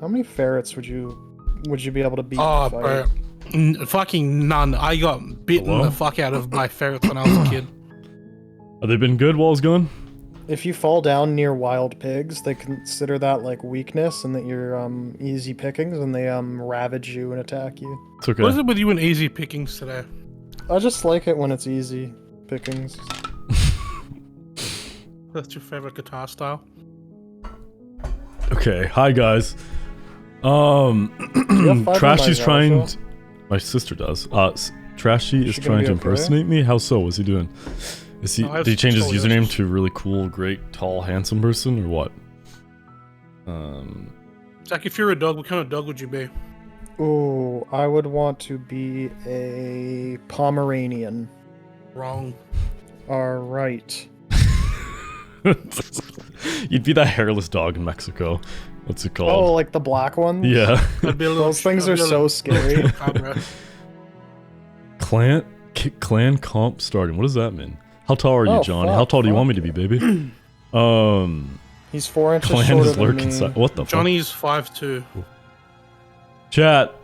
How many ferrets would you be able to beat? Oh, in a fight? bro. Fucking none. I got bitten Hello? the fuck out of by ferrets when I was a kid. Have they been good while it's gone? If you fall down near wild pigs, they consider that like weakness and that you're easy pickings, and they ravage you and attack you. It's okay. What is it with you and easy pickings today? I just like it when it's easy pickings. That's your favorite guitar style? Okay, hi guys. have Trashy's fibromyalgia? trying. My sister does. Trashy is she gonna trying be to okay? impersonate me. How so? What's he doing? Is he? Oh, I have Did he change his scoliosis. username to really cool, great, tall, handsome person, or what? Zach, if you're a dog, what kind of dog would you be? Ooh, I would want to be a Pomeranian. Wrong. Alright. You'd be that hairless dog in Mexico. What's it Oh, called? like the black one? Yeah. I'd be a little, Those things I'd are be a so little- scary. Cobra. Clan comp starting. What does that mean? How tall are you, Oh, Johnny? How tall do you want me to be, fuck baby? He's 4 inches Clan shorter is than lurking. me. What the fuck? Johnny's 5'2". Chat.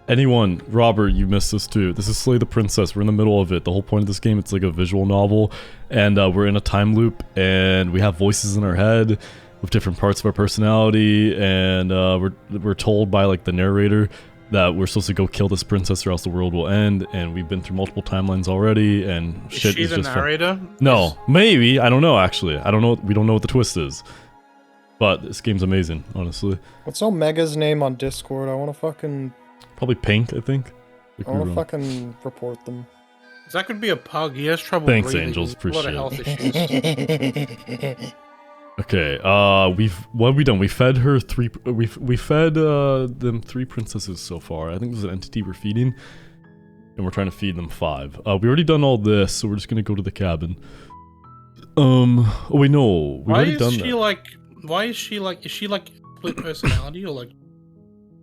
Anyone, Robert, you missed this too. This is Slay the Princess. We're in the middle of it. The whole point of this game, it's like a visual novel, and we're in a time loop, and we have voices in our head with different parts of our personality, and we're told by like the narrator that we're supposed to go kill this princess or else the world will end, and we've been through multiple timelines already, and Is shit she is the just fun. narrator? No, maybe. I don't know, actually. I don't know. We don't know what the twist is. But this game's amazing, honestly. What's Omega's name on Discord? I want to fucking... Probably Pink, I think. I want to fucking report them. Zach could be a pug. He has trouble Thanks, breathing. Angels. A lot of health issues. Okay, what have we done? We fed her three, we fed, them 3 princesses so far. I think there's an entity we're feeding, and we're trying to feed them 5. We already done all this, so we're just gonna go to the cabin. Oh wait, no, we've already done that. Why is she like split personality or like?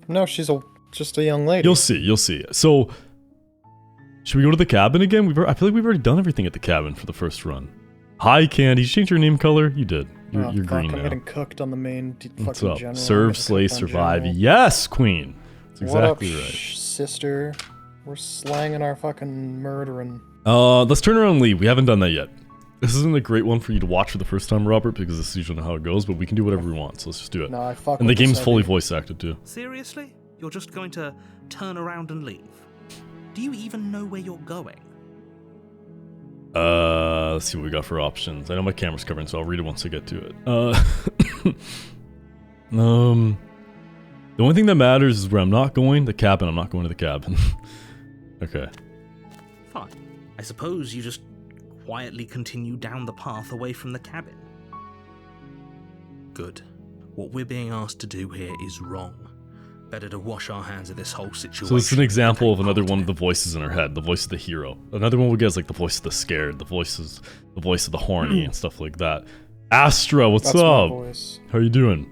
No, she's just a young lady. You'll see. So, should we go to the cabin again? I feel like we've already done everything at the cabin for the first run. Hi, Candy. Did you change your name color? You did. You're, Oh, you're fuck, green I'm now. getting cooked on the main What's fucking up? general. I'm Serve, getting slay, cooked on survive. general. Yes, Queen. That's exactly what up, right. sister? We're slanging our fucking murdering. Let's turn around and leave. We haven't done that yet. This isn't a great one for you to watch for the first time, Robert, because this is usually not how it goes, but we can do whatever we want, so let's just do it. No, I fuck And the with this game's fully heavy. voice acted, too. Seriously? You're just going to turn around and leave? Do you even know where you're going? Let's see what we got for options. I know my camera's covering, so I'll read it once I get to it. The only thing that matters is where I'm not going, the cabin. I'm not going to the cabin. Okay. Fine. I suppose you just quietly continue down the path away from the cabin. Good. What we're being asked to do here is wrong. Better to wash our hands of this whole situation. So this is an example of and another take one of part the voices in our head, the voice of the hero. Another one we get is like the voice of the scared, the voice of the horny and stuff like that. Astra, what's That's my up? voice. How are you doing?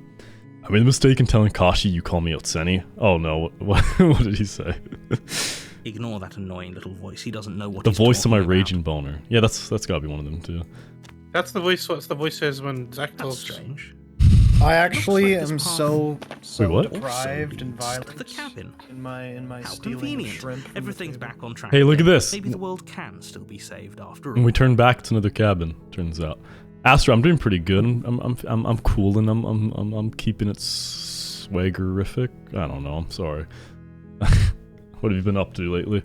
I made the mistake in telling Kashi you call me Otseni. Oh no, what did he say? Ignore that annoying little voice. He doesn't know what The he's voice of my talking about. raging boner. Yeah, that's gotta be one of them too. That's the voice. What's the voice says when Zach That's talks? strange. I actually Looks like am this so Wait, what? deprived and Also violent the cabin. in my How stealing of convenient. shrimp. from the Everything's table. back on track. Hey, look at again. this. Maybe the world can still be saved after all. And we turn back to another cabin. Turns out, Astra, I'm doing pretty good. I'm cool and I'm keeping it swaggerific. I don't know. I'm sorry. What have you been up to lately?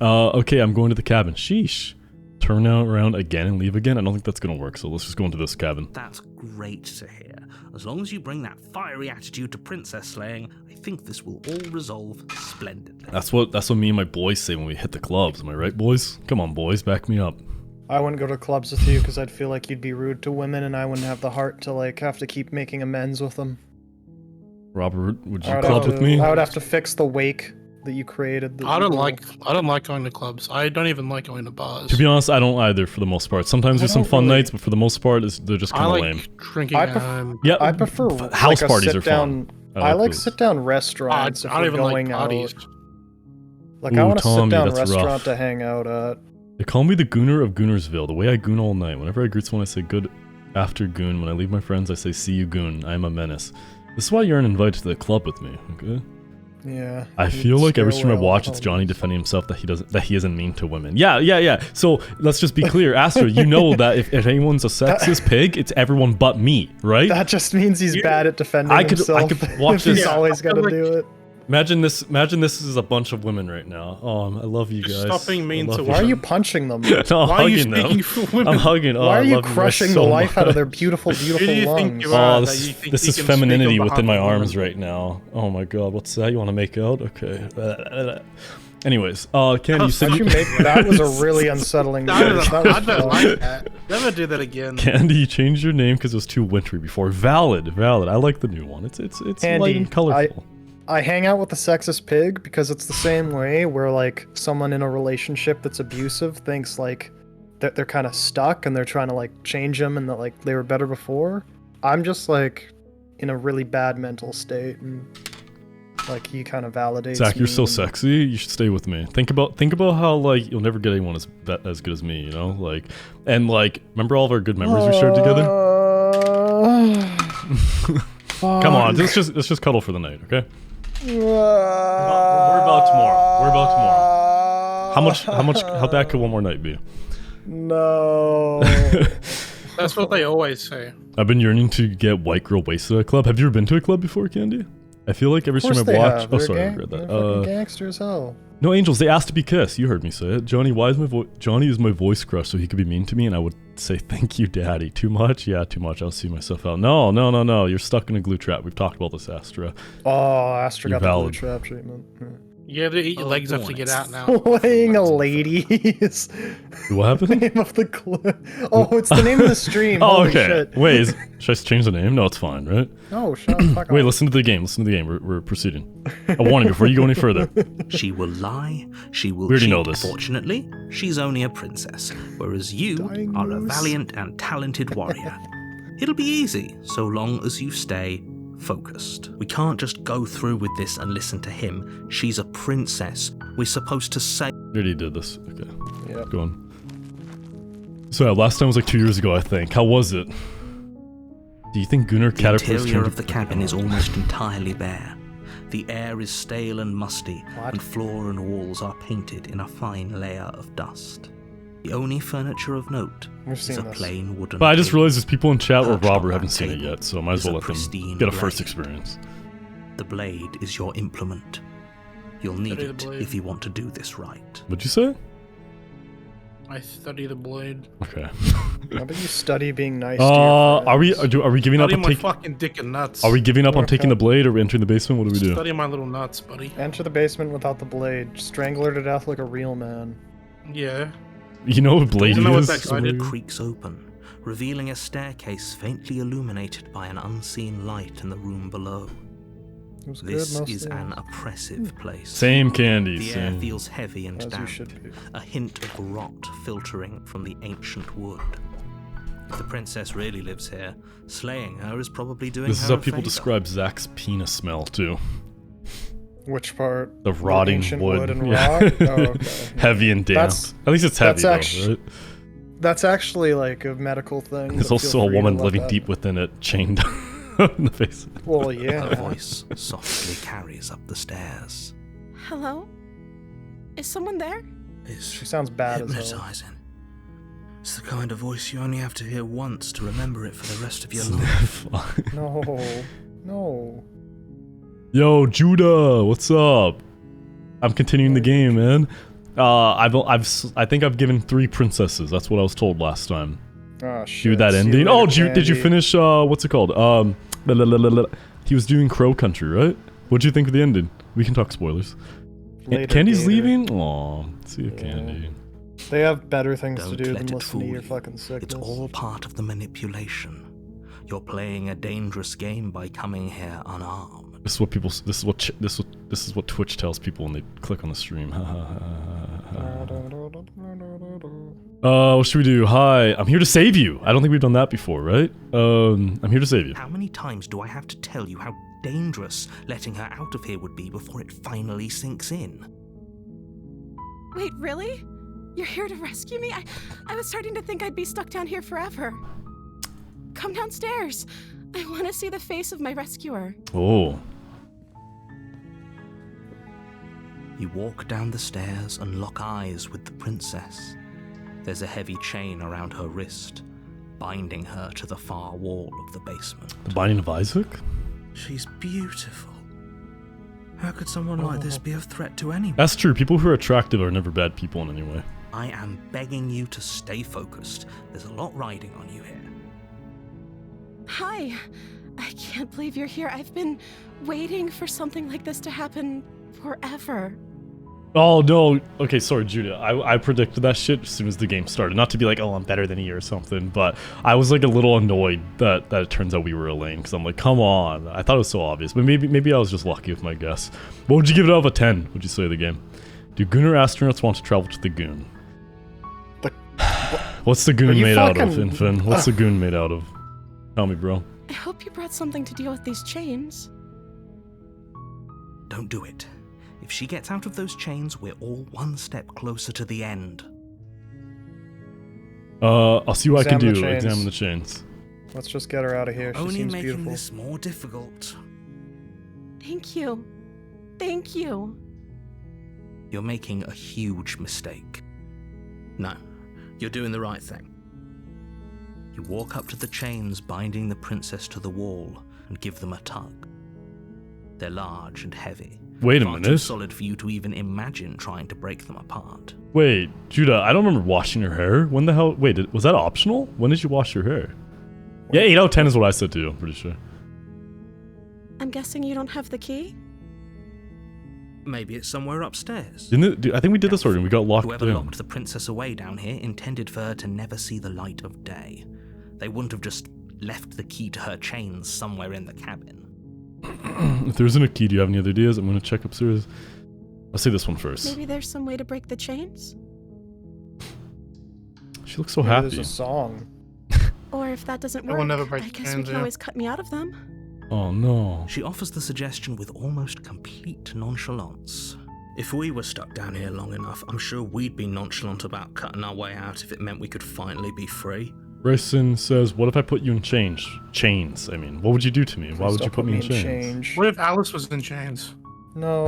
Okay, I'm going to the cabin. Sheesh. Turn around again and leave again? I don't think that's gonna work, so let's just go into this cabin. That's great to hear. As long as you bring that fiery attitude to princess slaying, I think this will all resolve splendidly. That's what me and my boys say when we hit the clubs. Am I right, boys? Come on, boys, back me up. I wouldn't go to clubs with you because I'd feel like you'd be rude to women, and I wouldn't have the heart to like have to keep making amends with them. Robert, would you I would club have with to- me? I would have to fix the wake that you created. that I you don't built. like going to clubs. I don't even like going to bars. To be honest, I don't either for the most part. Sometimes I there's some don't fun really- nights, but for the most part, they're just I kind of like lame. drinking. I pref- Yeah, I prefer house like, a parties are sit-down, fun. I like those. sit-down I restaurants if don't we're even like going parties. out. Like I Ooh, want a Tommy, sit-down that's restaurant rough. to hang out at. They call me the Gooner of Goonersville. The way I goon all night. Whenever I greet someone, I say good after goon. When I leave my friends, I say see you goon. I am a menace. This is why you're invited to the club with me, okay? Yeah. I feel like every stream I watch, it's Johnny defending himself that he isn't mean to women. Yeah. So let's just be clear, Astra. You know that if anyone's a sexist pig, it's everyone but me, right? That just means he's bad at defending himself. I could watch He's this. always got to do it. Imagine this is a bunch of women right now. I love you guys. Stop being mean to Why are you punching them? No, I'm Why are you hugging them. speaking for women? I'm hugging. Oh, Why I are you love guys crushing so the life much. out of their beautiful, beautiful Who do you think lungs? you are? Oh, that you think this you is can speak femininity on within my behalf of arms women? right now. Oh my god, what's that? You want to make out? Okay. Anyways, Candy, you said That was a really unsettling I voice. That was don't fun. like that. Never do that again. Candy, you changed your name because it was too wintry before. Valid. I like the new one. It's Andy, light and colorful. I hang out with the sexist pig because it's the same way where like someone in a relationship that's abusive thinks like that they're kind of stuck and they're trying to like change them and that like they were better before. I'm just like in a really bad mental state and like he kind of validates Zach, you're me so and- sexy. You should stay with me. Think about how like you'll never get anyone as good as me. You know, like and like remember all of our good memories we shared together. Come on, let's just cuddle for the night, okay? We're about tomorrow. How bad could one more night be? No. That's what they always say. I've been yearning to get white girl wasted at a club. Have you ever been to a club before, Candy? I feel like every Of course stream I've they watched. have. Oh, They're sorry, I gang- read they're that. fucking gangster as hell. No, Angels, they asked to be kissed. You heard me say it. Johnny, why is Johnny is my voice crush, so he could be mean to me, and I would say thank you, Daddy. Too much? Yeah, too much. I'll see myself out. No. You're stuck in a glue trap. We've talked about this, Astra. Oh, Astra You're got the valid. glue trap treatment. You have to eat your legs up to get out now. Playing a ladies. What happened? Name of the club. Oh, it's the name of the stream. Oh, Holy okay. shit. Wait, should I change the name? No, it's fine, right? No, shut the fuck Wait, up. listen to the game. We're proceeding. I warn you before you go any further. She will lie, she will We already cheat. know this. Fortunately, she's only a princess, whereas you Dying are a moose. valiant and talented warrior. It'll be easy, so long as you stay focused. We can't just go through with this and listen to him. She's a princess. We're supposed to say... We already did this. Okay. Yep. Go on. So yeah, last time was like 2 years ago, I think. How was it? Do you think Gunnar The caterpillars interior came of the cabin is almost entirely bare. The air is stale and musty, What? and floor and walls are painted in a fine layer of dust. The only furniture of note We've is seen a this. plain wooden But I just table. realized there's people in chat where Perched on Robert that haven't seen it table yet, so I might as is well a let them pristine get a first blade. experience. The blade is your implement. You'll need Study the it blade. if you want to do this right. What'd you say? I study the blade. Okay. How about you study being nice to your Are we friends? are we giving up Study on my taking? fucking dick and nuts. Are we giving up on Okay. taking the blade, or we entering the basement? What do we do? Study my little nuts, buddy. Enter the basement without the blade. Strangle her to death like a real man. Yeah. You know what blade You know what is? that guy did? Creaks open, revealing a staircase faintly illuminated by an unseen light in the room below. It was This good most is of the an oppressive place. Same candy. The air Same. feels heavy and as you damp, should be. a hint of rot filtering from the ancient wood. If the princess really lives here, slaying her is probably doing This is her how a people favor. describe Zach's penis smell too. Which part? The rotting ancient wood. and Yeah. rock? Oh, okay. Heavy and damp. That's- At least it's heavy that's though, right? That's actually like a medical thing. There's but also feel a free to woman let living that- deep within it, chained in the face. Well, Her yeah. voice softly carries up the stairs. Hello? Is someone there? It's She sounds bad as hell. hypnotizing. It's the kind of voice you only have to hear once to remember it for the rest of your life. No, no. Yo, Judah, what's up? I'm continuing the game, man. I think I've given 3 princesses. That's what I was told last time. Oh shit. Do that See you ending. later, Oh, did you Candy. finish? What's it called? He was doing Crow Country, right? What'd you think of the ending? We can talk spoilers. Later, Candy's Gator. leaving. Aw, see you, Yeah. Candy. They have better things to Don't do let than it listen fool to your you. fucking sickness. It's all part of the manipulation. You're playing a dangerous game by coming here unarmed. This is what people. This is what Twitch tells people when they click on the stream. What should we do? Hi, I'm here to save you. I don't think we've done that before, right? I'm here to save you. How many times do I have to tell you how dangerous letting her out of here would be before it finally sinks in? Wait, really? You're here to rescue me? I was starting to think I'd be stuck down here forever. Come downstairs. I want to see the face of my rescuer. Oh. You walk down the stairs and lock eyes with the princess. There's a heavy chain around her wrist, binding her to the far wall of the basement. The Binding of Isaac? She's beautiful. How could someone like this be a threat to anyone? That's true. People who are attractive are never bad people in any way. I am begging you to stay focused. There's a lot riding on you here. Hi. I can't believe you're here. I've been waiting for something like this to happen forever. Oh, no. Okay, sorry, Judah. I predicted that shit as soon as the game started. Not to be like, oh, I'm better than you or something, but I was like a little annoyed that it turns out we were Elaine, because I'm like, come on. I thought it was so obvious, but maybe I was just lucky with my guess. What would you give it out of a 10, would you say, the game? Do Gooner astronauts want to travel to the Goon? What's the Goon made out of, Infin? What's the Goon made out of? Tell me, bro. I hope you brought something to deal with these chains. Don't do it. If she gets out of those chains, we're all one step closer to the end. I'll see what I can do. Examine the chains. Examine the chains. Let's just get her out of here. She Only seems making beautiful. this more difficult. Thank you. Thank you. You're making a huge mistake. No, you're doing the right thing. You walk up to the chains binding the princess to the wall and give them a tug. They're large and heavy. Wait a Far too minute. solid for you to even imagine trying to break them apart. Wait, Judah, I don't remember washing your hair. When the hell? Wait, was that optional? When did you wash your hair? Yeah, 8 out of 10 is what I said too, I'm pretty sure. I'm guessing you don't have the key? Maybe it's somewhere upstairs. I think we did this already. We got locked Whoever down. locked the princess away down here intended for her to never see the light of day. They wouldn't have just left the key to her chains somewhere in the cabin. If there isn't a key, do you have any other ideas? I'm gonna check upstairs. I'll say this one first. Maybe there's some way to break the chains? She looks so Maybe happy. There's a song. Or if that doesn't I work, will never break I the guess we chains, can yeah. always cut me out of them. Oh no. She offers the suggestion with almost complete nonchalance. If we were stuck down here long enough, I'm sure we'd be nonchalant about cutting our way out if it meant we could finally be free. Bryson says, what if I put you in chains? Chains, I mean. What would you do to me? Why would Please you don't put me in chains? What if Alice was in chains? No.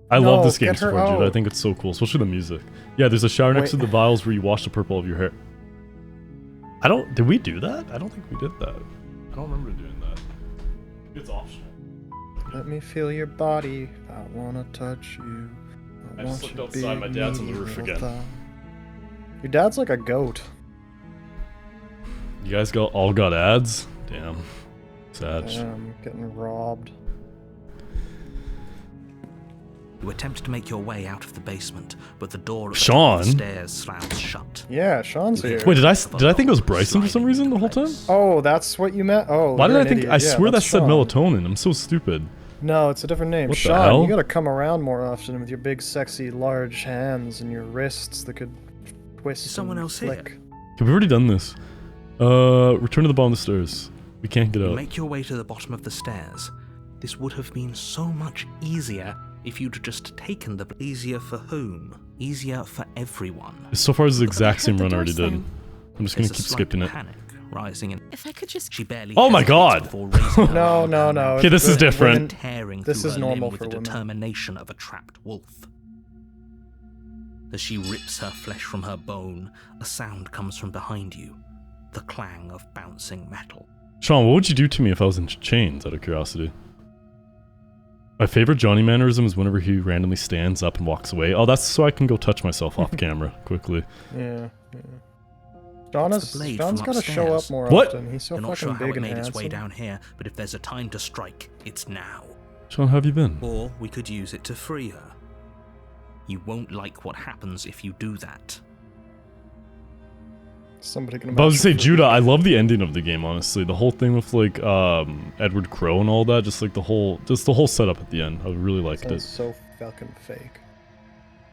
I love No, this game get so her far, dude. I out. think it's so cool, especially the music. Yeah, there's a shower next to Wait. the vials where you wash the purple of your hair. Did we do that? I don't think we did that. I don't remember doing that. It's optional. Let me feel your body. I wanna touch you. I just want looked your outside, my big dad's on the roof little again. thigh. Your dad's like a goat. You guys all got ads? Damn. Sad. Damn, getting robbed. You attempt to make your way out of the basement, but the door at the Sean? top of the stairs slams shut. Yeah, Sean's here. Wait, did I think it was Bryson for some reason the whole time? Oh, that's what you meant? Oh, Why did you're I an think? idiot. I Yeah, swear that that's said Sean. melatonin. I'm so stupid. No, it's a different name. What the Sean, hell? you gotta come around more often with your big, sexy, large hands and your wrists that could twist. Is someone and else here? flick. Okay, we've already done this. Return to the bottom of the stairs. We can't get You out. make your way to the bottom of the stairs. This would have been so much easier if you'd just taken the... Easier for whom? Easier for everyone. So far, this is the But I exact heard same the run I already doors did. thing. I'm just gonna There's a keep slight skipping it. panic rising in... If I could just... She barely Oh my hesitates God! before raising her No, arm no, and no. Okay, this is Women- different. tearing This through is her normal limb with for the women. determination of a trapped wolf. As she rips her flesh from her bone, a sound comes from behind you. The clang of bouncing metal. Sean, what would you do to me if I was in chains, out of curiosity? My favorite Johnny mannerism is whenever he randomly stands up and walks away. Oh, that's so I can go touch myself off camera quickly. Yeah. It's the blade John's from gotta show upstairs. up more What? often. He's so You're not fucking sure how big it and made its way handsome. down here, but if there's a time to strike, it's now. Sean, how have you been? Or we could use it to free her. You won't like what happens if you do that. Somebody can. But I was vouch gonna say, for- Judah, I love the ending of the game, honestly. The whole thing with, like, Edward Crow and all that, just like the whole setup at the end. I really liked Sounds it. so fucking fake.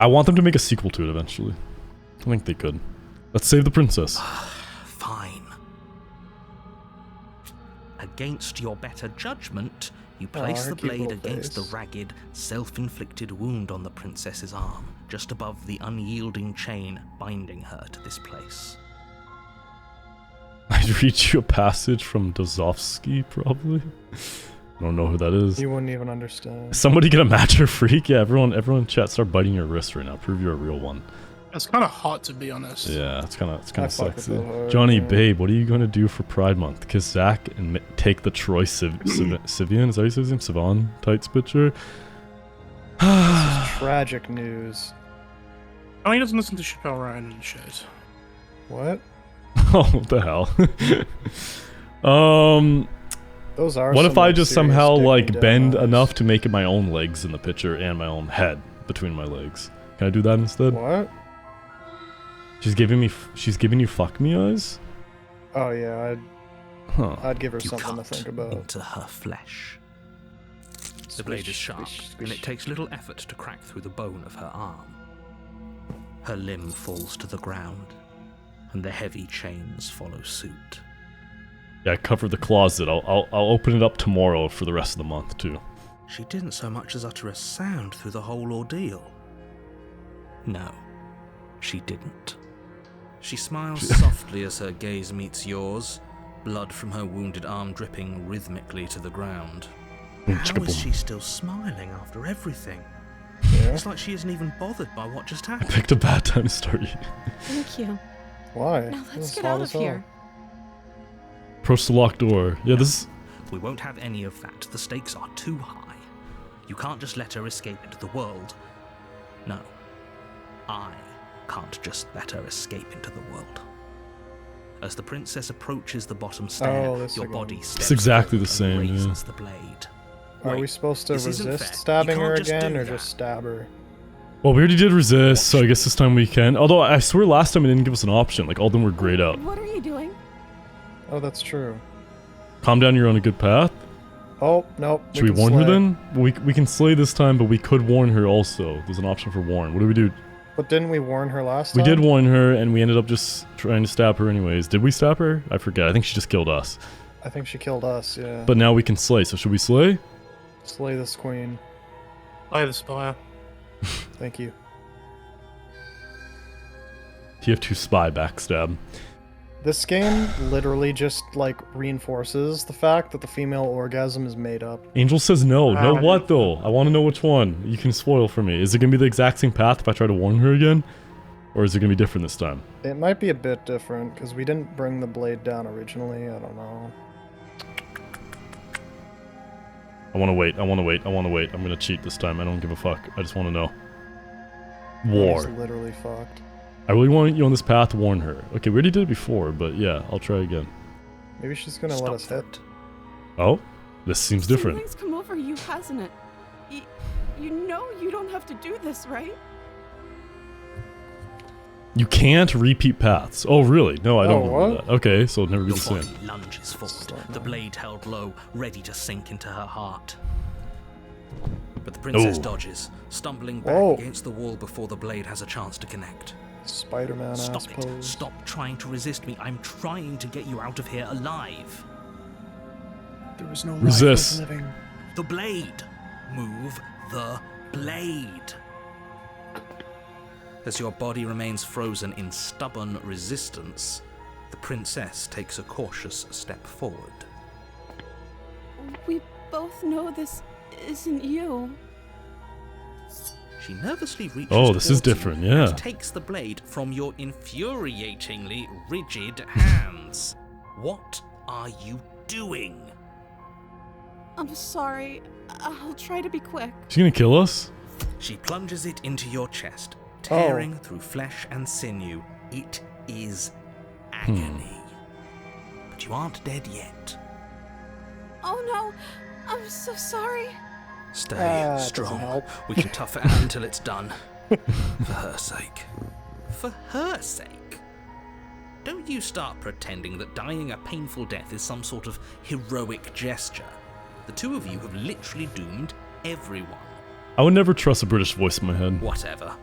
I want them to make a sequel to it eventually. I think they could. Let's save the princess. Fine. Against your better judgment, you place her the cute blade little against face. the ragged, self-inflicted wound on the princess's arm, just above the unyielding chain binding her to this place. I'd read you a passage from Dozovsky, probably. I don't know who that is. You wouldn't even understand. Somebody get a match or freak? Yeah, everyone in chat, start biting your wrist right now. Prove you're a real one. It's kind of hot, to be honest. Yeah, it's kind I of fuck with sexy. it hard, Johnny, man. babe, what are you going to do for Pride Month? Kiss Zach and take the Troy Sivian, is that how you say his name? Sivan tights picture? Tragic news. Oh, he doesn't listen to Chappelle Ryan and shit. What? Oh, what the hell? Those are. What some, if I like, just serious somehow dick like and bend demos. enough to make it my own legs in the picture and my own head between my legs? Can I do that instead? What? She's giving you fuck me eyes? Oh yeah, Huh. I'd give her You something to cut think about. into her flesh. The blade is sharp, and it takes little effort to crack through the bone of her arm. Her limb falls to the ground, and the heavy chains follow suit. Yeah, cover the closet. I'll open it up tomorrow for the rest of the month too. She didn't so much as utter a sound through the whole ordeal. No, she didn't. She smiles softly as her gaze meets yours, blood from her wounded arm dripping rhythmically to the ground. How is she still smiling after everything? Yeah. It's like she isn't even bothered by what just I happened. picked a bad time to start eating. Thank you. Why? Now This let's is get hot out of as hell. here. Approach the locked door. Yeah, this. We won't have any of that. The stakes are too high. You can't just let her escape into the world. No, I can't just let her escape into the world. As the princess approaches the bottom stair, Oh, this your again. body steps It's exactly the forward and same, yeah. raises the blade. Are we Wait, supposed to this isn't resist fair. stabbing You her can't just again, do or that. just stab her? Well, we already did resist, so I guess this time we can. Although I swear last time it didn't give us an option. Like all of them were grayed out. What are you doing? Oh, that's true. Calm down, you're on a good path. Oh, nope. Should we can warn her slay. then? We can slay this time, but we could warn her also. There's an option for warn. What do we do? But didn't we warn her last We time? did warn her, and we ended up just trying to stab her anyways. Did we stab her? I forget. I think she just killed us. I think she killed us, yeah. But now we can slay, so should we slay? Slay this queen. Play the spire. Thank you. TF2 spy backstab. This game literally just, like, reinforces the fact that the female orgasm is made up. Angel says no. No what though? I want to know which one. You can spoil for me. Is it going to be the exact same path if I try to warn her again? Or is it going to be different this time? It might be a bit different, because we didn't bring the blade down originally, I don't know. I want to wait. I'm going to cheat this time. I don't give a fuck. I just want to know. War. He's literally fucked. I really want you on this path to warn her. Okay, we already did it before, but yeah, I'll try again. Maybe she's gonna let us hit. Oh? This seems different. Something's come over you, hasn't it? You know you don't have to do this, right? You can't repeat paths. Oh, really? No, I don't Oh, remember what? that. Okay, so it'll never be Your the same. body lunges forward, the blade held low, ready to sink into her heart. But the princess Oh. dodges, stumbling back Whoa. against the wall before the blade has a chance to connect. Spider-Man ass Stop it. pose. Stop trying to resist me. I'm trying to get you out of here alive. There was no Resist. life worth living. The blade. Move the blade. As your body remains frozen in stubborn resistance, the princess takes a cautious step forward. We both know this isn't you. She nervously reaches Oh, this is towards you different, yeah. and takes the blade from your infuriatingly rigid hands. What are you doing? I'm sorry. I'll try to be quick. She's gonna kill us? She plunges it into your chest, Oh. tearing through flesh and sinew. It is agony. But you aren't dead yet. Oh no, I'm so sorry. Stay That doesn't strong. help. We can tough it out until it's done. For her sake. For her sake? Don't you start pretending that dying a painful death is some sort of heroic gesture. The two of you have literally doomed everyone. I would never trust a British voice in my head. Whatever.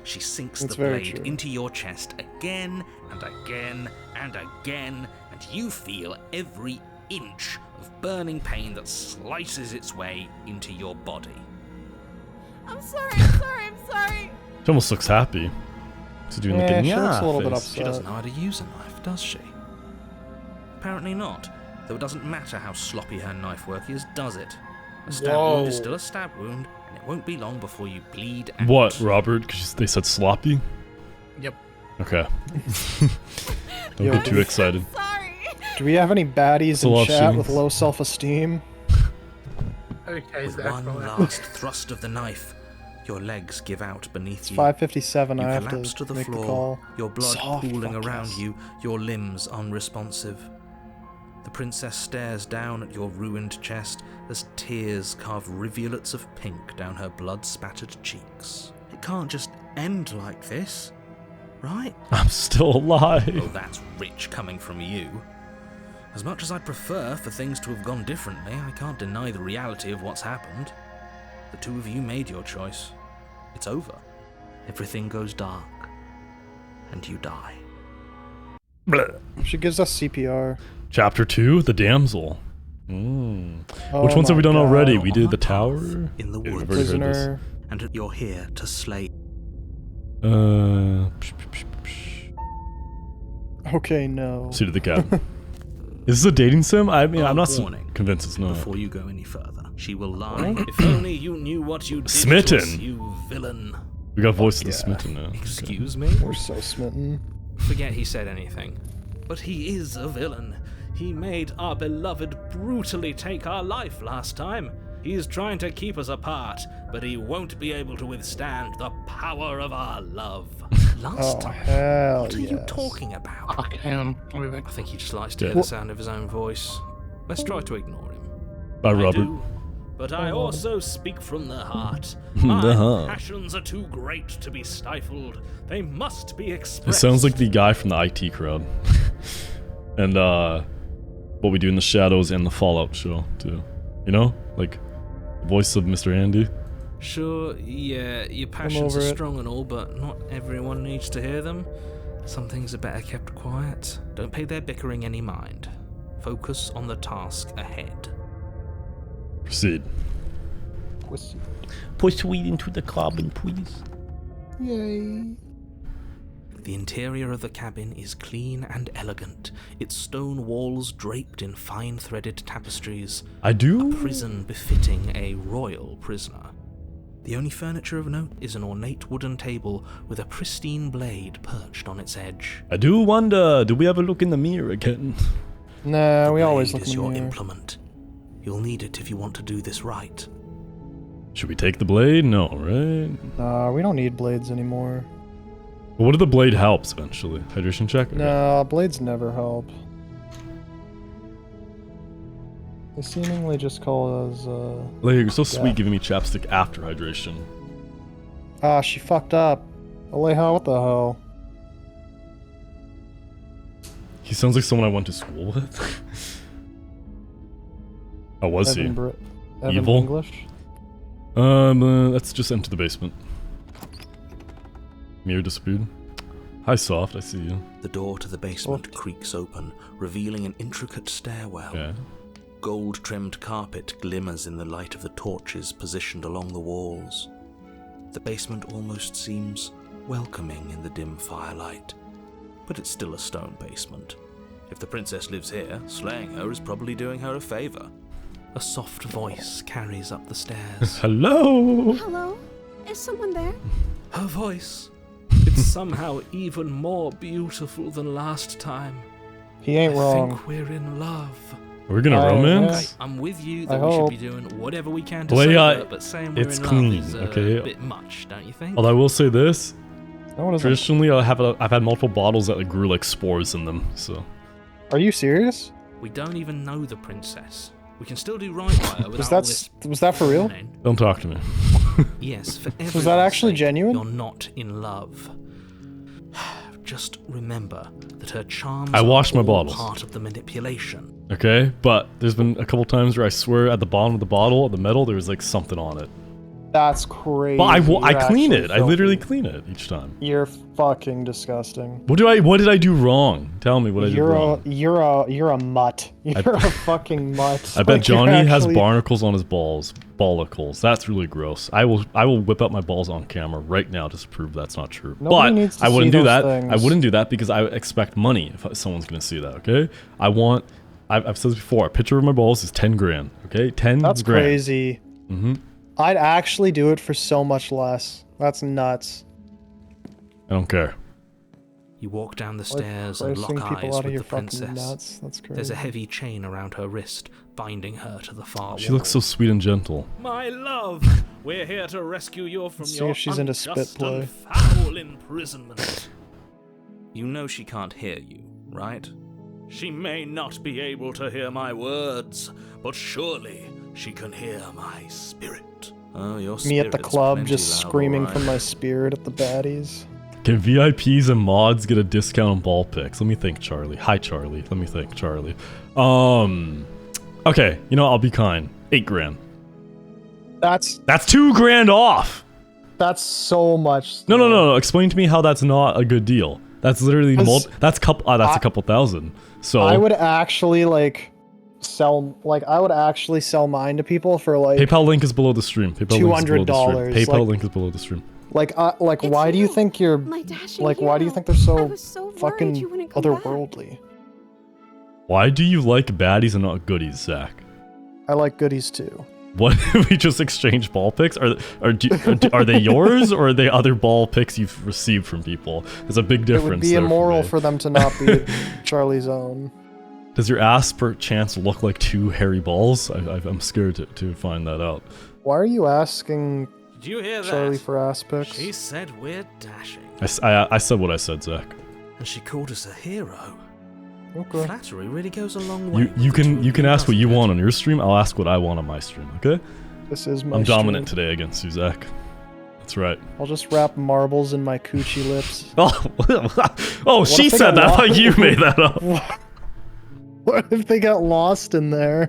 She sinks That's the very blade true. into your chest again and again and again, and you feel every inch of burning pain that slices its way into your body. I'm sorry, I'm sorry, I'm sorry. She almost looks happy. She's doing like Yeah, a she looks a "Nyah" little bit face. She doesn't upset. know how to use a knife, does she? Apparently not. Though it doesn't matter how sloppy her knife work is, does it? A stab Whoa. wound is still a stab wound, and it won't be long before you bleed out. What, Robert? Because they said sloppy? Yep. Okay. Don't Yo, get too excited. Sorry. Do we have any baddies a lot in of chat shooting. with low self-esteem? Okay, With Zach. one go ahead. last thrust of the knife, your legs give out beneath It's you. 5:57. You I have collapse to to the make the floor, call. your blood Soft pooling fuck around yes. you, your limbs unresponsive. The princess stares down at your ruined chest as tears carve rivulets of pink down her blood-spattered cheeks. It can't just end like this, right? I'm still alive. Oh, that's rich coming from you. As much as I'd prefer for things to have gone differently, I can't deny the reality of what's happened. The two of you made your choice. It's over. Everything goes dark. And you die. She gives us CPR. Chapter 2, The Damsel. Oh Which ones have we my done God. already? We On did a the path tower? in the Yeah, woods. we've already heard this. Prisoner. And you're here to slay. Okay, no. See to the cabin. Is this a dating sim? I mean, I'm not Warning. convinced it's not. Before you go any further, she will lie. If only you knew what you did to Smitten. us, you villain. We got voice of the yeah. smitten now. Okay. Excuse me? We're so smitten. Forget he said anything. But he is a villain. He made our beloved brutally take our life last time. He's trying to keep us apart, but he won't be able to withstand the power of our love. Last Oh, time? hell What are you yes. talking about? I can. I think he just likes to hear Well- the sound of his own voice. Let's try to ignore him. Bye, I Robert. do, but I also speak from the heart. The My heart. passions are too great to be stifled. They must be expressed. It sounds like the guy from the IT crowd. And What We Do in the Shadows and the Fallout show, too. You know? Like, the voice of Mr. Andy. Sure, yeah, your passions are over it. strong and all, but not everyone needs to hear them. Some things are better kept quiet. Don't pay their bickering any mind. Focus on the task ahead. Proceed. Proceed into the cabin, please. Yay. The interior of the cabin is clean and elegant, its stone walls draped in fine threaded tapestries, I a do? prison befitting a royal prisoner. The only furniture of note is an ornate wooden table with a pristine blade perched on its edge. I do wonder, do we ever look in the mirror again? Nah, The we always blade look is in the your mirror. implement. You'll need it if you want to do this right. Should we take the blade? No, right? Nah, we don't need blades anymore. Well, what if the blade helps eventually? Hydration check? Okay. Nah, blades never help. They seemingly just call us, Like, you're so sweet Yeah. giving me chapstick after hydration. Ah, she fucked up. Aleja, what the hell? He sounds like someone I went to school with. Oh, was he? Evan Evil? English? Let's just enter the basement. Mirror disappeared. Hi, Soft, I see you. The door to the basement Soft. creaks open, revealing an intricate stairwell. Yeah. Gold-trimmed carpet glimmers in the light of the torches positioned along the walls. The basement almost seems welcoming in the dim firelight, but it's still a stone basement. If the princess lives here, slaying her is probably doing her a favor. A soft voice carries up the stairs. Hello! Hello? Is someone there? Her voice. It's somehow even more beautiful than last time. He ain't I wrong. think we're in love. Are we gonna I- romance? I'm with you I that we should hope. be doing whatever we can to Leia, save her, but saying we're it's in clean, love is okay? a bit much, don't you think? Although I will say this, No one is. traditionally I've had multiple bottles that like, grew like spores in them, so. Are you serious? We don't even know the princess. We can still do right by her without all this. Was that for real? planning. Don't talk to me. Yes, for Was that everyone's actually sake, genuine? You're not in love. Just remember that her charms I washed are my all bottles. part of the manipulation. Okay? But there's been a couple times where I swear at the bottom of the bottle, the metal, there was like something on it. That's crazy. But I You're clean actually it. I literally filthy. clean it each time. You're fucking disgusting. What did I do wrong? Tell me what I did wrong. You're a mutt. You're a fucking mutt. I bet Like, you're Johnny has actually- barnacles on his balls. Ballicles. That's really gross. I will whip out my balls on camera right now just to prove that's not true. Nobody needs to I wouldn't see do those that. I things. wouldn't do that because I expect money if someone's gonna see that. Okay. I've said this before. A picture of my balls is 10 grand. Okay, 10 That's grand. crazy. Mm-hmm. I'd actually do it for so much less. That's nuts. I don't care. You walk down the Like, stairs and pricing lock people eyes out of with your the fucking princess. nuts. That's crazy. There's a heavy chain around her wrist, binding her to the far She wall. looks so sweet and gentle. My love, we're here to rescue you from See your if she's into spit unjust play. and foul imprisonment. You know she can't hear you, right? She may not be able to hear my words, but surely she can hear my spirit. Oh, your Me at the spirit's club plenty just loud, screaming alright. from my spirit at the baddies. Can VIPs and mods get a discount on ball picks? Let me think, Charlie. Hi, Charlie. Let me think, Charlie. Okay, you know, I'll be kind. 8 grand. That's 2 grand off! so much. No. Explain to me how that's not a good deal. That's literally Because that's a couple thousand. So I would actually sell mine to people for like PayPal link is below the stream. PayPal link is below the stream. $200, PayPal like- link is below the stream. like It's why do you you, think you're My dashing like why do you hero. think they're I so was so worried fucking you wouldn't come back. otherworldly? Why do you like baddies and not goodies, Zach? I like goodies too. What we just exchanged ball picks? Are they yours or are they other ball picks you've received from people? There's a big difference. It would be there immoral me. for them to not be Charlie's own. Does your ass per chance look like 2 hairy balls? I'm scared to find that out. Why are you asking Did you hear Charlie that? for ass pics? She said we're dashing. I said what I said, Zach. And she called us a hero. Okay. Flattery really goes a long way. You can ask what you doesn't it? want on your stream. I'll ask what I want on my stream. Okay? This is my I'm dominant stream. today against you, Zach. That's right. I'll just wrap marbles in my coochie lips. Oh, she if they said got that. I thought lost? you made that up. What if they got lost in there?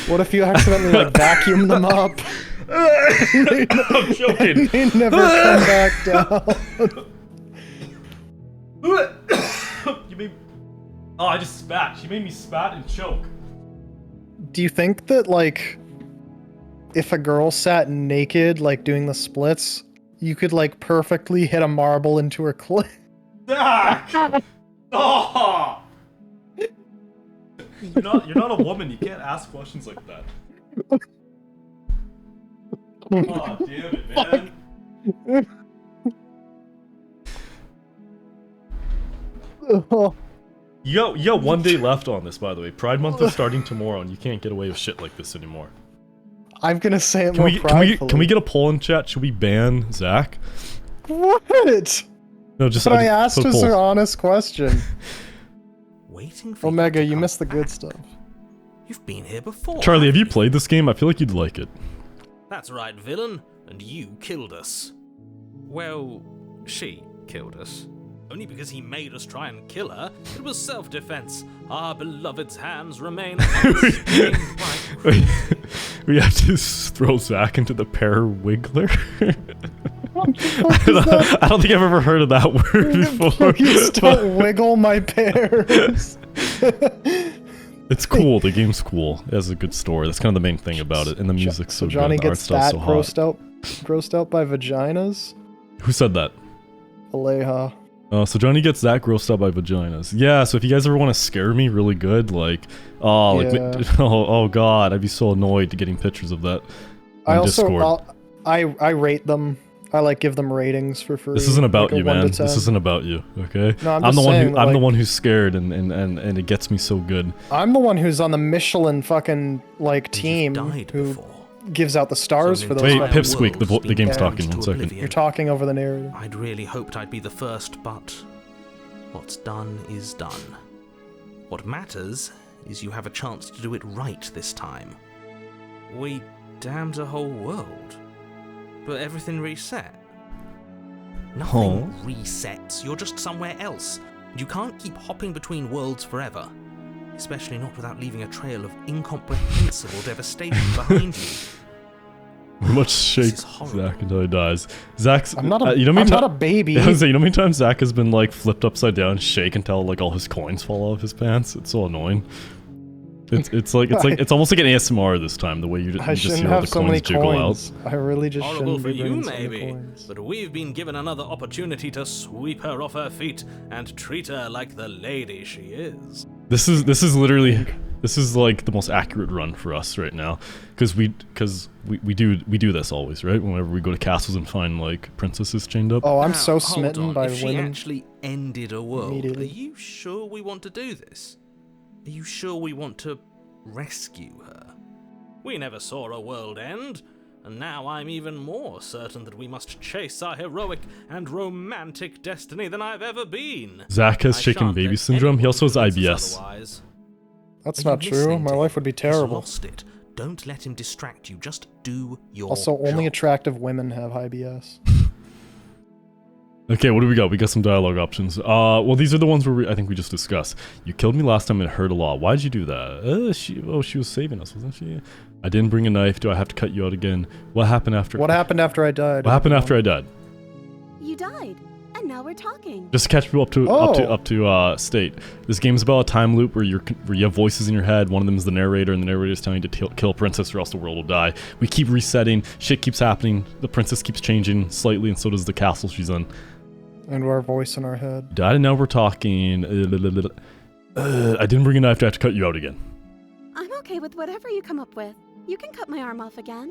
What if you accidentally vacuum them up? I'm joking. They never come back down. You made. Oh, I just spat. She made me spat and choke. Do you think that if a girl sat naked doing the splits, you could perfectly hit a marble into her clit? Zach! Oh! You're not a woman. You can't ask questions like that. Oh, damn it, man. You got 1 day left on this, by the way. Pride Month is starting tomorrow, and you can't get away with shit like this anymore. I'm gonna say it Can more we pridefully. get a poll in chat? Should we ban Zach? What? No, just What I asked put a was poll. an honest question. Waiting for Omega, to you come missed the good back. stuff. You've been here before. Charlie, have you haven't played this game? I feel like you'd like it. That's right, villain. And you killed us. Well, she killed us. Only because he made us try and kill her. It was self-defense. Our beloved's hands remain unstained by We have to throw Zach into the pear wiggler. I don't think I've ever heard of that word before. Please don't wiggle my pears. It's cool. The game's cool. It has a good story. That's kind of the main thing about it. And the music's so Johnny good. The art gets style's that so hot. grossed out by vaginas. Who said that? Aleja. So Johnny gets that grossed out by vaginas. Yeah, so if you guys ever want to scare me really good, Yeah. oh god, I'd be so annoyed to getting pictures of that I on also Discord. I rate them. I give them ratings for free. This isn't about a you, 1 to man. 10. This isn't about you, okay? No, I'm the just one saying who that, I'm the one who's scared and it gets me so good. I'm the one who's on the Michelin fucking You've team died who before. gives out the stars So for an those. Wait, entire fucking- Pipsqueak, world's the been game's burned talking, to 1 second. oblivion. You're talking over the narrative. I'd really hoped I'd be the first, but what's done is done. What matters is you have a chance to do it right this time. We damned a whole world, but everything reset. Nothing resets. You're just somewhere else. You can't keep hopping between worlds forever, especially not without leaving a trail of incomprehensible devastation behind you. Pretty much shake is horrible. Zach until he dies. Zach's. I'm not a, you know how I'm many not a baby. I was saying, you know how many times Zach has been like flipped upside down, shake until like all his coins fall out of his pants? It's so annoying. It's almost like an ASMR this time. The way you I just shouldn't hear all the have so many coins jiggle coins. I really just Horrible shouldn't for be you, bringing so many maybe, coins. but we've been given another opportunity to sweep her off her feet and treat her like the lady she is. This is literally like the most accurate run for us right now, because we do this always, right? Whenever we go to castles and find like princesses chained up. Oh, I'm Now, so hold smitten on. by if women. she actually ended a world, are Immediately. you sure we want to do this? Are you sure we want to rescue her? We never saw a world end, and now I'm even more certain that we must chase our heroic and romantic destiny than I've ever been. Zach has I shaken shan't baby let syndrome. He also has anyone convince us IBS. otherwise. That's Are you not true. listening My to life him? would be He's terrible. lost it. Don't let him distract you. Just do your Also, only job. attractive women have IBS. Okay, what do we got? We got some dialogue options. Well, these are the ones where I think we just discussed. You killed me last time and it hurt a lot. Why'd you do that? She was saving us, wasn't she? I didn't bring a knife. Do I have to cut you out again? What happened after? What happened after I died? What happened after I died? You died, and now we're talking. Just to catch people up to state. This game's about a time loop where you have voices in your head. One of them is the narrator, and the narrator is telling you to kill a princess or else the world will die. We keep resetting. Shit keeps happening. The princess keeps changing slightly, and so does the castle she's in. And our voice in our head. Died, and now we're talking. I didn't bring a knife. Do I have to cut you out again? I'm okay with whatever you come up with. You can cut my arm off again.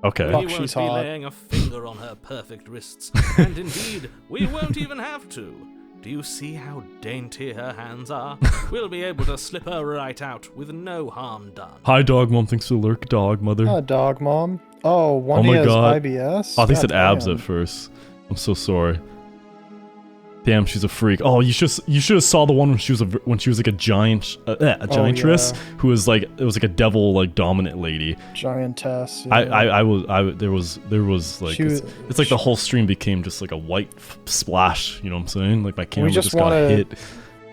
Okay. We Fuck, won't she's be hot. laying a finger on her perfect wrists, and indeed, we won't even have to. Do you see how dainty her hands are? We'll be able to slip her right out with no harm done. Hi, dog mom. Thanks for the lurk, dog mother. Ah, dog mom. Oh, one my has God. IBS? Oh, they God said abs damn. at first. I'm so sorry. Damn, she's a freak. Oh, you should have saw the one when she was like a giant, giantress yeah. who was like it was like a devil like dominant lady. Giantess. Yeah. There was like She was- it's like the whole stream became just like a white splash. You know what I'm saying? Like my camera just just got wanna- hit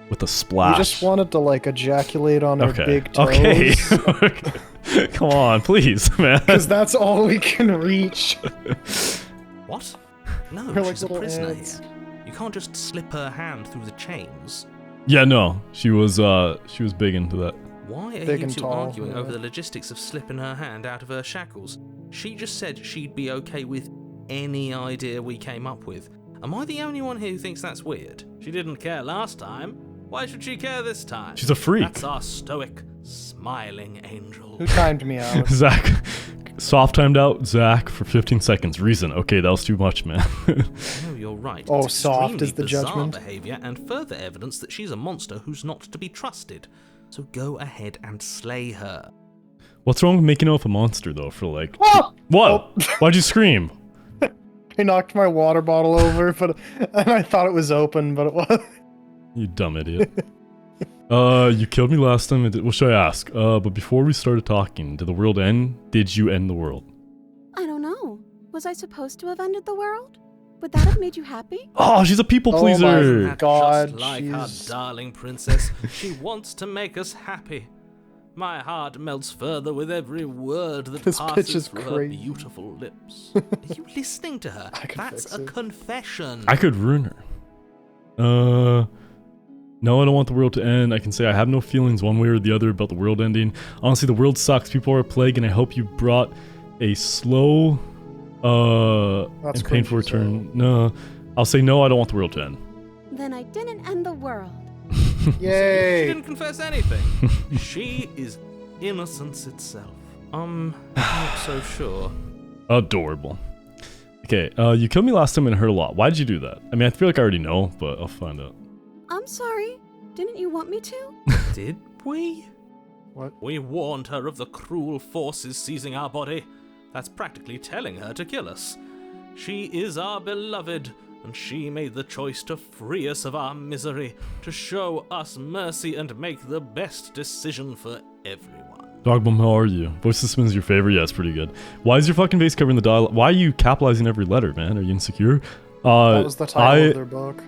with a splash. We just wanted to like ejaculate on her okay. big toes. Okay. Come on, please, man. Because that's all we can reach. What? No, We're like she's a little prisoner ants. here. You can't just slip her hand through the chains. Yeah, no, she was big into that. Why are Big you and two tall, arguing yeah. over the logistics of slipping her hand out of her shackles? She just said she'd be okay with any idea we came up with. Am I the only one here who thinks that's weird? She didn't care last time. Why should she care this time? She's a freak. That's our stoic, smiling angel. Who timed me out? Zach, soft timed out Zach for 15 seconds. Reason. Okay, that was too much, man. No, you're right. Oh, It's soft is extremely the bizarre judgment. behavior and further evidence that she's a monster who's not to be trusted. So go ahead and slay her. What's wrong with making out with a monster, though, for like... Ah! What? Why'd you scream? I knocked my water bottle over, and I thought it was open, but it was. You dumb idiot. You killed me last time. What should I ask? But before we started talking, did the world end? Did you end the world? I don't know. Was I supposed to have ended the world? Would that have made you happy? Oh, she's a people Oh pleaser. my God, Just like she's- our darling princess, she wants to make us happy. My heart melts further with every word that This bitch passes is through her crazy. beautiful lips. Are you listening to her? I can That's fix a it. confession. I could ruin her. No, I don't want the world to end. I can say I have no feelings one way or the other about the world ending. Honestly, the world sucks. People are a plague, and I hope you brought a slow, That's and painful cringy, so- return. No, I'll say no. I don't want the world to end. Then I didn't end the world. She Yay! didn't confess anything. She is innocence itself. Not so sure. Adorable. Okay, you killed me last time and it hurt a lot. Why did you do that? I mean, I feel like I already know, but I'll find out. I'm sorry. Didn't you want me to? Did we? What? We warned her of the cruel forces seizing our body. That's practically telling her to kill us. She is our beloved, and she made the choice to free us of our misery, to show us mercy and make the best decision for everyone. Dogbum, how are you? Voice System is your favorite? Yeah, it's pretty good. Why is your fucking face covering the dialogue? Why are you capitalizing every letter, man? Are you insecure? That was the title of their book.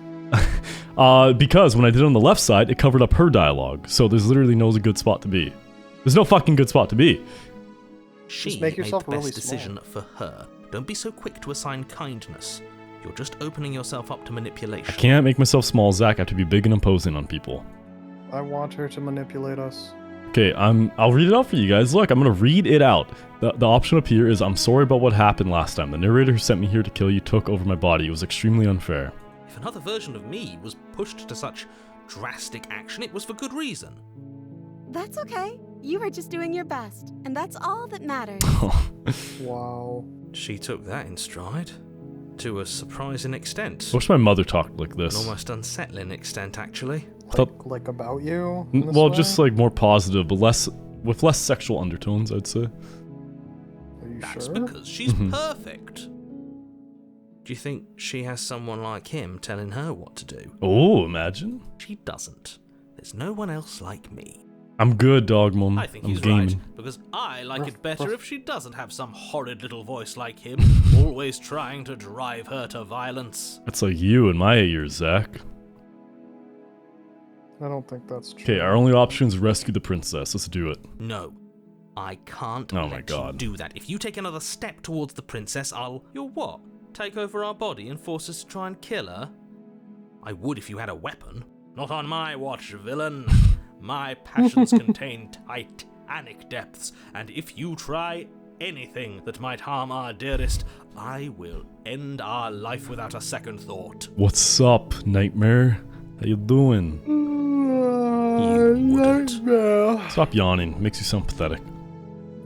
Because when I did it on the left side, it covered up her dialogue. So there's literally no good spot to be. There's no fucking good spot to be. She Just make made yourself the best really decision for her. Don't be so quick to assign kindness. You're just opening yourself up to manipulation. I can't make myself small, Zach. I have to be big and imposing on people. I want her to manipulate us. Okay, I'll read it out for you guys. Look, I'm gonna read it out. The option up here is, I'm sorry about what happened last time. The narrator who sent me here to kill you took over my body. It was extremely unfair. If another version of me was pushed to such drastic action, it was for good reason. That's okay. You were just doing your best, and that's all that matters. Wow. She took that in stride. To a surprising extent. I wish my mother talked like An this. almost unsettling extent, actually. Like about you? in this Well, way? just like more positive, but with less sexual undertones, I'd say. Are you That's sure? because she's Mhm. perfect. Do you think she has someone like him telling her what to do? Oh, imagine. She doesn't. There's no one else like me. I'm good, dog mom. I think I'm he's gaming. right, because I like Ruff, it better ruff. if she doesn't have some horrid little voice like him, always trying to drive her to violence. It's like you in my years, Zach. I don't think that's true. Okay, our only option is rescue the princess. Let's do it. No, I can't Oh let my you God. do that. If you take another step towards the princess, You'll what? Take over our body and force us to try and kill her? I would if you had a weapon. Not on my watch, villain. My passions contain titanic depths, and if you try anything that might harm our dearest, I will end our life without a second thought. What's up, Nightmare? How you doing? You wouldn't. Stop yawning. Makes you sound pathetic.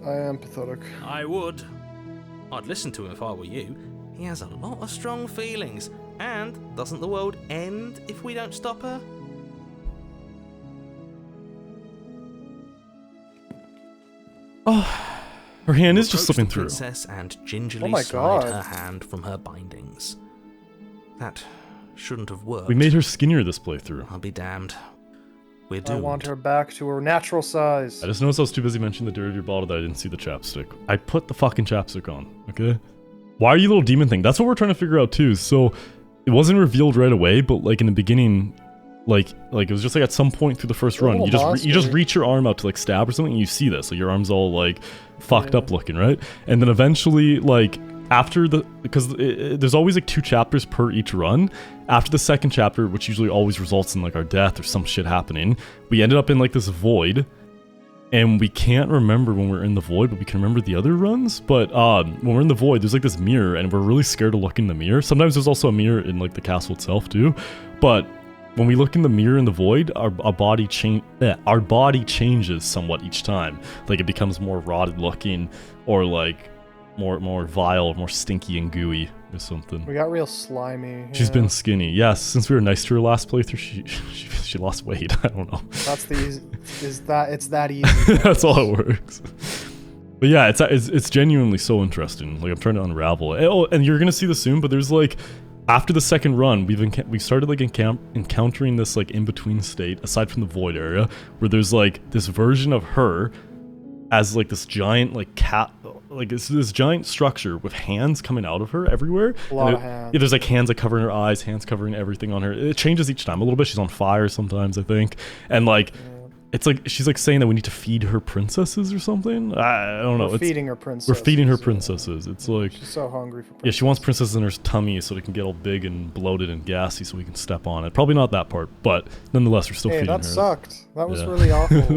I am pathetic. I would. I'd listen to him if I were you. He has a lot of strong feelings, and doesn't the world end if we don't stop her? Her hand is just Approached slipping the through. princess and gingerly Oh my slide God. her hand from her bindings. That shouldn't have worked. We made her skinnier this playthrough. I'll be damned. We're I doomed. want her back to her natural size. I just noticed I was too busy mentioning the dirt of your bottle that I didn't see the chapstick. I put the fucking chapstick on, okay? Why are you little demon thing? That's what we're trying to figure out too. So, it wasn't revealed right away, but like in the beginning, like it was just like at some point through the first You're a run, you little just monster. reach your arm out to like stab or something, and you see this. Like your arm's all like fucked up looking, right? And then eventually, like after because there's always like 2 chapters per each run. After the second chapter, which usually always results in like our death or some shit happening, we ended up in like this void. And we can't remember when we're in the void, but we can remember the other runs. But when we're in the void, there's like this mirror, and we're really scared to look in the mirror. Sometimes there's also a mirror in like the castle itself too. But when we look in the mirror in the void, our body changes somewhat each time. Like it becomes more rotted looking, or like more vile, more stinky and gooey or something. We got real slimy. She's yeah. been skinny. Yes, since we were nice to her last playthrough, she lost weight. I don't know. That's the easy. It's that easy. That's all it works. But yeah, it's genuinely so interesting. Like I'm trying to unravel it. Oh, and you're gonna see this soon. But there's like, after the second run, we've started like encountering this like in between state, aside from the void area, where there's like this version of her as like this giant like cat, like it's this giant structure with hands coming out of her everywhere. A lot And of hands. Yeah, there's like hands that covering her eyes, hands covering everything on her. It changes each time a little bit. She's on fire sometimes, I think, and like. It's like she's like saying that we need to feed her princesses or something. I don't know. We're feeding her princesses. We're feeding her yeah. princesses. It's like She's so hungry for princesses. yeah, she wants princesses in her tummy so they can get all big and bloated and gassy so we can step on it. Probably not that part, but nonetheless, we're still Hey, feeding that her. sucked. That was Yeah. really awful. Yeah, that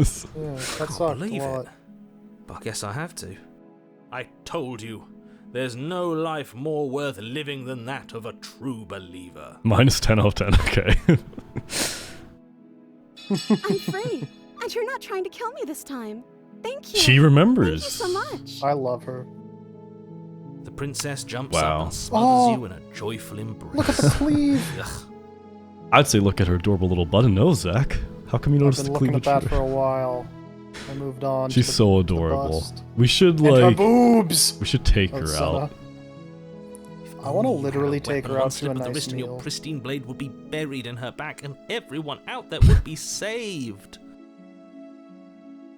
Can't sucked believe a lot. it. But I guess I have to. I told you, there's no life more worth living than that of a true believer. Minus 10 out of 10. Okay. I'm free, and you're not trying to kill me this time. Thank you. She remembers. Thank you so much. I love her. The princess jumps Wow. up and smothers Oh. you in a joyful embrace. Look at the cleave. Ugh. I'd say look at her adorable little button nose, Zach. How come you I've noticed been the looking at cleavage? that for a while. I moved on. She's to the, so to the adorable. bust. We should And her like. boobs. We should take Oh, her Senna. out. I want to Only you had literally a take weapon, her one out to slip a of the nice wrist and your meal. pristine blade would be buried in her back, and everyone out there would be saved.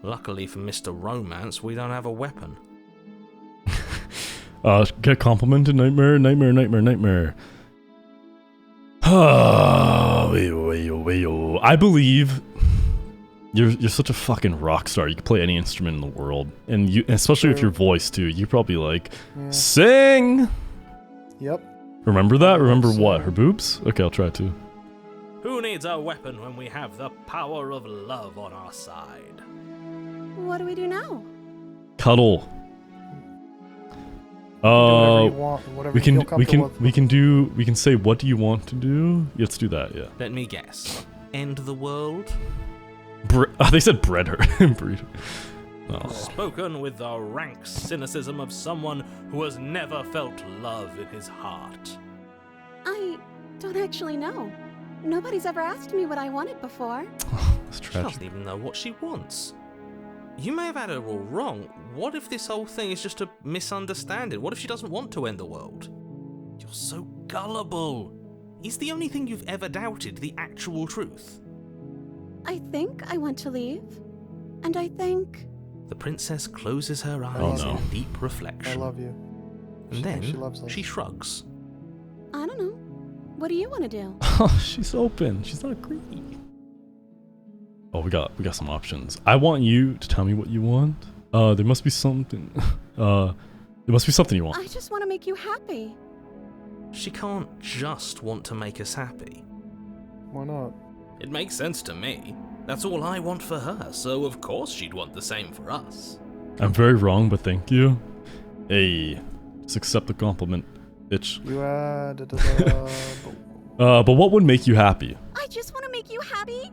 Luckily for Mr. Romance, we don't have a weapon. Get complimented, nightmare, nightmare, nightmare, nightmare. I believe You're such a fucking rock star. You can play any instrument in the world, and especially with your voice too. You probably like sing. Yep. Remember that? Remember what? Her boobs? Okay, I'll try to. Who needs a weapon when we have the power of love on our side? What do we do now? Cuddle. Do whatever you want, whatever we you feel can comfortable with. we can say, what do you want to do? Yeah, let's do that. Yeah. Let me guess. End the world? They said bread her. Breed her. Oh. Spoken with the rank cynicism of someone who has never felt love in his heart. I don't actually know. Nobody's ever asked me what I wanted before. That's She tragic. doesn't even know what she wants. You may have had her all wrong. What if this whole thing is just a misunderstanding? What if she doesn't want to end the world? You're so gullible. Is the only thing you've ever doubted the actual truth? I think I want to leave. And I think... The princess closes her eyes Oh, no. in deep I reflection. love you. And She then thinks she loves us. she shrugs. I don't know. What do you want to do? Oh, she's open. She's not greedy. Oh, we got some options. I want you to tell me what you want. There must be something. There must be something you want. I just want to make you happy. She can't just want to make us happy. Why not? It makes sense to me. That's all I want for her, so of course she'd want the same for us. I'm very wrong, but thank you. Hey, just accept the compliment, bitch. You But what would make you happy? I just want to make you happy.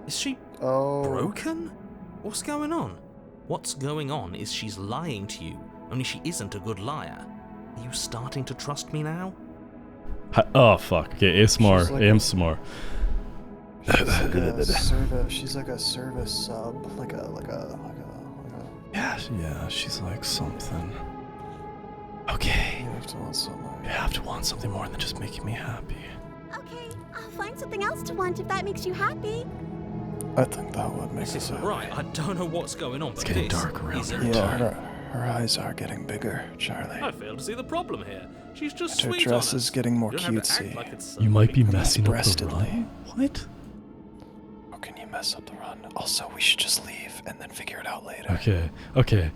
Is she Oh. broken? What's going on? What's going on is she's lying to you, only she isn't a good liar. Are you starting to trust me now? Oh fuck. Okay, ASMR. She's like ASMR. She's like a service sub, like a. Yeah, she's like something. Okay. You have to want something. You have to want something more than just making me happy. Okay, I'll find something else to want if that makes you happy. I think that would make This us isn't happy. right. I don't know what's going on, but getting this dark around isn't here. Yeah, right. her eyes are getting bigger, Charlie. I fail to see the problem here. She's just And her sweet dress on is us. getting more You don't have to act cutesy. like it's You might be big. messing up the breastedly. run. What? How can you mess up the run? Also, we should just leave and then figure it out later. Okay.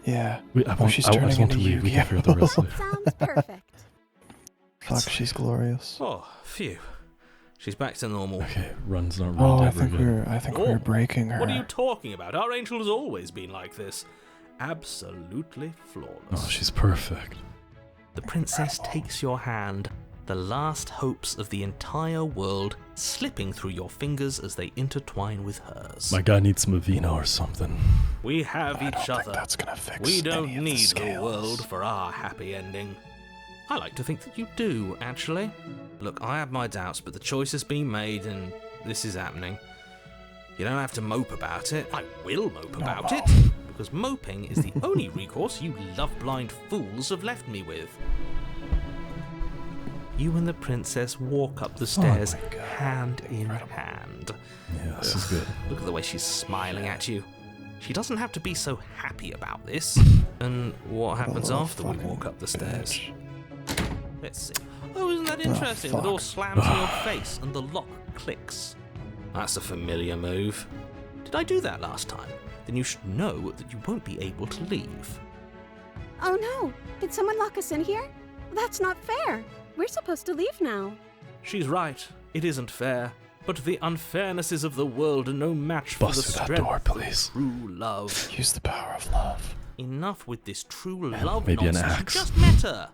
Yeah. Wait, I Oh, she's just turning want to into leave. We Yu-Gi-Oh. can figure out the rest of it. Sounds perfect. Fuck, she's glorious. Oh, phew. She's back to normal. Okay, run's not Oh, run I ever think again. we're breaking her. What are you talking about? Our angel has always been like this. Absolutely flawless. Oh, she's perfect. The princess takes your hand, the last hopes of the entire world slipping through your fingers as they intertwine with hers. My guy needs some Avena or something. We have I each don't think other. that's gonna fix We don't any of need the scales. world for our happy ending. I like to think that you do, actually. Look, I have my doubts, but the choice has been made and this is happening. You don't have to mope about it. I will mope about it, because moping is the only recourse you love-blind fools have left me with. You and the princess walk up the stairs, my God. hand in hand. Yeah, this is good. Look at the way she's smiling at you. She doesn't have to be so happy about this. And what happens Oh, after we fucking walk up the stairs? bitch. Let's see. Oh, isn't that interesting? The fuck. door slams in your face and the lock clicks. That's a familiar move. Did I do that last time? Then you should know that you won't be able to leave. Oh no! Did someone lock us in here? That's not fair. We're supposed to leave now. She's right. It isn't fair. But the unfairnesses of the world are no match for Bust the through that strength door, of please. true love. Use the power of love. Enough with this true love maybe an nonsense. axe. You just met her.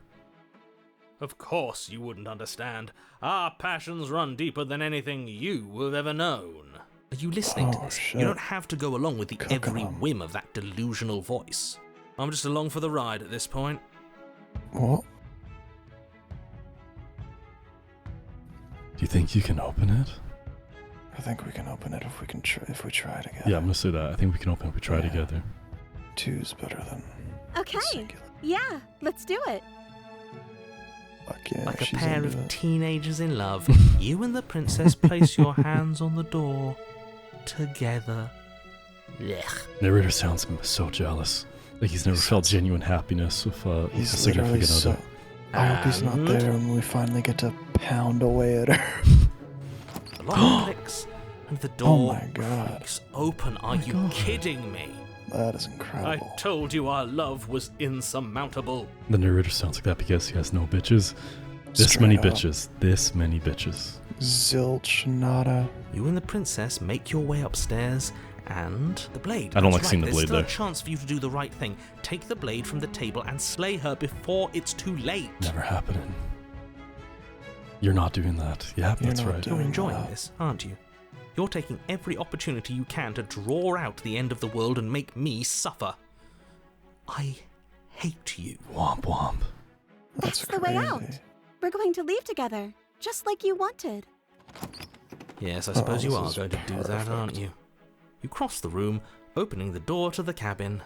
Of course you wouldn't understand. Our passions run deeper than anything you have ever known. Are you listening to Oh, this? shit. You don't have to go along with the Cook every 'em. whim of that delusional voice. I'm just along for the ride at this point. What? Do you think you can open it? I think we can open it if we try together. Yeah, I'm gonna say that. I think we can open it if we try Yeah. together. Two's better than Okay. singular. Yeah, let's do it. Fuck yeah, Like a she's pair into of it. teenagers in love, you and the princess place your hands on the door together. Blech. Narrator sounds so jealous. Like he's never felt genuine happiness with a He's literally significant so. other. I hope he's not And- there when we finally get to pound away at her. The lock clicks, And the Oh door my god. creaks open. Are you God. kidding me? That is I incredible. told you our love was insurmountable. The narrator sounds like that because he has no bitches. This Straight many up. bitches. This many bitches. Zilch, nada. You and the princess make your way upstairs, and the blade. I don't That's like seeing the There's blade still there. a chance for you to do the right thing. Take the blade from the table and slay her before it's too late. Never happening. You're not doing that. Yeah, You're that's not right. doing You're enjoying that. this, aren't you? You're taking every opportunity you can to draw out the end of the world and make me suffer. I hate you. Womp womp. That's the way crazy. out. We're going to leave together, just like you wanted. Yes, I suppose you this are is going to do that, perfect. aren't you? You cross the room, opening the door to the cabin.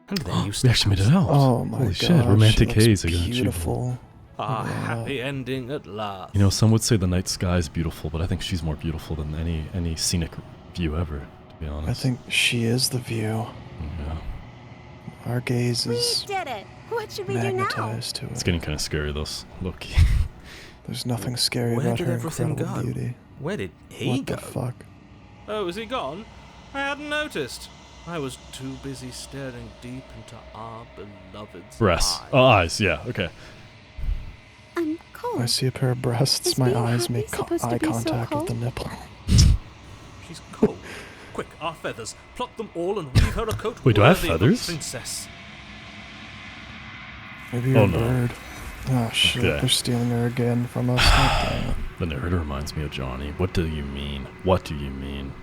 And then you We step actually made it out. Oh my Holy god. shit, romantic haze. I got you. beautiful. A Yeah. happy ending at last. You know, some would say the night sky is beautiful, but I think she's more beautiful than any scenic view ever, to be honest. I think she is the view. Yeah. Our gaze We is did it. What should we do now? magnetized to It's it. getting kind of scary, though. Look. There's nothing scary Where about did her everything incredible go? beauty. Where did he What go? the fuck? Oh, is he gone? I hadn't noticed. I was too busy staring deep into our beloved's Breasts. eyes. Oh, eyes. Yeah, okay. I'm cold. I see a pair of breasts. Is My being eyes happy make supposed to eye be so contact with the cold? nipple. She's cold. Quick, our feathers. Pluck them all and weave her a coat Wait, do I have worthy of a feathers? princess. Maybe you're Oh, a no. bird. Oh shit, Okay. they're stealing her again from us. God damn it. The narrator reminds me of Johnny. What do you mean? What do you mean?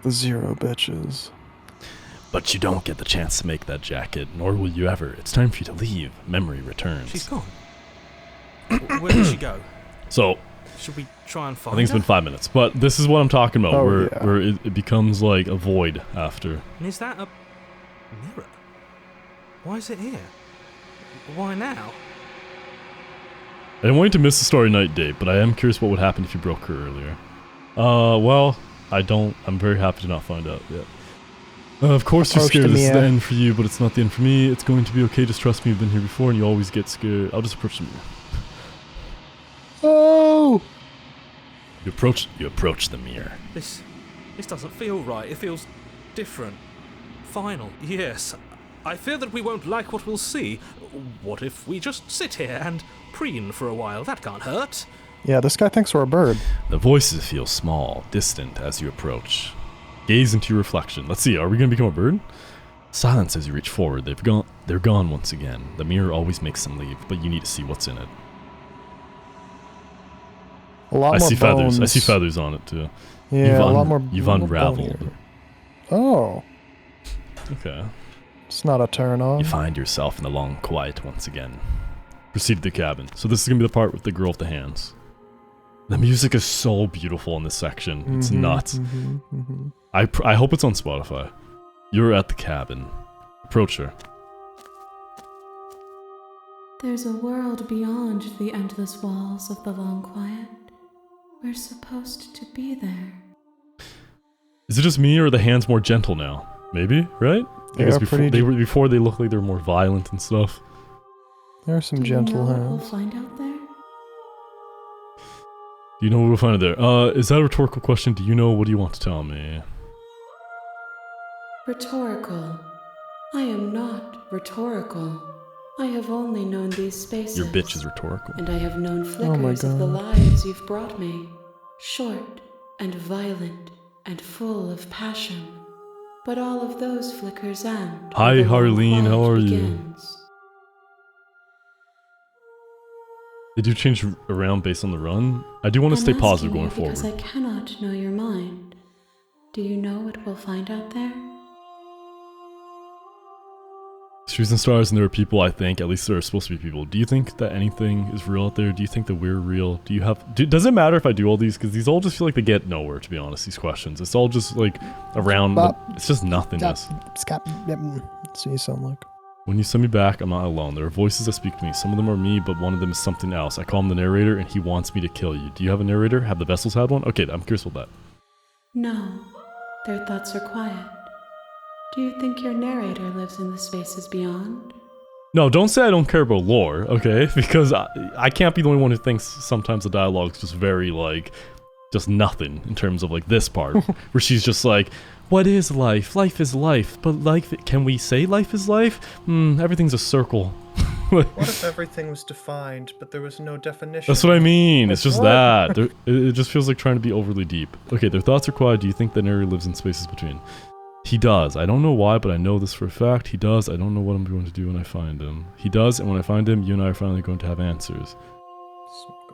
The zero bitches. But you don't get the chance to make that jacket, nor will you ever. It's time for you to leave. Memory returns. She's gone. Where did she go? So, Should we try and I find think it's her? been 5 minutes, but this is what I'm talking about, Oh, where, yeah. where it becomes like a void after. And is that a mirror? Why is it here? Why now? I didn't want you to miss the story night date, but I am curious what would happen if you broke her earlier. Well, I don't. I'm very happy to not find out yet. Of course you're Approach scared the this is the Mia. end for you, but it's not the end for me. It's going to be okay, just trust me, you've been here before and you always get scared. I'll just approach the mirror. Oh! You approach the mirror. This doesn't feel right. It feels different. Final. Yes. I fear that we won't like what we'll see. What if we just sit here and preen for a while? That can't hurt. Yeah, this guy thinks we're a bird. The voices feel small, distant as you approach. Gaze into your reflection. Let's see, are we gonna become a bird? Silence as you reach forward. They're gone once again. The mirror always makes them leave, but you need to see what's in it. A lot I more see bones. feathers. I see feathers on it too. Yeah, a lot more. You've more unraveled. bonier. Oh, Okay. it's not a turn on. You find yourself in the long quiet once again. Proceed to the cabin. So this is gonna be the part with the girl with the hands. The music is so beautiful in this section. It's nuts. I hope it's on Spotify. You're at the cabin. Approach her. There's a world beyond the endless walls of the long quiet. We're supposed to be there. Is it just me or are the hands more gentle now? Maybe, right? Because are before pretty before they looked like they were more violent and stuff. There are some Do you gentle know what we'll hands. find out there? Do you know what we'll find there? Is that a rhetorical question? Do you know? What do you want to tell me? Rhetorical. I am not rhetorical. I have only known these spaces. Your bitch is rhetorical. And I have known Oh my flickers of the God. lives you've brought me. Short and violent and full of passion. But all of those flickers end. Hi, when the long Harleen, how quiet are you? begins. Did you change around based on the run? I do want to I'm stay positive asking going you forward. because I cannot know your mind. Do you know what we'll find out there? Shoes and stars, and there are people, I think, at least there are supposed to be people. Do you think that anything is real out there? Do you think that we're real? Do you have... does it matter if I do all these? Because these all just feel like they get nowhere, to be honest, these questions. It's all just, like, around... it's just nothingness. So you sound like. When you send me back, I'm not alone. There are voices that speak to me. Some of them are me, but one of them is something else. I call him the narrator, and he wants me to kill you. Do you have a narrator? Have the vessels had one? Okay, I'm curious about that. No, their thoughts are quiet. Do you think your narrator lives in the spaces beyond? No, don't say I don't care about lore, okay? Because I can't be the only one who thinks sometimes the dialogue's just very, like, just nothing in terms of like this part, where she's just like, what is life? Life is life, but life, can we say life is life? Everything's a circle. What if everything was defined, but there was no definition? That's what I mean. It's just What? that. It just feels like trying to be overly deep. Okay, their thoughts are quiet. Do you think the narrator lives in spaces between? He does. I don't know why, but I know this for a fact. He does. I don't know what I'm going to do when I find him. He does, and when I find him, you and I are finally going to have answers.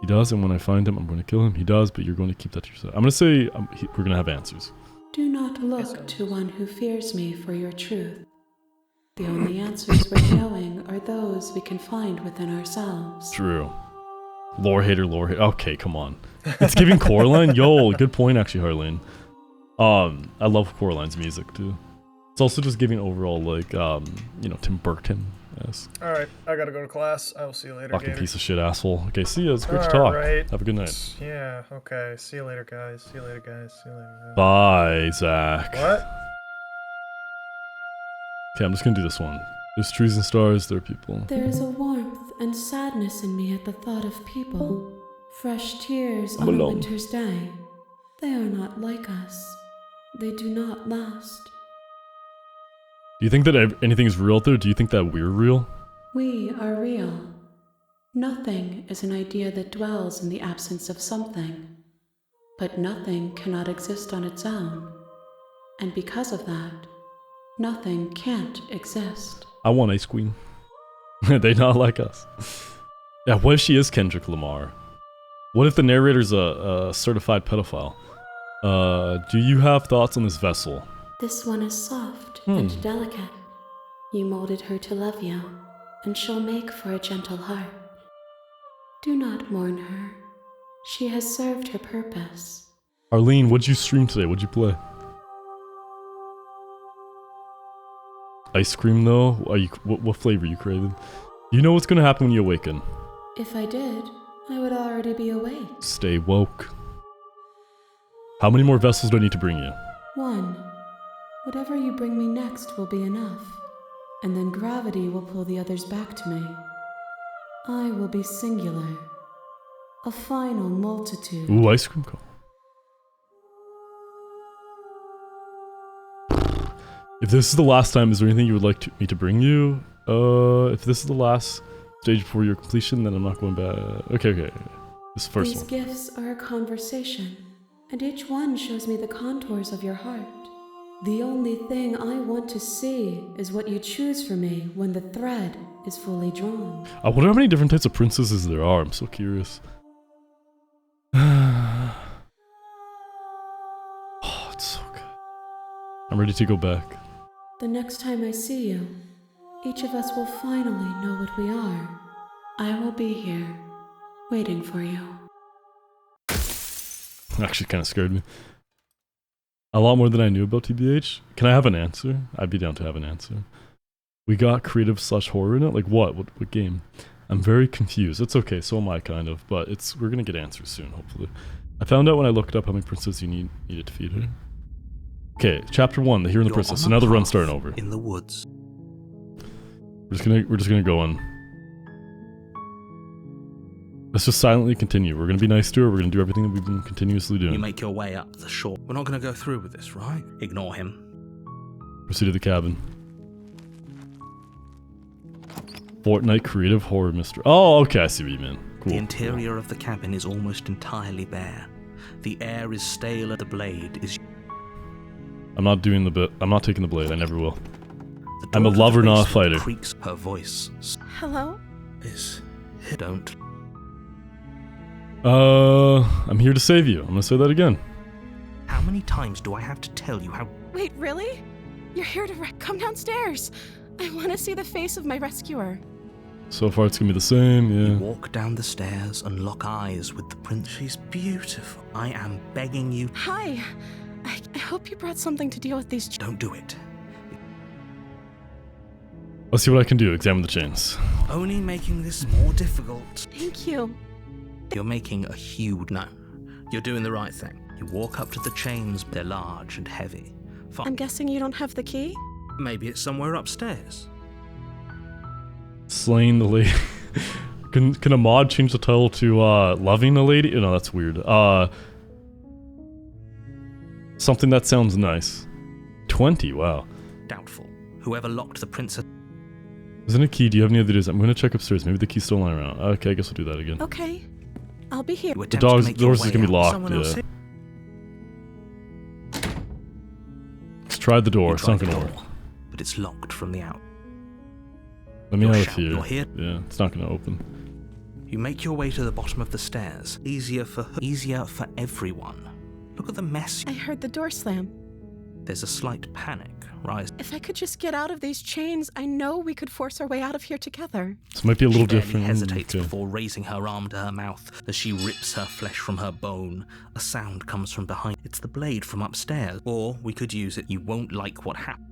He does, and when I find him, I'm going to kill him. He does, but you're going to keep that to yourself. I'm going to say we're going to have answers. Do not look to one who fears me for your truth. The only answers worth knowing are those we can find within ourselves. True. Lore hater. Okay, come on. It's giving Coraline? Yo, good point actually, Harleen. I love Coraline's music too. It's also just giving overall like, you know, Tim Burton. Yes. Alright, I gotta go to class. I will see you later, Fucking Gator. piece of shit asshole. Okay, see ya. It's great to talk. Alright. Have a good night. Yeah, okay. See you later, guys. See you later, guys. See you later. Bye, Zach. What? Okay, I'm just gonna do this one. There's trees and stars, there are people. There is a warmth and sadness in me at the thought of people. Fresh tears I'm on alone. a winter's day. They are not like us. They do not last. Do you think that anything is real out there? Do you think that we're real? We are real. Nothing is an idea that dwells in the absence of something. But nothing cannot exist on its own. And because of that, nothing can't exist. I want ice cream. They not like us. Yeah, what if she is Kendrick Lamar? What if the narrator's a certified pedophile? Do you have thoughts on this vessel? This one is soft and delicate. You molded her to love you, and she'll make for a gentle heart. Do not mourn her. She has served her purpose. Arlene, what'd you stream today? What'd you play? Ice cream though? What flavor are you craving? You know what's gonna happen when you awaken. If I did, I would already be awake. Stay woke. How many more vessels do I need to bring you? One. Whatever you bring me next will be enough, and then gravity will pull the others back to me. I will be singular. A final multitude. Ooh, ice cream cone. If this is the last time, is there anything you would like me to bring you? If this is the last stage before your completion, then I'm not going back. Okay. This first These one. gifts are a conversation, and each one shows me the contours of your heart. The only thing I want to see is what you choose for me when the thread is fully drawn. I wonder how many different types of princesses there are. I'm so curious. Oh, it's so good. I'm ready to go back. The next time I see you, each of us will finally know what we are. I will be here, waiting for you. Actually kind of scared me. A lot more than I knew about TBH. Can I have an answer? I'd be down to have an answer. We got creative/horror in it? Like what? What game? I'm very confused. It's okay, so am I kind of, but we're gonna get answers soon, hopefully. I found out when I looked up how many princesses you needed to feed her. Okay, chapter 1, the Hero and the Princess. So now the run's starting over. In the woods. We're just gonna go on. Let's just silently continue. We're gonna be nice to her. We're gonna do everything that we've been continuously doing. You make your way up the shore. We're not going to go through with this, right? Ignore him. Proceed to the cabin. Fortnite creative horror mystery. Oh, okay, I see what you mean. Cool. The interior of the cabin is almost entirely bare. The air is stale and the blade is... I'm not doing the bit. I'm not taking the blade. I never will. The I'm a door to the lover, not a basement fighter. Creaks her voice. Hello? Is... Don't. I'm here to save you. I'm gonna say that again. How many times do I have to tell you how... Wait, really? You're here to come downstairs. I want to see the face of my rescuer. So far, it's gonna be the same, You yeah. walk down the stairs and lock eyes with the prince. She's beautiful. I am begging you... Hi. I hope you brought something to deal with these... Don't do it. Let's see what I can do. Examine the chains. Only making this more difficult. Thank you. You're making a huge... No. You're doing the right thing. You walk up to the chains. They're large and heavy. Fine. I'm guessing you don't have the key? Maybe it's somewhere upstairs. Slaying the lady. Can a mod change the title to loving a lady? No, that's weird. Something that sounds nice. 20, wow. Doubtful. Whoever locked the princess... Isn't a key? Do you have any other ideas? I'm gonna check upstairs. Maybe the key's still lying around. Okay, I guess we'll do that again. Okay, I'll be here. You The attempt to make your doors is way gonna be out. locked, Someone else yeah. hit- Let's try the door. You It's try not the gonna door, work. but it's locked from the out. Let me You're out of shout- here. you're here. Yeah, it's not gonna open. You make your way to the bottom of the stairs. Easier for everyone. Look at the mess. I heard the door slam. There's a slight panic rise. If I could just get out of these chains, I know we could force our way out of here together. This might be a little She barely different. hesitates Okay. before raising her arm to her mouth as she rips her flesh from her bone. A sound comes from behind. It's the blade from upstairs. Or we could use it. You won't like what happens.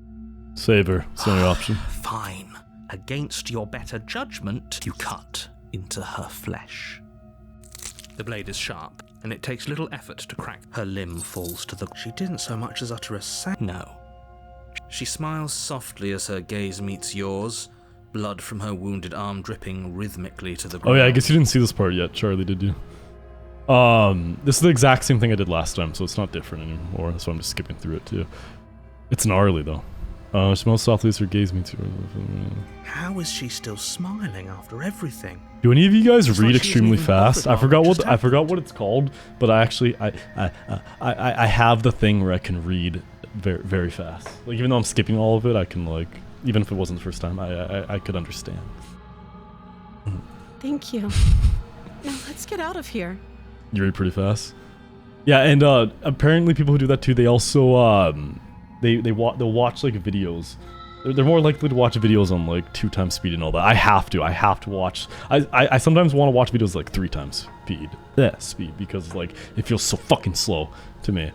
Save her. It's the only option. Fine. Against your better judgment, you cut into her flesh. The blade is sharp, and it takes little effort to crack. Her limb falls to the... She didn't so much as utter a sound. No. She smiles softly as her gaze meets yours, blood from her wounded arm dripping rhythmically to the ground. Oh yeah, I guess you didn't see this part yet, Charlie, did you? This is the exact same thing I did last time, so it's not different anymore, so I'm just skipping through it too. It's gnarly though. She smiles softly as her gaze meets yours. How is she still smiling after everything? Do any of you guys It's read like she isn't extremely even fast? bothered I forgot what what just it's called, but I have the thing where I can read very very fast. Like even though I'm skipping all of it, I can like even if it wasn't the first time, I could understand. Thank you. Now let's get out of here. You read pretty fast. Yeah, and apparently people who do that too, they also they'll watch like videos. They're more likely to watch videos on like 2 times speed and all that. I have to watch. I sometimes want to watch videos like 3 times speed because like it feels so fucking slow to me.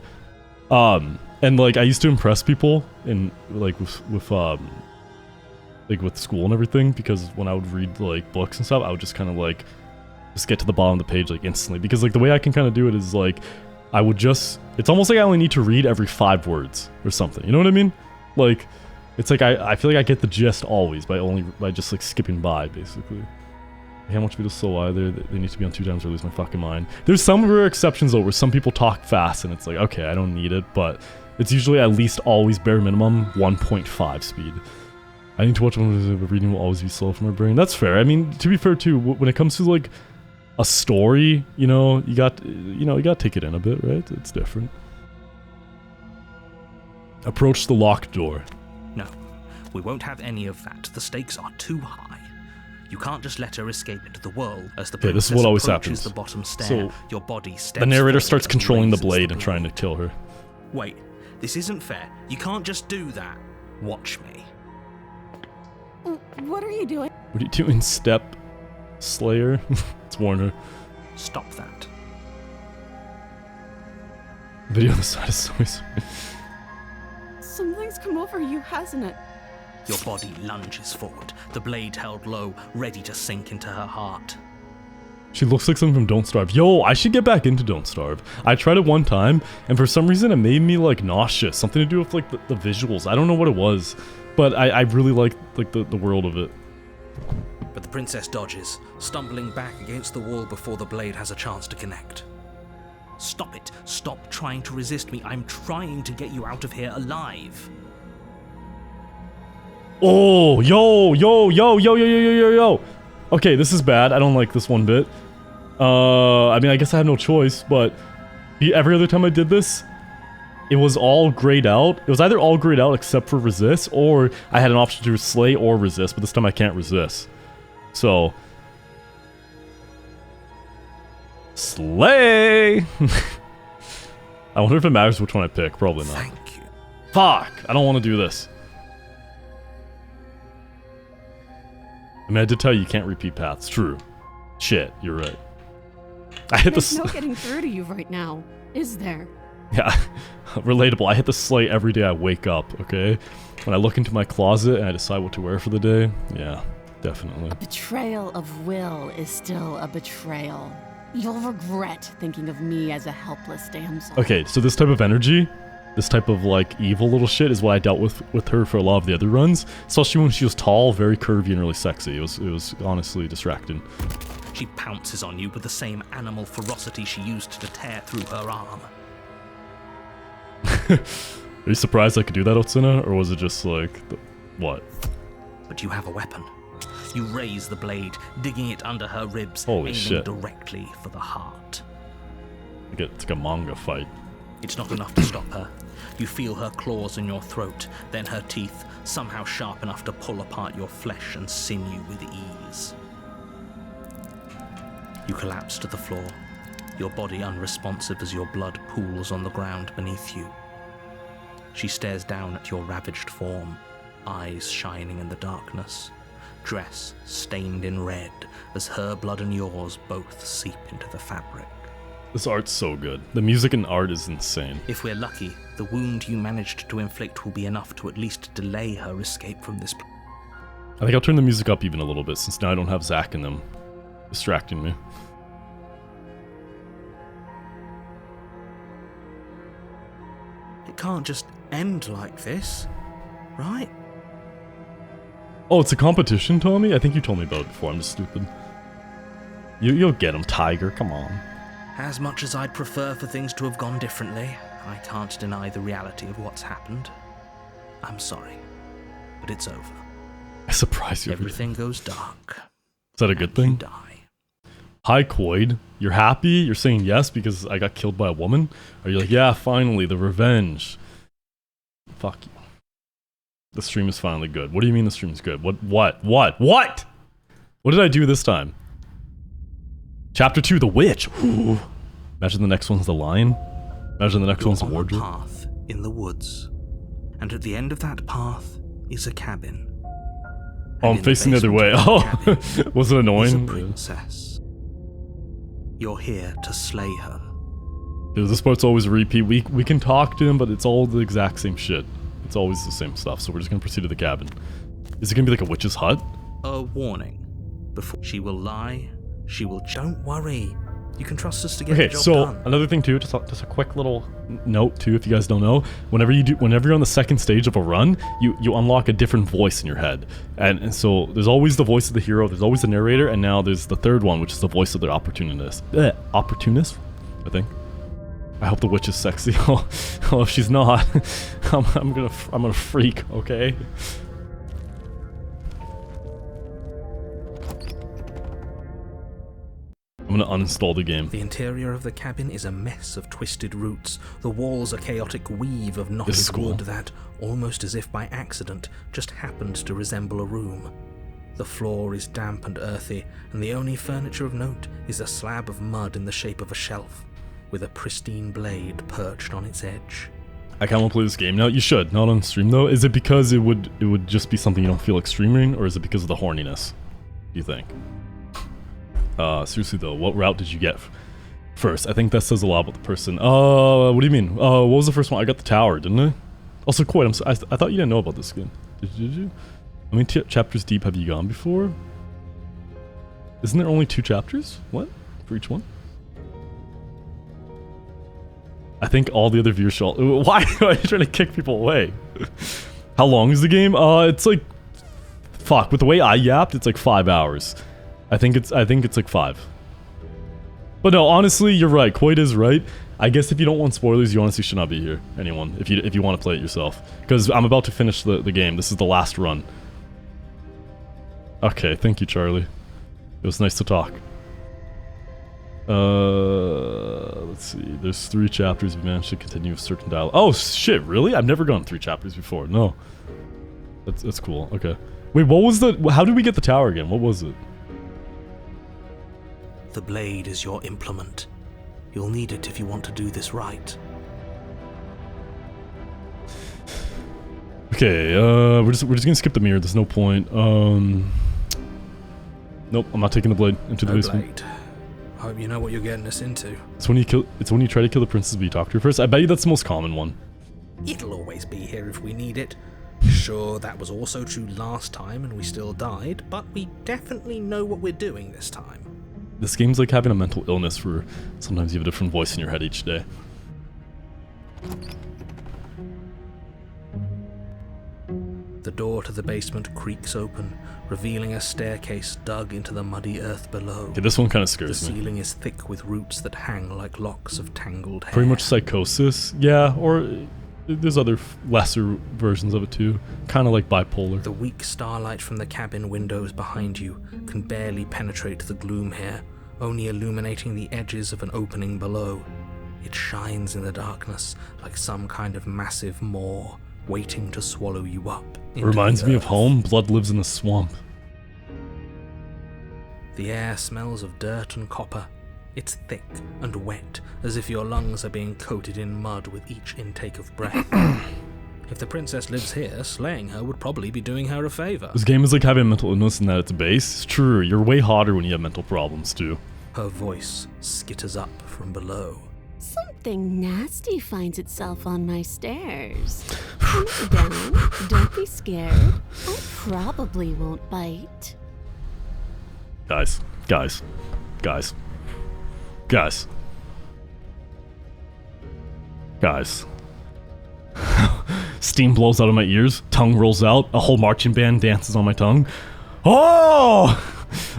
And like I used to impress people in like with school and everything, because when I would read like books and stuff, I would just kind of like just get to the bottom of the page like instantly, because like the way I can kind of do it is like I would just, it's almost like I only need to read every 5 words or something, you know what I mean? Like it's like I feel like I get the gist always by just like skipping by basically. How much videos slow either? They need to be on 2 times or lose my fucking mind. There's some rare exceptions though where some people talk fast and it's like, okay, I don't need it, but it's usually at least always bare minimum 1.5 speed. I need to watch one, but reading will always be slow for my brain. That's fair. I mean, to be fair too, when it comes to like a story, you know, you got to take it in a bit, right? It's different. Approach the locked door. No, we won't have any of that. The stakes are too high. You can't just let her escape into the world. As the Okay, this is princess what always approaches happens. the bottom stair, So, your body steps The narrator forward starts and controlling the raises blade and trying to kill her. Wait, this isn't fair. You can't just do that. Watch me. What are you doing? What are you doing, Step Slayer? Let's warn her. Stop that. Video on the side is always... Something's come over you, hasn't it? Your body lunges forward, the blade held low, ready to sink into her heart. She looks like something from Don't Starve. Yo, I should get back into Don't Starve. I tried it one time, and for some reason it made me like nauseous. Something to do with like the visuals. I don't know what it was, but I really liked like the world of it. But the princess dodges, stumbling back against the wall before the blade has a chance to connect. Stop it. Stop trying to resist me. I'm trying to get you out of here alive. Oh, yo. Okay, this is bad. I don't like this one bit. I mean, I guess I have no choice, but every other time I did this, it was all grayed out. It was either all grayed out except for resist, or I had an option to slay or resist, but this time I can't resist. So... Slay! I wonder if it matters which one I pick. Probably not. Thank you. Fuck! I don't want to do this. I mean, I did tell you can't repeat paths. True. Shit, you're right. I hit There's the... no getting through to you right now, is there? Yeah, relatable. I hit the slate every day I wake up, okay? When I look into my closet and I decide what to wear for the day, yeah, definitely. Betrayal of will is still a betrayal. You'll regret thinking of me as a helpless damsel. Okay, so this type of energy, this type of like evil little shit is what I dealt with her for a lot of the other runs, especially when she was tall, very curvy, and really sexy. It was honestly distracting. She pounces on you with the same animal ferocity she used to tear through her arm. Are you surprised I could do that, Otsuna? Or was it just like, what? But you have a weapon. You raise the blade, digging it under her ribs, Holy aiming shit. directly for the heart. It's like a manga fight. It's not enough to stop her. You feel her claws in your throat, then her teeth, somehow sharp enough to pull apart your flesh and sinew with ease. You collapse to the floor, your body unresponsive as your blood pools on the ground beneath you. She stares down at your ravaged form, eyes shining in the darkness, dress stained in red as her blood and yours both seep into the fabric. This art's so good. The music and art is insane. If we're lucky, the wound you managed to inflict will be enough to at least delay her escape from this place. I think I'll turn the music up even a little bit, since now I don't have Zack in them distracting me. It can't just end like this, right? Oh, it's a competition, Tommy? I think you told me about it before. I'm just stupid. You'll get him, Tiger. Come on. As much as I'd prefer for things to have gone differently, I can't deny the reality of what's happened. I'm sorry, but it's over. I surprised you. Everything goes dark. Is that a good thing? You die. Hi, Quaid. You're happy? You're saying yes because I got killed by a woman? Or you're like, yeah, finally, the revenge. Fuck you. The stream is finally good. What do you mean the stream is good? What? What did I do this time? Chapter 2, the witch. Ooh. Imagine the next one's the lion. Imagine the next one's the wardrobe. You're on a path in the woods, and at the end of that path is a cabin. Oh, I'm facing the other way. Oh, was it Is a annoying? princess. You're here to slay her. Dude, this part's always a repeat. We can talk to him, but it's all the exact same shit. It's always the same stuff, so we're just gonna proceed to the cabin. Is it gonna be like a witch's hut? A warning. Before she will lie, she will. Don't worry. You can trust us to get the Okay, job so done. another thing too, just a quick little note too, if you guys don't know, whenever you're on the second stage of a run, you unlock a different voice in your head, and so there's always the voice of the hero, there's always the narrator, and now there's the third one, which is the voice of the opportunist. Opportunist, I think. I hope the witch is sexy. Oh, if she's not, I'm gonna freak. Okay. I'm gonna uninstall the game. The interior of the cabin is a mess of twisted roots. The walls a chaotic weave of knotted This is cool. wood that, almost as if by accident, just happens to resemble a room. The floor is damp and earthy, and the only furniture of note is a slab of mud in the shape of a shelf, with a pristine blade perched on its edge. I can't play this game now. You should, not on stream though. Is it because it would just be something you don't feel like streaming, or is it because of the horniness? Do you think? Seriously though, what route did you get first? I think that says a lot about the person. What do you mean? What was the first one? I got the tower, didn't I? Also, Quaid, I thought you didn't know about this game. Did you? How many chapters deep have you gone before? Isn't there only 2 chapters? What? For each one? I think all the other viewers should. Why are you trying to kick people away? How long is the game? It's like, fuck. With the way I yapped, it's like 5 hours. I think it's like 5. But no, honestly, you're right. Quaid is right. I guess if you don't want spoilers, you honestly should not be here. Anyone, if you want to play it yourself, because I'm about to finish the game. This is the last run. Okay, thank you, Charlie. It was nice to talk. Let's see. There's 3 chapters. We managed to continue with certain dialogue. Oh shit! Really? I've never gone 3 chapters before. No. That's cool. Okay. Wait, what was the? How did we get the tower again? What was it? The blade is your implement. You'll need it if you want to do this right. Okay. We're just gonna skip the mirror. There's no point. Nope. I'm not taking the blade into the basement. Blade. Hope you know what you're getting us into. It's when you try to kill the princess, but you talk to her first. I bet you that's the most common one. It'll always be here if we need it. Sure, that was also true last time and we still died, but we definitely know what we're doing this time. This game's like having a mental illness where sometimes you have a different voice in your head each day. The door to the basement creaks open, revealing a staircase dug into the muddy earth below. Okay, this one kind of The scares me. ceiling is thick with roots that hang like locks of tangled hair. Pretty much psychosis. Yeah, or There's other lesser versions of it too, kind of like bipolar. The weak starlight from the cabin windows behind you can barely penetrate the gloom here, only illuminating the edges of an opening below. It shines in the darkness like some kind of massive maw, waiting to swallow you up. Reminds me of home. Blood lives in the swamp. The air smells of dirt and copper. It's thick and wet, as if your lungs are being coated in mud with each intake of breath. If the princess lives here, slaying her would probably be doing her a favor. This game is like having mental illness and at its base. It's true, you're way hotter when you have mental problems too. Her voice skitters up from below. Something nasty finds itself on my stairs. Calm down. Don't be scared. I probably won't bite. Guys. Steam blows out of my ears, tongue rolls out, a whole marching band dances on my tongue. Oh!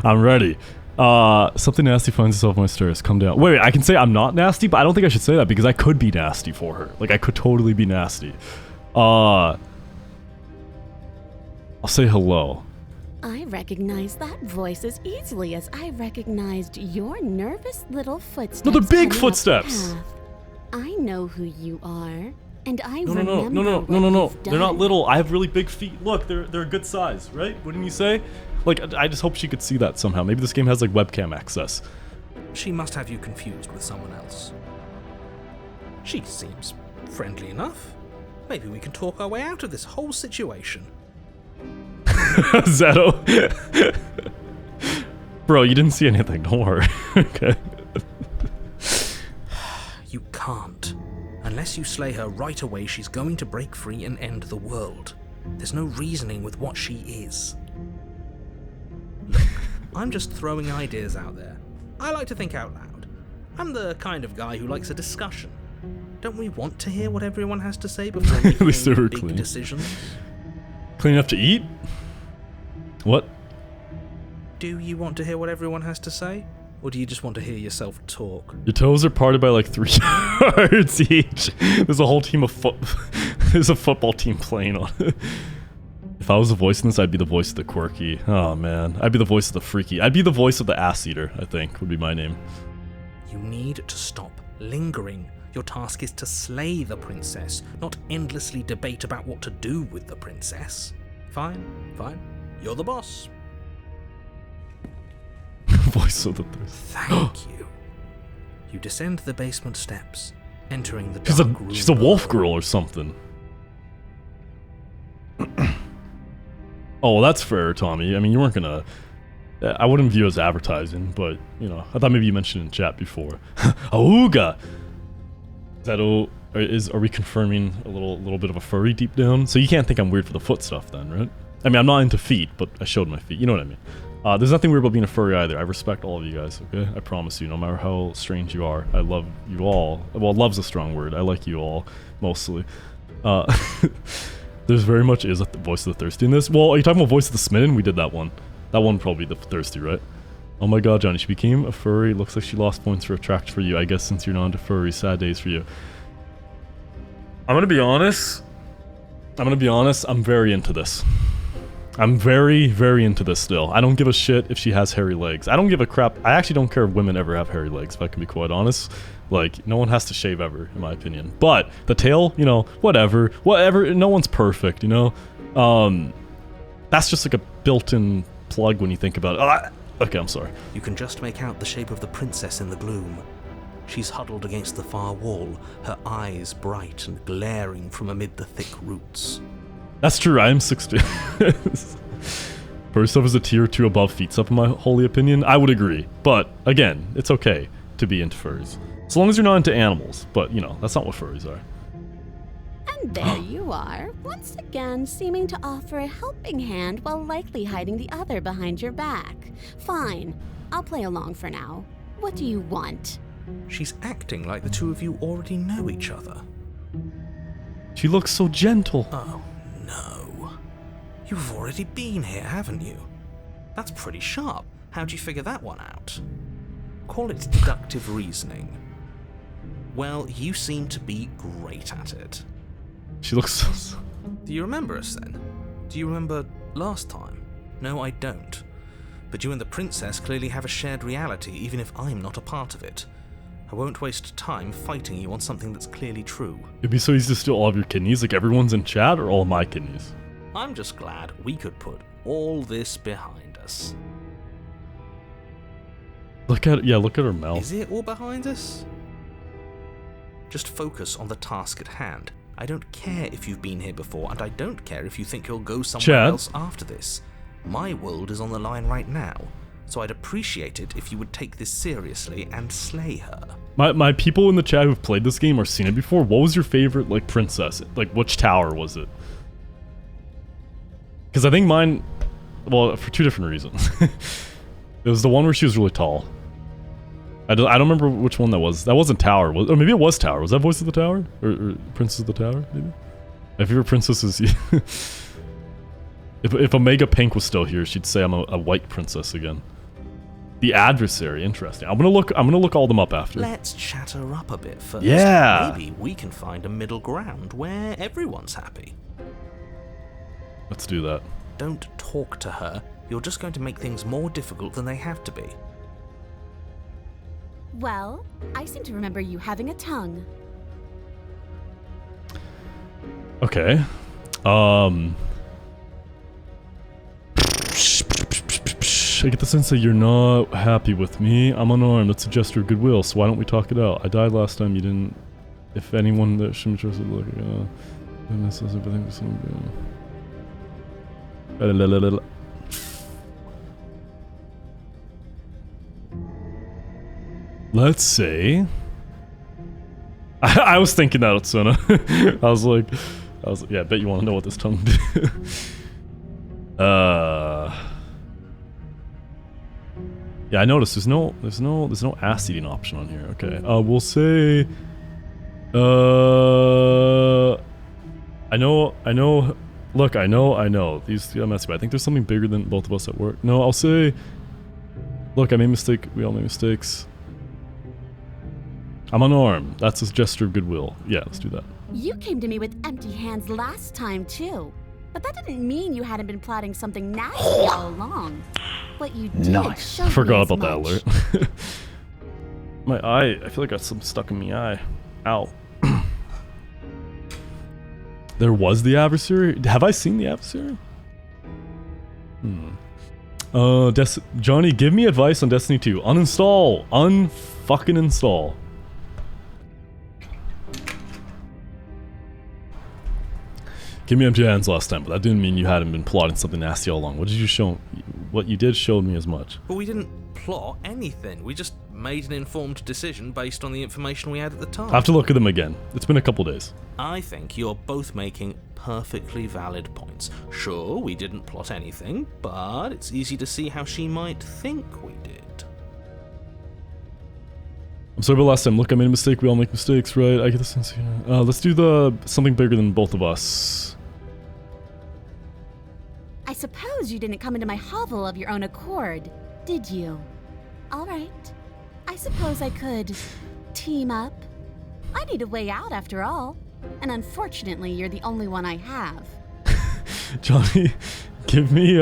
I'm ready. Something nasty finds itself on my stairs. Come down. Wait, I can say I'm not nasty, but I don't think I should say that because I could be nasty for her. Like, I could totally be nasty. I'll say hello. I recognize that voice as easily as I recognized your nervous little footsteps. No, they're big coming up footsteps. the path. I know who you are, and I No. remember what They're not you've little. I have really big feet. Look, they're a good size, right? Wouldn't you say? Like, I just hope she could see that somehow. Maybe this game has like webcam access. She must have you confused with someone else. She seems friendly enough. Maybe we can talk our way out of this whole situation. Zeto. Bro, you didn't see anything. Don't worry. Okay. You can't. Unless you slay her right away, she's going to break free and end the world. There's no reasoning with what she is. Look, I'm just throwing ideas out there. I like to think out loud. I'm the kind of guy who likes a discussion. Don't we want to hear what everyone has to say before At least they making were big clean. decisions? Clean enough to eat? What? Do you want to hear what everyone has to say? Or do you just want to hear yourself talk? Your toes are parted by like 3 yards each. There's a whole team of There's a football team playing on it. If I was a voice in this, I'd be the voice of the quirky. Oh man. I'd be the voice of the freaky. I'd be the voice of the ass eater, I think, would be my name. You need to stop lingering. Your task is to slay the princess, not endlessly debate about what to do with the princess. Fine. You're the boss. Voice of the thirst. Thank you. You descend the basement steps, entering the dark room. She's a wolf girl or something. Oh, well, that's fair, Tommy. I mean, you weren't gonna... I wouldn't view it as advertising, but, you know, I thought maybe you mentioned it in chat before. Auga! Are we confirming a little bit of a furry deep down? So you can't think I'm weird for the foot stuff then, right? I mean, I'm not into feet, but I showed my feet. You know what I mean? There's nothing weird about being a furry either. I respect all of you guys, okay? I promise you, no matter how strange you are, I love you all. Well, love's a strong word. I like you all, mostly. There's very much is a voice of the thirsty in this. Well, are you talking about voice of the smitten? We did that one. That one probably the thirsty, right? Oh my god, Johnny, she became a furry. Looks like she lost points for attract for you. I guess since you're not into furry, sad days for you. I'm gonna be honest. I'm very into this. I'm very, very into this still. I don't give a shit if she has hairy legs. I don't give a crap. I actually don't care if women ever have hairy legs, if I can be quite honest. Like, no one has to shave ever, in my opinion. But the tail, you know, whatever. No one's perfect, you know? That's just like a built-in plug when you think about it. Okay, I'm sorry. You can just make out the shape of the princess in the gloom. She's huddled against the far wall, her eyes bright and glaring from amid the thick roots. That's true, I am 6'2". Furry stuff is a tier 2 above feet stuff in my holy opinion. I would agree. But, again, it's okay to be into furries. As long as you're not into animals. But, you know, that's not what furries are. And there you are, once again seeming to offer a helping hand while likely hiding the other behind your back. Fine, I'll play along for now. What do you want? She's acting like the two of you already know each other. She looks so gentle. Oh, no. You've already been here, haven't you? That's pretty sharp. How'd you figure that one out? Call it deductive reasoning. Well, you seem to be great at it. She looks so... Do you remember us then? Do you remember last time? No, I don't. But you and the princess clearly have a shared reality, even if I'm not a part of it. I won't waste time fighting you on something that's clearly true. It'd be so easy to steal all of your kidneys, like everyone's in chat, or all of my kidneys? I'm just glad we could put all this behind us. Look at her mouth. Is it all behind us? Just focus on the task at hand. I don't care if you've been here before, and I don't care if you think you'll go somewhere else after this. My world is on the line right now, so I'd appreciate it if you would take this seriously and slay her. My people in the chat who've played this game or seen it before, what was your favorite, like, princess? Like, which tower was it? Because I think mine, well, for two different reasons. It was the one where she was really tall. I don't remember which one that was. That wasn't Tower. Or maybe it was Tower. Was that Voice of the Tower? Or Princess of the Tower, maybe? My favorite princess is... if Omega Pink was still here, she'd say I'm a white princess again. The adversary, interesting. I'm gonna look all them up after. Let's chat her up a bit first. Yeah! Maybe we can find a middle ground where everyone's happy. Let's do that. Don't talk to her. You're just going to make things more difficult than they have to be. Well, I seem to remember you having a tongue. Okay. I get the sense that you're not happy with me. I'm unarmed. That's a gesture of goodwill, so why don't we talk it out? I died last time. You didn't. If anyone that shouldn't trust it, look. Let's say. I was thinking that, Otsuna. I was like, yeah, I bet you want to know what this tongue did. Yeah, I noticed there's no ass eating option on here. Okay, we'll say, I know. Look, I know. These I'm messy, but I think there's something bigger than both of us at work. No, I'll say, look, I made a mistake. We all make mistakes. I'm unarmed. That's a gesture of goodwill. Yeah, let's do that. You came to me with empty hands last time, too. But that didn't mean you hadn't been plotting something nasty all along. What you did showed Forgot me about that alert. My eye. I feel like I got something stuck in my eye. Ow. There was the adversary? Have I seen the adversary? Johnny, give me advice on Destiny 2. Uninstall. Unfucking install. Give me empty hands last time, but that didn't mean you hadn't been plotting something nasty all along. What did you show? What you did showed me as much. But we didn't plot anything. We just made an informed decision based on the information we had at the time. I have to look at them again. It's been a couple days. I think you're both making perfectly valid points. Sure, we didn't plot anything, but it's easy to see how she might think we did. I'm sorry about last time. Look, I made a mistake. We all make mistakes, right? I get the sense. Let's do the something bigger than both of us. I suppose you didn't come into my hovel of your own accord, did you? All right. I suppose I could team up. I need a way out after all. And unfortunately, you're the only one I have. Johnny, give me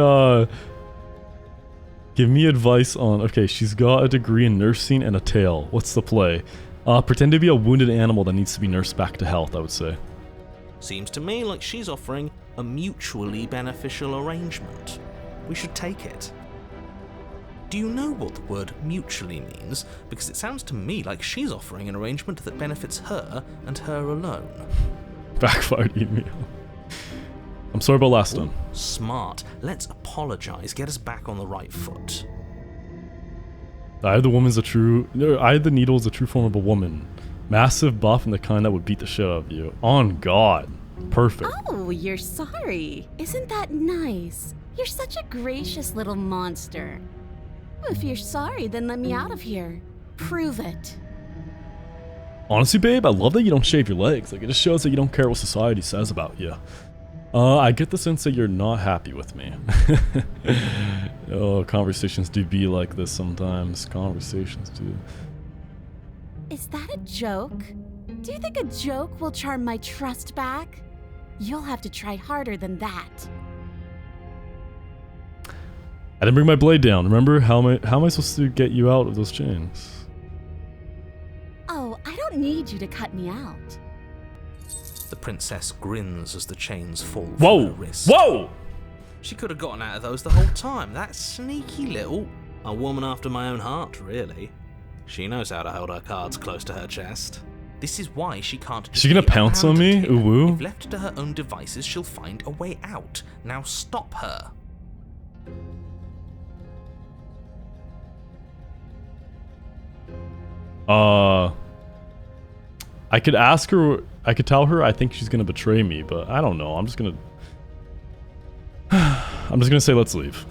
advice on... Okay, she's got a degree in nursing and a tail. What's the play? Pretend to be a wounded animal that needs to be nursed back to health, I would say. Seems to me like she's offering a mutually beneficial arrangement. We should take it. Do you know what the word mutually means? Because it sounds to me like she's offering an arrangement that benefits her and her alone. Backfired email. I'm sorry about last time. Smart. Let's apologize. Get us back on the right foot. I had the needle is a true form of a woman. Massive buff and the kind that would beat the shit out of you. On God. Perfect. Oh, you're sorry. Isn't that nice? You're such a gracious little monster. If you're sorry, then let me out of here. Prove it. Honestly, babe, I love that you don't shave your legs. Like, it just shows that you don't care what society says about you. I get the sense that you're not happy with me. Oh, conversations do be like this sometimes. Conversations do. Is that a joke? Do you think a joke will charm my trust back? You'll have to try harder than that. I didn't bring my blade down. Remember? How am I supposed to get you out of those chains? Oh, I don't need you to cut me out. The princess grins as the chains fall from Whoa! her wrist. Whoa! She could have gotten out of those the whole time. That sneaky little... A woman after my own heart, really. She knows how to hold her cards close to her chest. This is why she can't... Is she gonna pounce on me? Ooh woo. If left to her own devices, she'll find a way out. Now stop her. I could ask her, I could tell her I think she's gonna betray me, but I don't know. I'm just gonna say let's leave.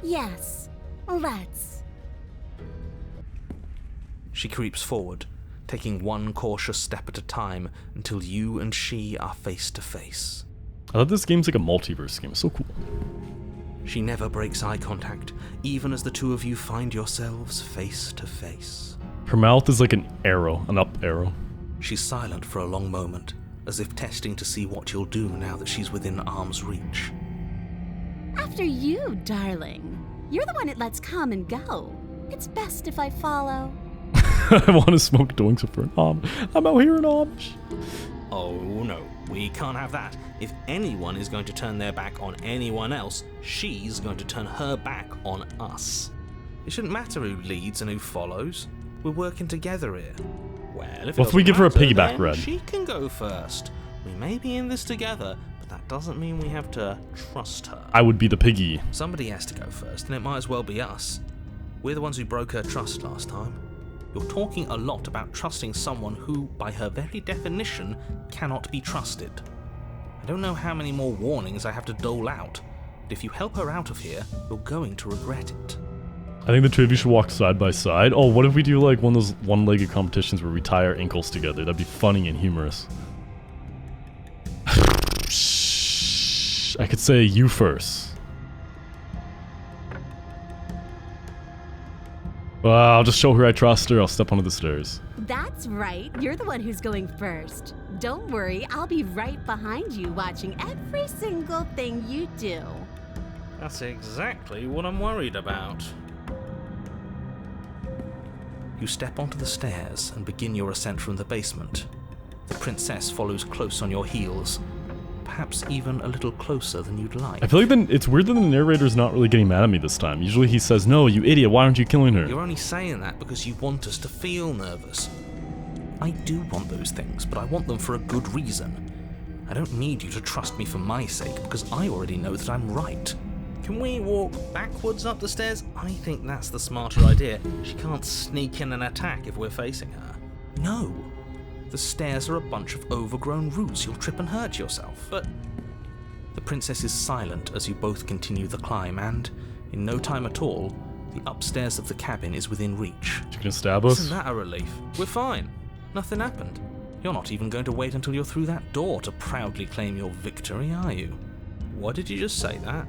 Yes, let's. She creeps forward, taking one cautious step at a time until you and she are face to face. I thought this game's like a multiverse game. It's so cool. She never breaks eye contact, even as the two of you find yourselves face to face. Her mouth is like an arrow, an up arrow. She's silent for a long moment, as if testing to see what you'll do now that she's within arm's reach. After you, darling. You're the one it lets come and go. It's best if I follow. I want to smoke doings for an Amish. I'm out here in Amish. Oh no, we can't have that. If anyone is going to turn their back on anyone else, she's going to turn her back on us. It shouldn't matter who leads and who follows. We're working together here. Well, What if we give her a piggyback then ride? She can go first. We may be in this together, but that doesn't mean we have to trust her. I would be the piggy. Somebody has to go first, and it might as well be us. We're the ones who broke her trust last time. You're talking a lot about trusting someone who, by her very definition, cannot be trusted. I don't know how many more warnings I have to dole out, but if you help her out of here, you're going to regret it. I think the two of you should walk side by side. Oh, what if we do like one of those one-legged competitions where we tie our ankles together? That'd be funny and humorous. I could say you first. Well, I'll just show her I trust her. I'll step onto the stairs. That's right. You're the one who's going first. Don't worry, I'll be right behind you watching every single thing you do. That's exactly what I'm worried about. You step onto the stairs and begin your ascent from the basement. The princess follows close on your heels, perhaps even a little closer than you'd like. I feel like it's weird that the narrator's not really getting mad at me this time. Usually he says, "No, you idiot, why aren't you killing her?" You're only saying that because you want us to feel nervous. I do want those things, but I want them for a good reason. I don't need you to trust me for my sake, because I already know that I'm right. Can we walk backwards up the stairs? I think that's the smarter idea. She can't sneak in and attack if we're facing her. No. The stairs are a bunch of overgrown roots. You'll trip and hurt yourself. But the princess is silent as you both continue the climb, and, in no time at all, the upstairs of the cabin is within reach. She gonna stab us? Isn't that a relief? We're fine. Nothing happened. You're not even going to wait until you're through that door to proudly claim your victory, are you? why did you just say that?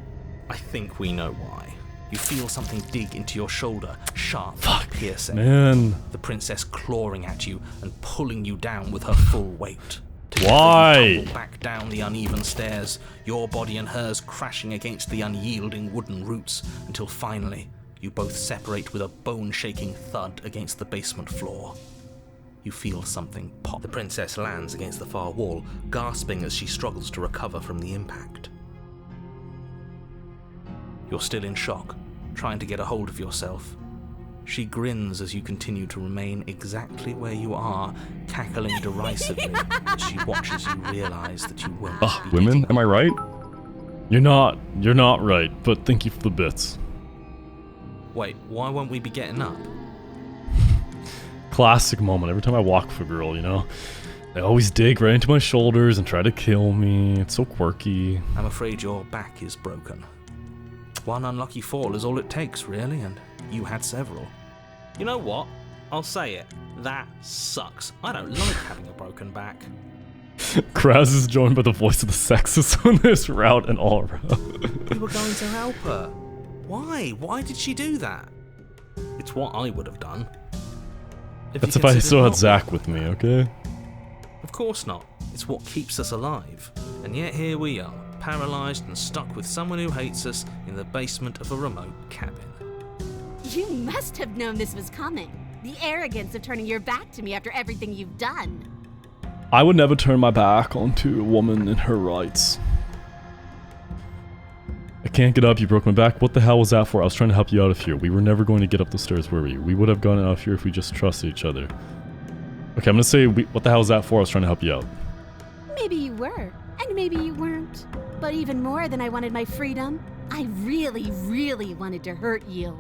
I think we know why. You feel something dig into your shoulder, sharp, piercing. Man. The princess clawing at you and pulling you down with her full weight. Together Why? you tumble back down the uneven stairs, your body and hers crashing against the unyielding wooden roots, until finally you both separate with a bone-shaking thud against the basement floor. You feel something pop. The princess lands against the far wall, gasping as she struggles to recover from the impact. You're still in shock, trying to get a hold of yourself. She grins as you continue to remain exactly where you are, cackling derisively as she watches you realize that you won't be Women, getting am I right? You're not right, but thank you for the bits. Wait, why won't we be getting up? Classic moment. Every time I walk with a girl, you know? They always dig right into my shoulders and try to kill me. It's so quirky. I'm afraid your back is broken. One unlucky fall is all it takes, really, and you had several. You know what? I'll say it. That sucks. I don't like having a broken back. Kraz is joined by the voice of the sexist on this route and all around. You were going to help her. Why? Why did she do that? It's what I would have done. That's if I still had Zach with me, okay? Of course not. It's what keeps us alive. And And yet here we are, paralysed and stuck with someone who hates us in the basement of a remote cabin. You must have known this was coming. The arrogance of turning your back to me after everything you've done. I would never turn my back onto a woman in her rights. I can't get up, you broke my back. What the hell was that for? I was trying to help you out of here. We were never going to get up the stairs, were we? We would have gone out of here if we just trusted each other. Okay, I'm gonna say, what the hell was that for? I was trying to help you out. Maybe you were, and maybe you weren't. But even more than I wanted my freedom, I really, really wanted to hurt you.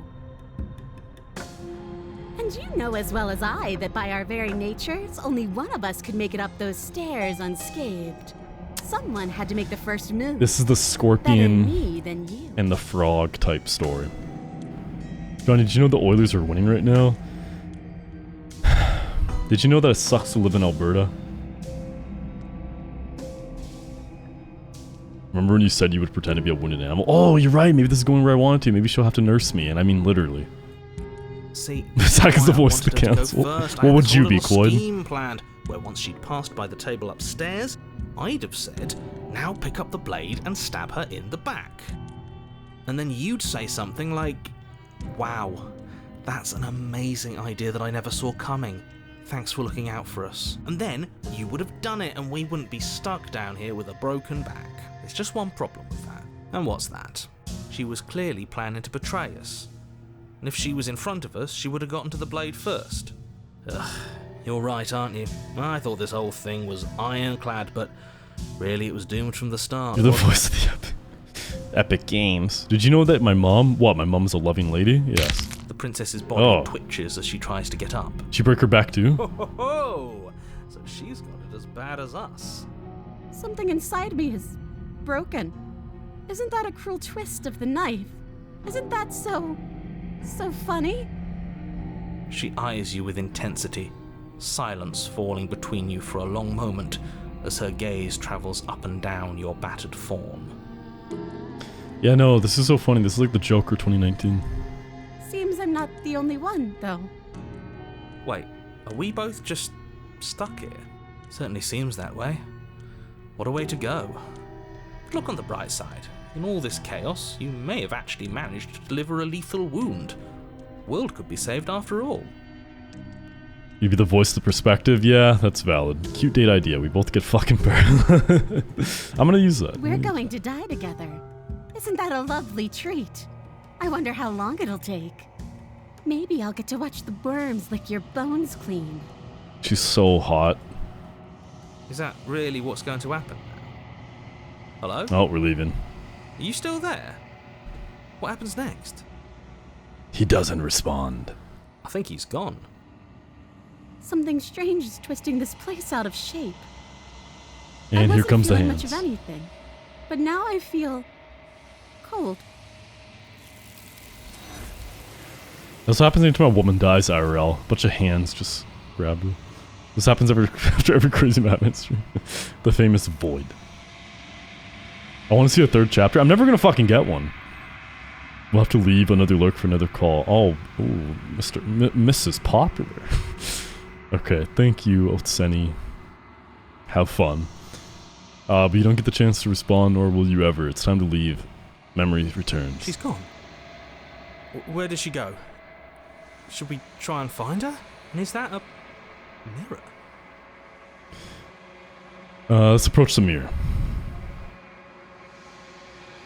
And you know as well as I that by our very natures, only one of us could make it up those stairs unscathed. Someone had to make the first move. This is the Better scorpion me than you. and the frog type story. Johnny, did you know the Oilers are winning right now? Did you know that it sucks to live in Alberta? Remember when you said you would pretend to be a wounded animal? Oh, you're right. Maybe this is going where I wanted to. Maybe she'll have to nurse me, and I mean literally. See, Zach is the voice of the I wanted her to go council. first. I What had would this you whole be, little Cloyd? scheme planned, where once she'd passed by the table upstairs, I'd have said, now pick up the blade and stab her in the back. And then you'd say something like, wow, that's an amazing idea that I never saw coming. Thanks for looking out for us. And then you would have done it and we wouldn't be stuck down here with a broken back. There's just one problem with that. And what's that? She was clearly planning to betray us. And if she was in front of us, she would have gotten to the blade first. Ugh, you're right, aren't you? I thought this whole thing was ironclad, but really it was doomed from the start. You're the wasn't voice of the Epic Games. Did you know that my mom... What, my mom's a loving lady? Yes. it? The princess's body Oh. twitches as she tries to get up. She break her back too? Ho ho ho! So she's got it as bad as us. Something inside me is broken. Isn't that a cruel twist of the knife? Isn't that so funny? She eyes you with intensity, silence falling between you for a long moment as her gaze travels up and down your battered form. Yeah, no, this is so funny. This is like the Joker 2019. Seems I'm not the only one, though. Wait, are we both just stuck here? Certainly seems that way. What a way to go. But look on the bright side. In all this chaos, you may have actually managed to deliver a lethal wound. World could be saved after all. You be the voice of the perspective? Yeah, that's valid. Cute date idea. We both get fucking burned. I'm gonna use that. We're going to die together. Isn't that a lovely treat? I wonder how long it'll take. Maybe I'll get to watch the worms lick your bones clean. She's so hot. Is that really what's going to happen now? Hello? Oh, we're leaving. Are you still there? What happens next? He doesn't respond. I think he's gone. Something strange is twisting this place out of shape. And I here wasn't comes the feeling hands. much of anything, but now I feel cold. This happens anytime a woman dies IRL. A bunch of hands just grab her. This happens after every Crazymadman stream. The famous void. I want to see a third chapter. I'm never gonna fucking get one. We'll have to leave another lurk for another call. Oh, ooh, Mrs. Popular. Okay, thank you, Otseni. Have fun. But you don't get the chance to respond, nor will you ever. It's time to leave. Memory returns. She's gone. Where did she go? Should we try and find her? And is that a mirror? Let's approach the mirror.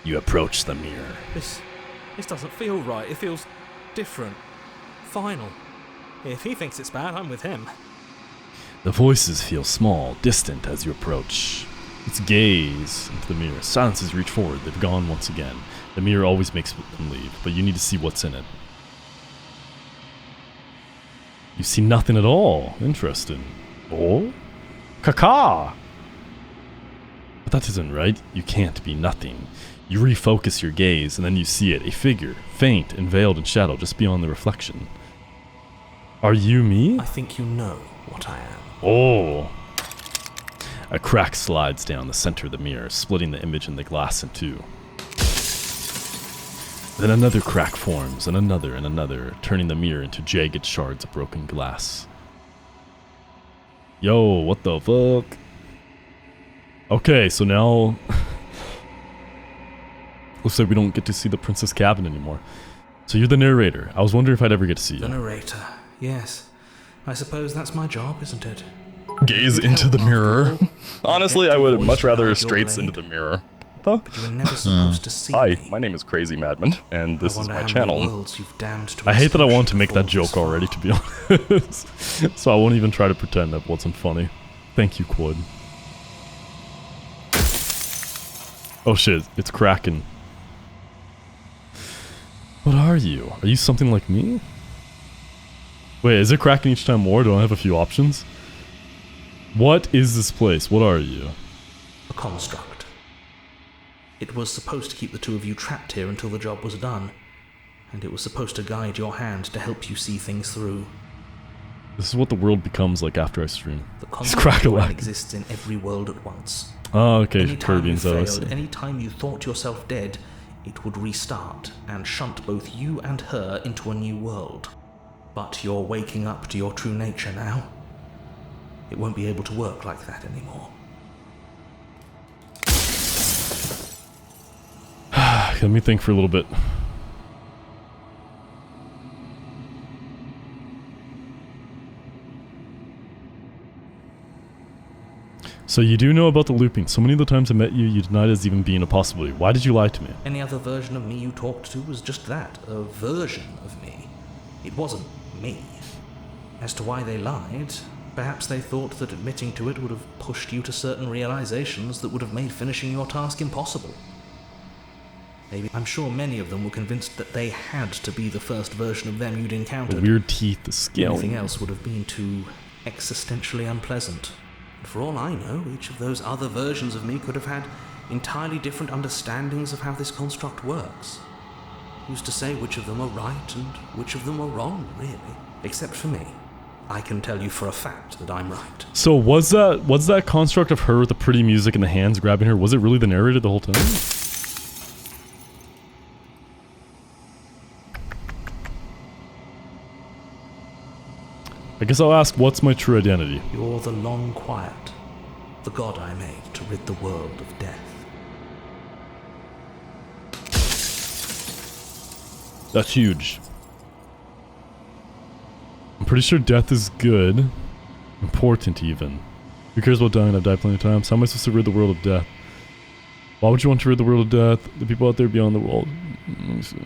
You approach the mirror. This doesn't feel right. It feels different. Final. If he thinks it's bad, I'm with him. The voices feel small, distant as you approach. Its gaze into the mirror. Silences reach forward. They've gone once again. The mirror always makes them leave, but you need to see what's in it. You see nothing at all. Interesting. Oh? Caca! But that isn't right. You can't be nothing. You refocus your gaze, and then you see it. A figure, faint and veiled in shadow, just beyond the reflection. Are you me? I think you know what I am. Oh! A crack slides down the center of the mirror, splitting the image and the glass in two. Then another crack forms, and another, turning the mirror into jagged shards of broken glass. Yo, what the fuck? Okay, so now... looks like we don't get to see the princess cabin anymore. So you're the narrator. I was wondering if I'd ever get to see you. The narrator, yes. I suppose that's my job, isn't it? Gaze into the mirror. Honestly, I would much rather straight into the mirror. Huh? But you were never supposed to see Hi, me. my name is Crazymadman, and this I is wonder my how channel. many worlds you've damned to I hate that I want to escape make that before this joke already, far. to be honest. So I won't even try to pretend that wasn't funny. Thank you, Quoid. Oh shit, it's cracking. What are you? Are you something like me? Wait, is it cracking each time more? Do I have a few options? What is this place? What are you? A construct. It was supposed to keep the two of you trapped here until the job was done. And it was supposed to guide your hand to help you see things through. This is what the world becomes like after I stream. The It's construct crack-a-lack. exists in every world at once. Oh, okay, Anytime Kirby you and Zealous. failed, anytime you thought yourself dead, it would restart and shunt both you and her into a new world. But you're waking up to your true nature now. It won't be able to work like that anymore. Let me think for a little bit. So you do know about the looping. So many of the times I met you, you denied it as even being a possibility. Why did you lie to me? Any other version of me you talked to was just that, a version of me. It wasn't me. As to why they lied, perhaps they thought that admitting to it would have pushed you to certain realizations that would have made finishing your task impossible. Maybe I'm sure many of them were convinced that they had to be the first version of them you'd The encountered. weird teeth, the skin. Anything else would have been too existentially unpleasant. And for all I know, each of those other versions of me could have had entirely different understandings of how this construct works. Who's to say which of them are right and which of them are wrong, really? Except for me. I can tell you for a fact that I'm right. So was that construct of her with the pretty music and the hands grabbing her, was it really the narrator the whole time? I guess I'll ask, what's my true identity? You're the long quiet, the god I made to rid the world of death. That's huge. I'm pretty sure death is good. Important, even. Who cares about dying? I've died plenty of times. How am I supposed to rid the world of death? Why would you want to rid the world of death? The people out there beyond the world. Let me see.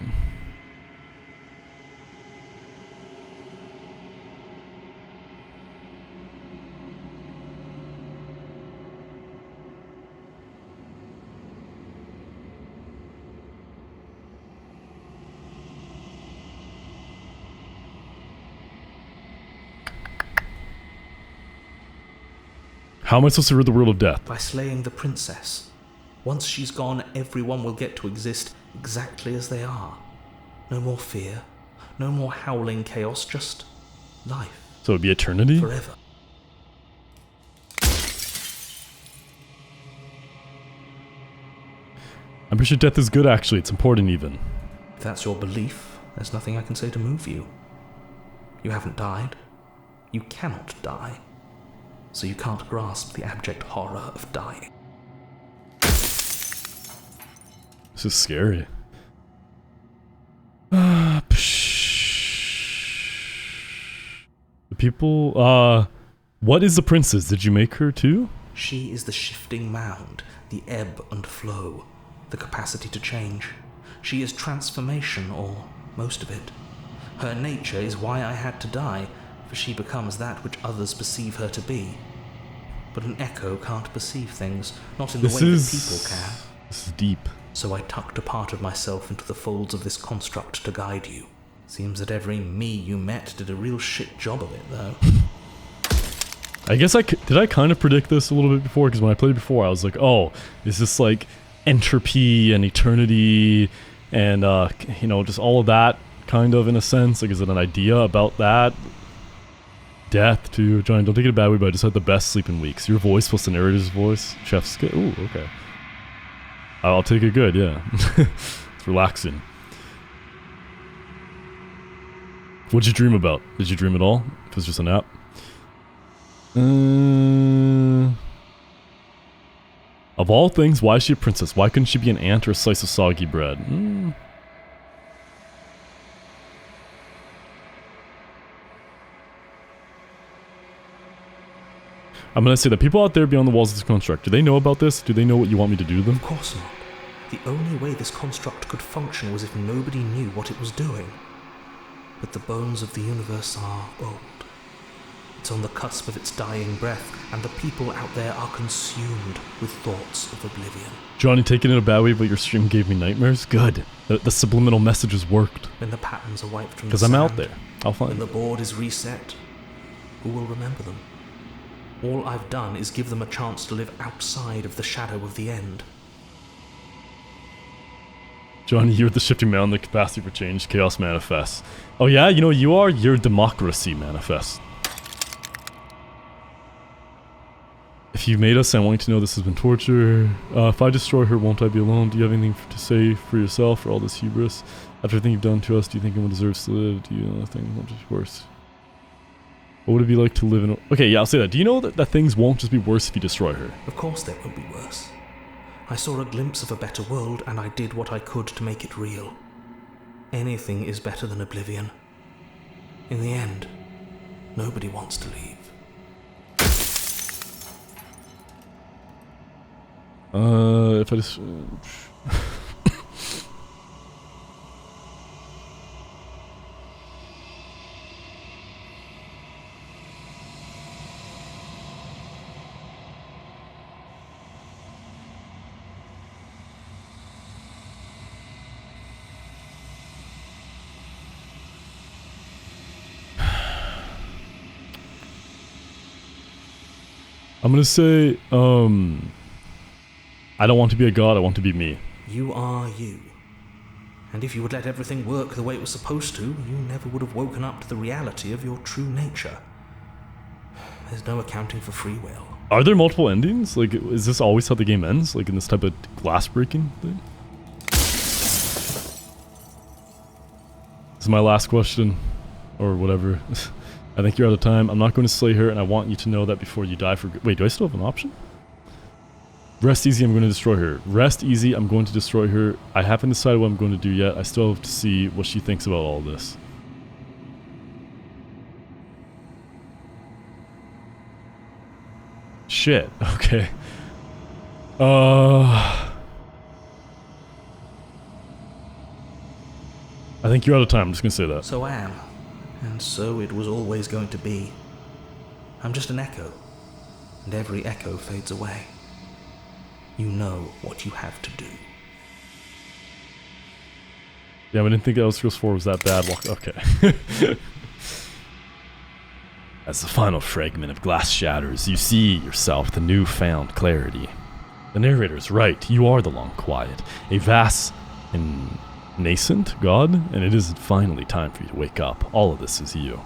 How am I supposed to rid the world of death? By slaying the princess. Once she's gone, everyone will get to exist exactly as they are. No more fear, no more howling chaos, just life. So it'd be eternity? Forever. I'm pretty sure death is good, actually. It's important, even. If that's your belief, there's nothing I can say to move you. You haven't died. You cannot die. So you can't grasp the abject horror of dying. This is scary. The people, what is the princess? Did you make her too? She is the shifting mound, the ebb and flow, the capacity to change. She is transformation, or most of it. Her nature is why I had to die, for she becomes that which others perceive her to be. But an echo can't perceive things, not in the way that people can. This is deep. So I tucked a part of myself into the folds of this construct to guide you. Seems that every me you met did a real shit job of it, though. I guess did I kind of predict this a little bit before? Because when I played before, I was like, oh, is this like entropy and eternity and, you know, just all of that kind of in a sense? Like, is it an idea about that? Death, too. Giant, don't take it a bad way, but I just had the best sleeping weeks. Your voice plus the narrator's voice. Chef's good. Ooh, okay. I'll take it good, yeah. It's relaxing. What'd you dream about? Did you dream at all? If it was just a nap? Of all things, why is she a princess? Why couldn't she be an ant or a slice of soggy bread? I'm gonna say that people out there beyond the walls of this construct, do they know about this? Do they know what you want me to do to them? Of course not. The only way this construct could function was if nobody knew what it was doing. But the bones of the universe are old. It's on the cusp of its dying breath, and the people out there are consumed with thoughts of oblivion. Johnny, taking it in a bad way, but your stream gave me nightmares? Good. The subliminal messages worked. When the patterns are wiped from the Because I'm out sand, there. I'll find when it. the board is reset, who will remember them? All I've done is give them a chance to live outside of the shadow of the end. Johnny, you're the shifting mountain, the capacity for change, chaos manifests. Oh yeah, you know you are? Your democracy manifests. If you made us, I want you to know this has been torture. If I destroy her, won't I be alone? Do you have anything to say for yourself for all this hubris? After everything you've done to us, do you think anyone deserves to live? Do you know things won't just be worse? What would it be like to live in a... Okay, yeah, I'll say that. Do you know that things won't just be worse if you destroy her? Of course they won't be worse. I saw a glimpse of a better world, and I did what I could to make it real. Anything is better than oblivion. In the end, nobody wants to leave. If I just... I'm gonna say, I don't want to be a god, I want to be me. You are you. And if you would let everything work the way it was supposed to, you never would have woken up to the reality of your true nature. There's no accounting for free will. Are there multiple endings? Like, is this always how the game ends? Like in this type of glass breaking thing? This is my last question. Or whatever. I think you're out of time. I'm not going to slay her, and I want you to know that before you die for... Wait, do I still have an option? Rest easy, I'm going to destroy her. Rest easy, I'm going to destroy her. I haven't decided what I'm going to do yet. I still have to see what she thinks about all this. Shit, okay. I think you're out of time, I'm just going to say that. So I am. And so it was always going to be. I'm just an echo. And every echo fades away. You know what you have to do. Yeah, I didn't think Elder Scrolls 4 was that bad. Okay. As the final fragment of glass shatters, you see yourself with a newfound clarity. The narrator's right. You are the Long Quiet, a vast and nascent god, and it is finally time for you to wake up. All of this is you.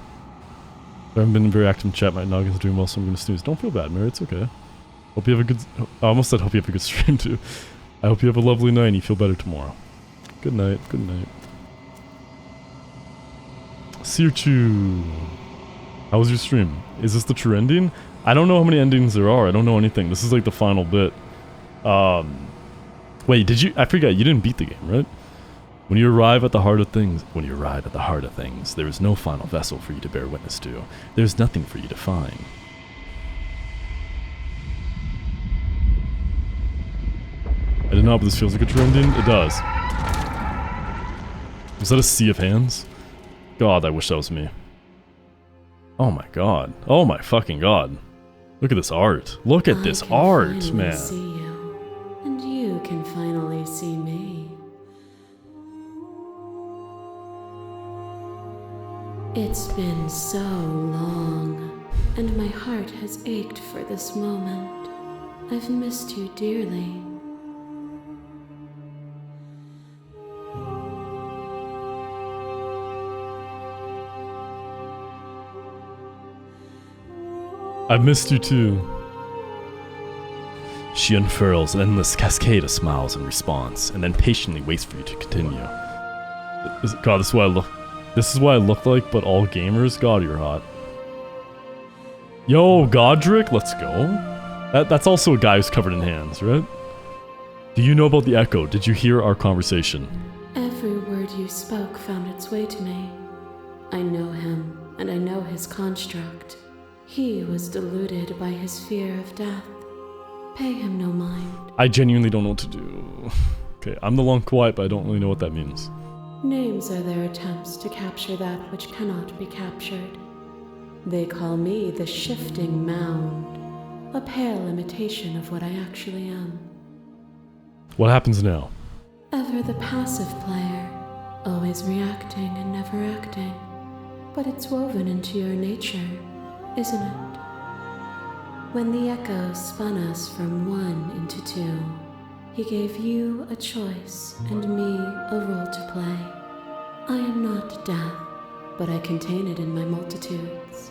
I haven't been very active in chat. My noggin's doing well, so I'm going to snooze. Don't feel bad, Mary. It's okay. Hope you have a good... I almost said hope you have a good stream, too. I hope you have a lovely night and you feel better tomorrow. Good night. Good night. Sirchu. How was your stream? Is this the true ending? I don't know how many endings there are. I don't know anything. This is like the final bit. Wait, did you... I forget. You didn't beat the game, right? When you arrive at the heart of things... there is no final vessel for you to bear witness to. There's nothing for you to find. I did not, but this feels like a true ending. It does. Was that a sea of hands? God, I wish that was me. Oh my god. Oh my fucking god. Look at this art. Look at this art, man. See you, and you can finally see me. It's been so long, and my heart has ached for this moment. I've missed you dearly. I've missed you too. She unfurls an endless cascade of smiles in response, and then patiently waits for you to continue. God, this is what I look. This is what I look like, but all gamers. God, you're hot. Yo, Godric, let's go. That's also a guy who's covered in hands, right? Do you know about the echo? Did you hear our conversation? Every word you spoke found its way to me. I know him, and I know his construct. He was deluded by his fear of death. Pay him no mind. I genuinely don't know what to do. Okay, I'm the long quiet, but I don't really know what that means. Names are their attempts to capture that which cannot be captured. They call me the shifting mound, a pale imitation of what I actually am. What happens now? Ever the passive player, always reacting and never acting. But it's woven into your nature, isn't it? When the echo spun us from one into two, he gave you a choice and me a role to play. I am not death, but I contain it in my multitudes.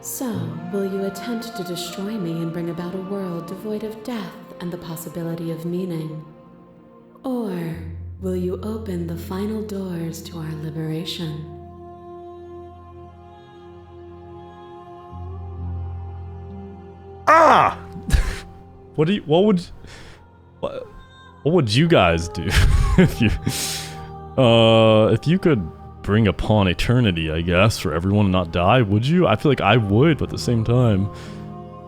So, will you attempt to destroy me and bring about a world devoid of death and the possibility of meaning? Or will you open the final doors to our liberation? Ah! What would you guys do if you could bring upon eternity, I guess, for everyone to not die? Would you? I feel like I would, but at the same time,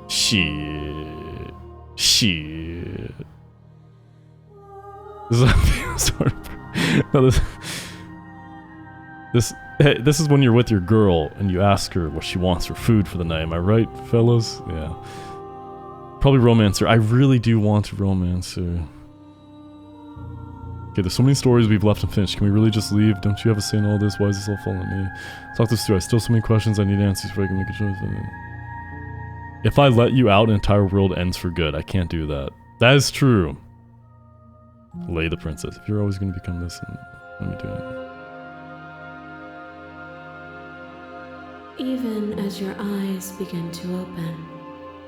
shit. This is when you're with your girl and you ask her what she wants for food for the night. Am I right, fellas? Yeah. Probably romancer. I really do want a romancer. Okay, there's so many stories we've left unfinished. Can we really just leave? Don't you have a say in all this? Why is this all falling on me? Talk this through. I still have so many questions. I need answers before I can make a choice. If I let you out, an entire world ends for good. I can't do that. That is true. Lay the princess. If you're always going to become this, then let me do it. Even as your eyes begin to open,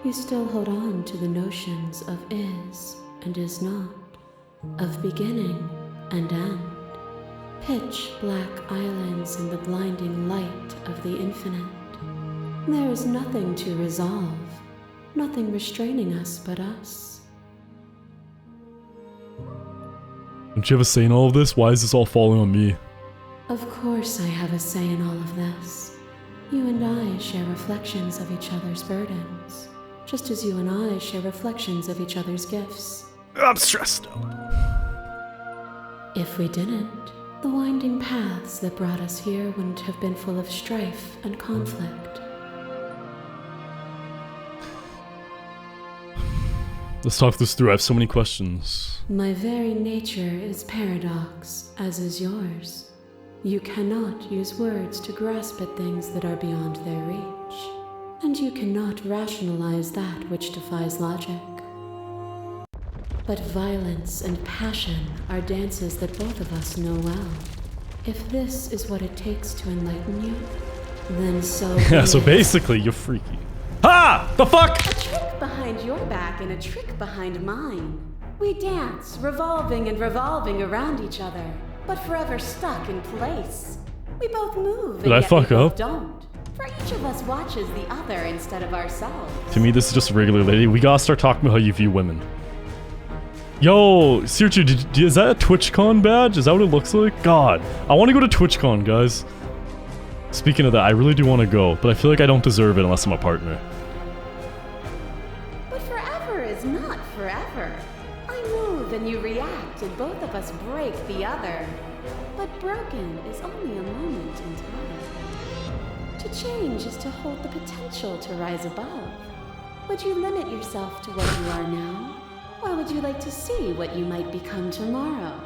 you still hold on to the notions of is and is not, of beginning and end, pitch black islands in the blinding light of the infinite. There is nothing to resolve, nothing restraining us but us. Don't you have a say in all of this? Why is this all falling on me? Of course I have a say in all of this. You and I share reflections of each other's burdens, just as you and I share reflections of each other's gifts. I'm stressed out. If we didn't, the winding paths that brought us here wouldn't have been full of strife and conflict. Let's talk this through. I have so many questions. My very nature is paradox, as is yours. You cannot use words to grasp at things that are beyond their reach, and you cannot rationalize that which defies logic. But violence and passion are dances that both of us know well. If this is what it takes to enlighten you, then so Yeah, so basically, you're freaky. Ha! The fuck? A trick behind your back and a trick behind mine. We dance, revolving and revolving around each other, but forever stuck in place. We both move, Did and I yet fuck we both up? don't. For each of us watches the other instead of ourselves. To me, this is just a regular lady. We gotta start talking about how you view women. Yo, seriously, is that a TwitchCon badge? Is that what it looks like? God, I want to go to TwitchCon, guys. Speaking of that, I really do want to go, but I feel like I don't deserve it unless I'm a partner. But forever is not forever. I move and you react, and both of us break the other. But broken is only a moment in time. To change is to hold the potential to rise above. Would you limit yourself to what you are now? Or would you like to see what you might become tomorrow?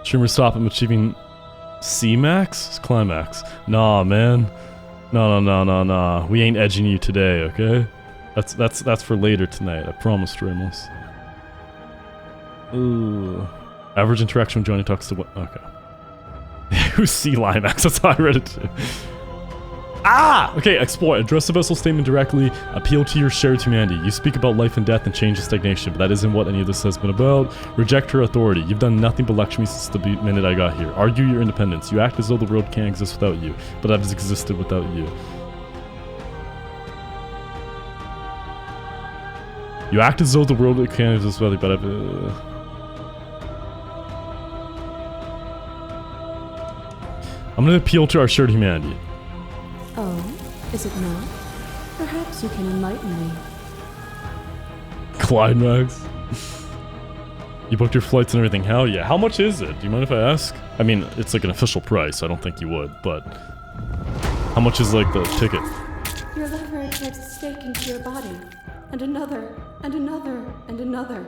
Streamer, stop. I'm achieving C-Max? Climax. Nah, man. Nah. We ain't edging you today, okay? That's for later tonight. I promise, Ramos. Ooh. Average interaction when Johnny talks to... Okay. Who's C-Limax? That's how I read it too. Ah! Okay, explore. Address the vessel statement directly. Appeal to your shared humanity. You speak about life and death and change and stagnation, but that isn't what any of this has been about. Reject her authority. You've done nothing but lecture me since the minute I got here. Argue your independence. You act as though the world can't exist without you, but that has existed without you. You act as though the world can't exist without you, but I'm gonna appeal to our shared humanity. Oh, is it not? Perhaps you can enlighten me. Climax. You booked your flights and everything. Hell yeah. How much is it? Do you mind if I ask? I mean, it's like an official price. I don't think you would, but how much is like the ticket? Your lover drives a stake into your body, and another, and another, and another.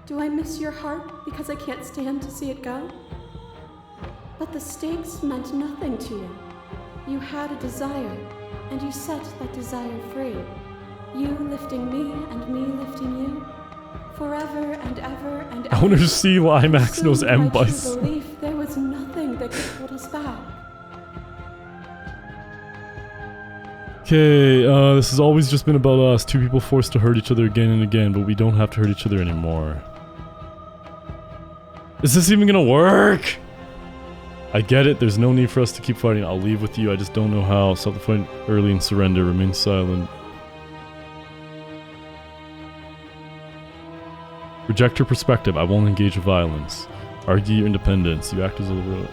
Do I miss your heart because I can't stand to see it go? But the stakes meant nothing to you. You had a desire, and you set that desire free. You lifting me and me lifting you. Forever and ever and ever. I want to see why Max knows M by Bice. true belief, there was nothing that could hold us back. Okay, this has always just been about us. Two people forced to hurt each other again and again, but we don't have to hurt each other anymore. Is this even gonna work? I get it, there's no need for us to keep fighting. I'll leave with you, I just don't know how. Stop the fight early and surrender. Remain silent. Reject her perspective. I won't engage in violence. Argue your independence. You act as a little...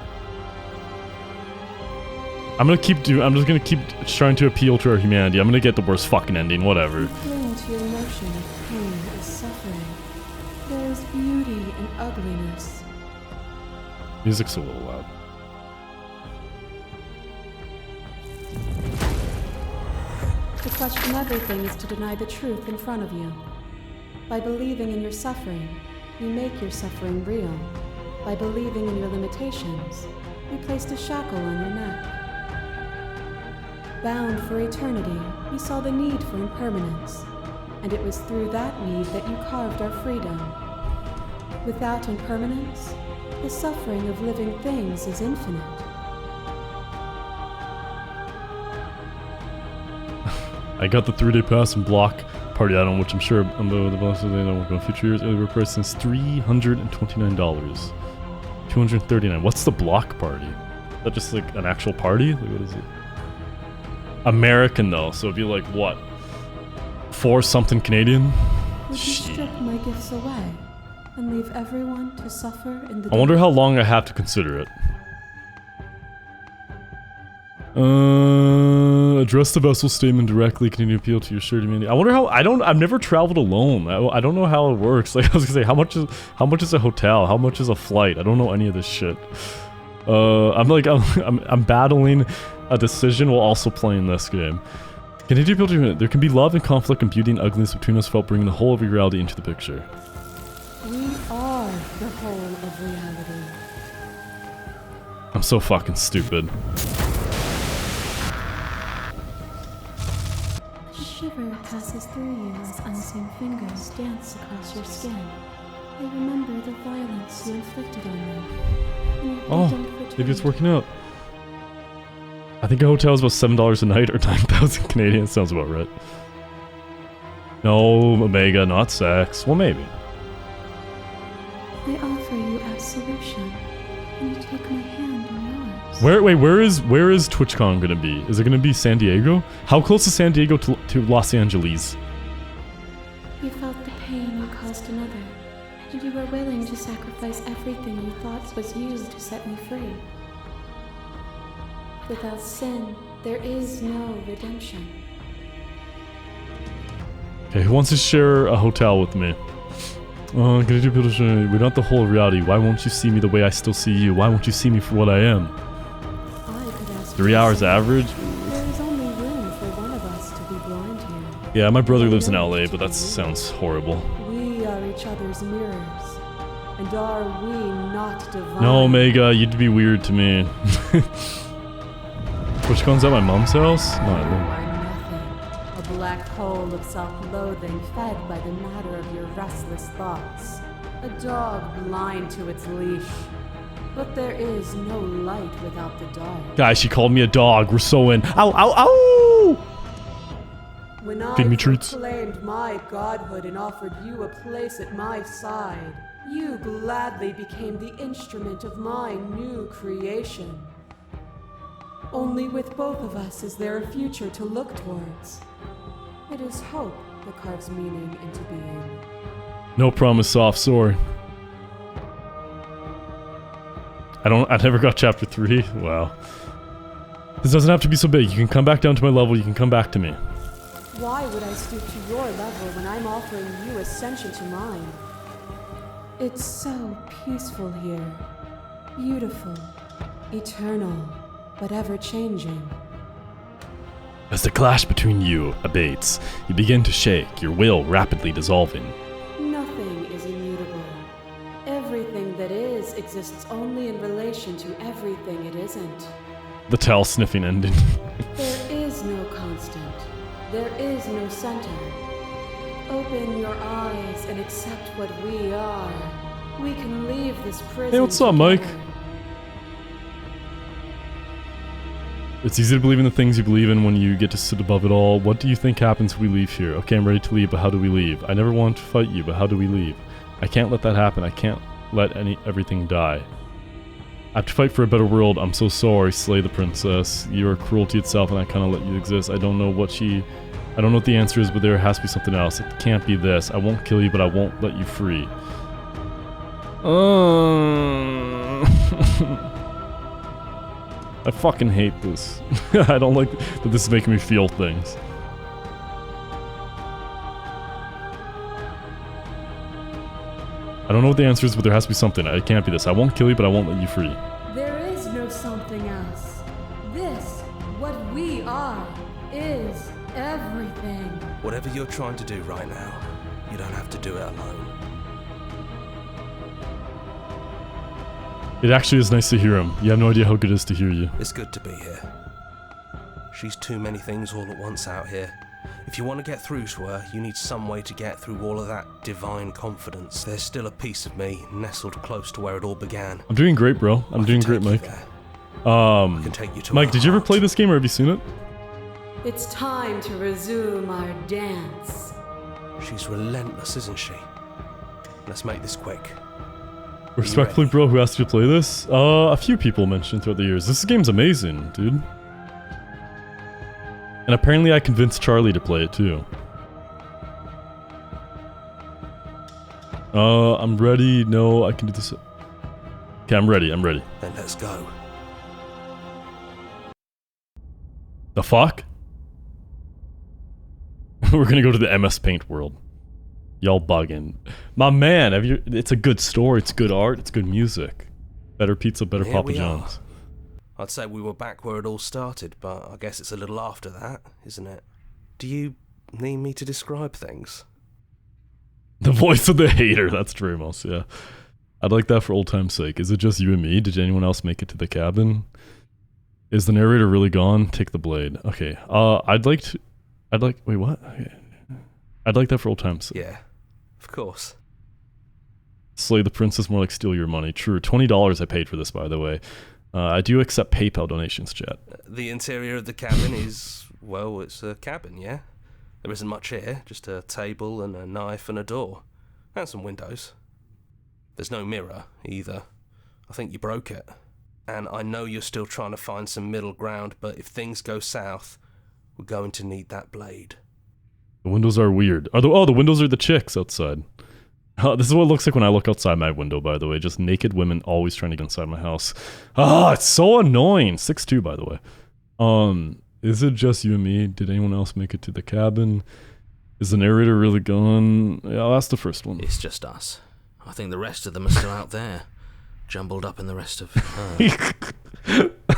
I'm just gonna keep trying to appeal to our humanity. I'm gonna get the worst fucking ending, whatever. You cling to your notion of pain as suffering. There is beauty in ugliness. Music's a little loud. To question everything is to deny the truth in front of you. By believing in your suffering, you make your suffering real. By believing in your limitations, you placed a shackle on your neck. Bound for eternity, you saw the need for impermanence, and it was through that need that you carved our freedom. Without impermanence, the suffering of living things is infinite. I got the 3-day pass and block party add-on, which I'm sure the boss of the will go future years. Early price since $329. $239. What's the block party? Is that just like an actual party? Like, what is it? American though, so it'd be like what? 4 something Canadian? Would you strip my gifts away and leave everyone to suffer in the I wonder how long I have to consider it. Address the vessel statement directly. Continue to appeal to your shared humanity. I wonder how. I've never traveled alone. I don't know how it works. Like I was gonna say, how much is a hotel? How much is a flight? I don't know any of this shit. I'm battling a decision while also playing this game. Continue to appeal to your. There can be love and conflict and beauty and ugliness between us without bringing the whole of reality into the picture. We are the whole of reality. I'm so fucking stupid. A shiver passes through you as unseen fingers dance across your skin. They remember the violence you inflicted on them. And yet they don't return. Maybe it's working out. I think a hotel is about $7 a night or 9,000 Canadian. Sounds about right. No, Omega, not sex. Well, maybe. I offer you absolution, and you take my hand in yours. Where is TwitchCon gonna be? Is it gonna be San Diego? How close is San Diego to Los Angeles? You felt the pain you caused another, and you were willing to sacrifice everything you thought was used to set me free. Without sin, there is no redemption. Okay, who wants to share a hotel with me? We're not the whole of reality. Why won't you see me the way I still see you? Why won't you see me for what I am? I could ask 3 hours average? There is only room for one of us to be blind here. Yeah, my brother lives in LA, but that sounds horrible. We are each other's mirrors. And are we not divine? No, Omega, you'd be weird to me. TwitchCon's at my mom's house? No, I You don't. are nothing. A black hole of self-loathing fed by the matter of your restless thoughts. A dog blind to its leash. But there is no light without the dark. Guys, she called me a dog. We're so in. Ow, ow, ow! When I Feed me treats. proclaimed my godhood and offered you a place at my side, you gladly became the instrument of my new creation. Only with both of us is there a future to look towards. It is hope that carves meaning into being. No promise, soft, sorry. I never got chapter 3. Wow. This doesn't have to be so big. You can come back down to my level. You can come back to me. Why would I stoop to your level when I'm offering you ascension to mine? It's so peaceful here. Beautiful. Eternal. But ever-changing. As the clash between you abates, you begin to shake, your will rapidly dissolving. Nothing is immutable. Everything that is exists only in relation to everything it isn't. The tail sniffing ending. There is no constant. There is no center. Open your eyes and accept what we are. We can leave this prison. Hey, what's up, Mike? together. It's easy to believe in the things you believe in when you get to sit above it all. What do you think happens if we leave here? Okay, I'm ready to leave, but how do we leave? I never wanted to fight you, but how do we leave? I can't let that happen. I can't let everything die. I have to fight for a better world. I'm so sorry, slay the princess. You are cruelty itself, and I kind of let you exist. I don't know what the answer is, but there has to be something else. It can't be this. I won't kill you, but I won't let you free. I fucking hate this. I don't like that this is making me feel things. I don't know what the answer is, but there has to be something. It can't be this. I won't kill you, but I won't let you free. There is no something else. This, what we are, is everything. Whatever you're trying to do right now, you don't have to do it alone. It actually is nice to hear him. You have no idea how good it is to hear you. It's good to be here. She's too many things all at once out here. If you want to get through to her, you need some way to get through all of that divine confidence. There's still a piece of me nestled close to where it all began. I'm doing great, bro. I'm doing great, Mike. I can take you to Mike, did you ever play this game or have you seen it? It's time to resume our dance. She's relentless, isn't she? Let's make this quick. Respectfully, bro, who asked you to play this? A few people mentioned throughout the years. This game's amazing, dude. And apparently I convinced Charlie to play it too. I'm ready. No, I can do this. Okay, I'm ready. Then let's go. The fuck? We're gonna go to the MS Paint world. Y'all bugging. My man, it's a good story, it's good art, it's good music. Better pizza, better Papa John's. I'd say we were back where it all started, but I guess it's a little after that, isn't it? Do you need me to describe things? The voice of the hater, that's Dramos, yeah. I'd like that for old time's sake. Is it just you and me? Did anyone else make it to the cabin? Is the narrator really gone? Take the blade. Okay, wait, what? Okay. I'd like that for old time's sake. Yeah, of course. Slay the princess, more like steal your money. True, $20 I paid for this, by the way. I do accept PayPal donations, chat. The interior of the cabin is, well, it's a cabin, yeah? There isn't much here, just a table and a knife and a door. And some windows. There's no mirror, either. I think you broke it. And I know you're still trying to find some middle ground, but if things go south, we're going to need that blade. The windows are weird. The windows are the chicks outside. This is what it looks like when I look outside my window, by the way. Just naked women always trying to get inside my house. It's so annoying. 6'2", by the way. Is it just you and me? Did anyone else make it to the cabin? Is the narrator really gone? Yeah, I'll ask the first one. It's just us. I think the rest of them are still out there. Jumbled up in the rest of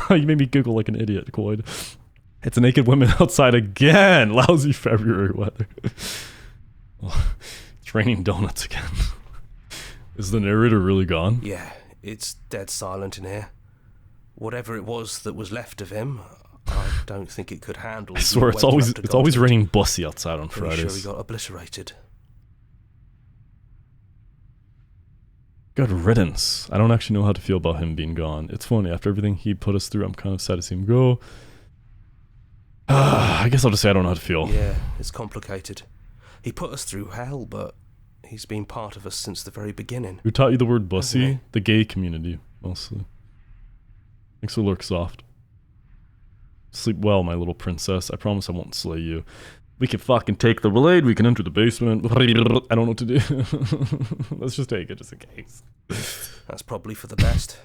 You made me giggle like an idiot, Coyd. It's naked women outside again. Lousy February weather. It's raining donuts again. Is the narrator really gone? Yeah, it's dead silent in here. Whatever it was that was left of him, I don't think it could handle. I swear, it's always raining bussy outside on Pretty Fridays. sure he got obliterated. Good riddance. I don't actually know how to feel about him being gone. It's funny, after everything he put us through, I'm kind of sad to see him go. I guess I'll just say I don't know how to feel. Yeah, it's complicated. He put us through hell, but he's been part of us since the very beginning. Who taught you the word bussy? The gay community, mostly. Thanks for Lurk Soft. Sleep well, my little princess. I promise I won't slay you. We can fucking take the blade, we can enter the basement. I don't know what to do. Let's just take it, just in case. That's probably for the best.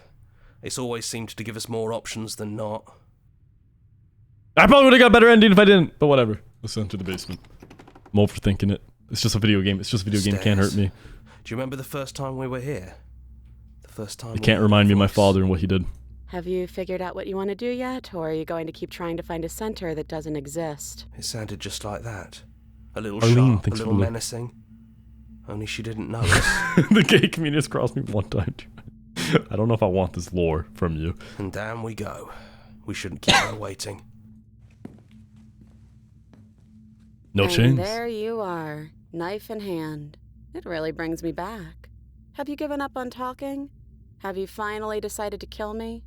It's always seemed to give us more options than not. I probably would have got a better ending if I didn't, but whatever. Let's enter the basement. I'm overthinking it. It's just a video game. It's just a video game. Can't hurt me. Do you remember the first time we were here? The first time. It can't remind me of my father and what he did. Have you figured out what you want to do yet, or are you going to keep trying to find a center that doesn't exist? It sounded just like that. A little Arlene sharp, a thinks little we're- menacing. Only she didn't know us. The gay community has crossed me one time. I don't know if I want this lore from you. And down we go. We shouldn't keep her waiting. No and chains. There you are, knife in hand. It really brings me back. Have you given up on talking? Have you finally decided to kill me?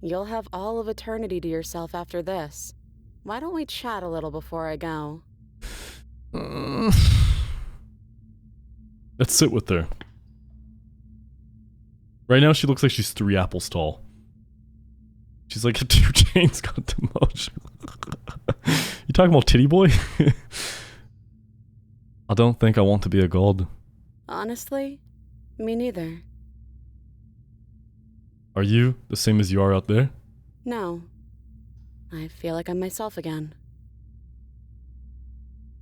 You'll have all of eternity to yourself after this. Why don't we chat a little before I go? Let's sit with her. Right now, she looks like she's 3 apples tall. She's like a 2 Chainz got demotion. You talking about titty boy? I don't think I want to be a god. Honestly, me neither. Are you the same as you are out there? No. I feel like I'm myself again.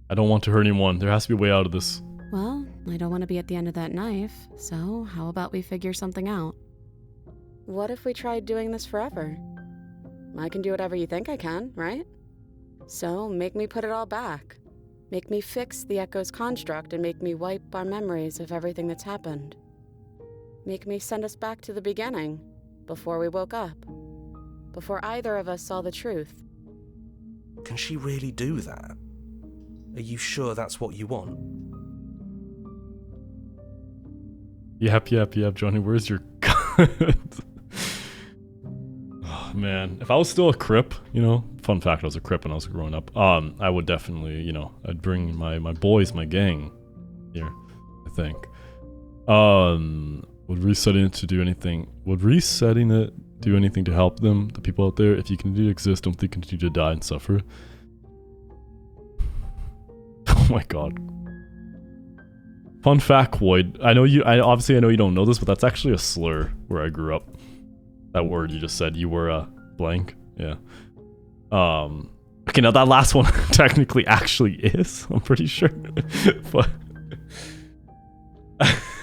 I don't want to hurt anyone. There has to be a way out of this. Well, I don't want to be at the end of that knife, so how about we figure something out? What if we tried doing this forever? I can do whatever you think I can, right? So make me put it all back. Make me fix the Echo's construct and make me wipe our memories of everything that's happened. Make me send us back to the beginning, before we woke up. Before either of us saw the truth. Can she really do that? Are you sure that's what you want? Yep, Johnny. Where's your gun? Oh, man. If I was still a Crip, you know, fun fact, I was a Crip when I was growing up. I would definitely, you know, I'd bring my boys, my gang here, I think. Would resetting it to do anything? Would resetting it do anything to help them, the people out there? If you continue to exist, don't they continue to die and suffer? Oh my god. Fun factoid. I know you don't know this, but that's actually a slur where I grew up. That word you just said, you were a blank. Yeah. Okay, now that last one technically actually is, I'm pretty sure. But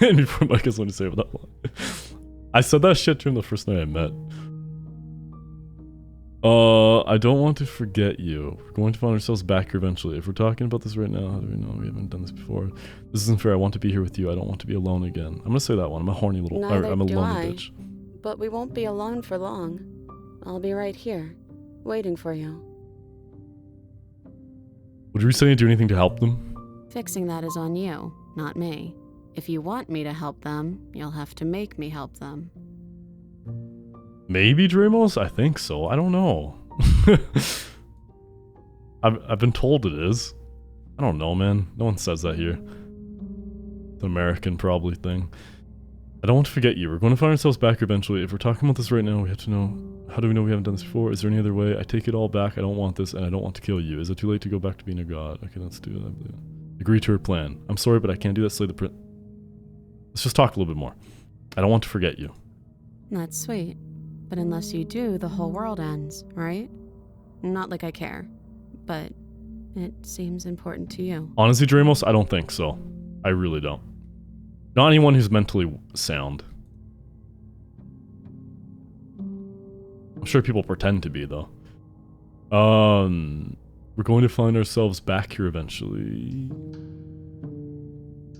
and before Mike has something to say about that one. I said that shit during the first night I met. I don't want to forget you. We're going to find ourselves back here eventually. If we're talking about this right now, how do we know we haven't done this before? This isn't fair. I want to be here with you. I don't want to be alone again. I'm gonna say that one. I'm a horny little. I'm a lonely bitch. But we won't be alone for long. I'll be right here, waiting for you. Would you say do anything to help them? Fixing that is on you, not me. If you want me to help them, you'll have to make me help them. Maybe Dramos? I think so. I don't know. I've been told it is. I don't know, man. No one says that here. It's an American probably thing. I don't want to forget you. We're going to find ourselves back here eventually. If we're talking about this right now, we have to know. How do we know we haven't done this before? Is there any other way? I take it all back. I don't want this, and I don't want to kill you. Is it too late to go back to being a god? Okay, let's do it. Agree to her plan. I'm sorry, but I can't do that. Slay the prince. Let's just talk a little bit more. I don't want to forget you. That's sweet. But unless you do, the whole world ends, right? Not like I care, but it seems important to you. Honestly, Dramos, I don't think so. I really don't. Not anyone who's mentally sound. I'm sure people pretend to be, though. We're going to find ourselves back here eventually.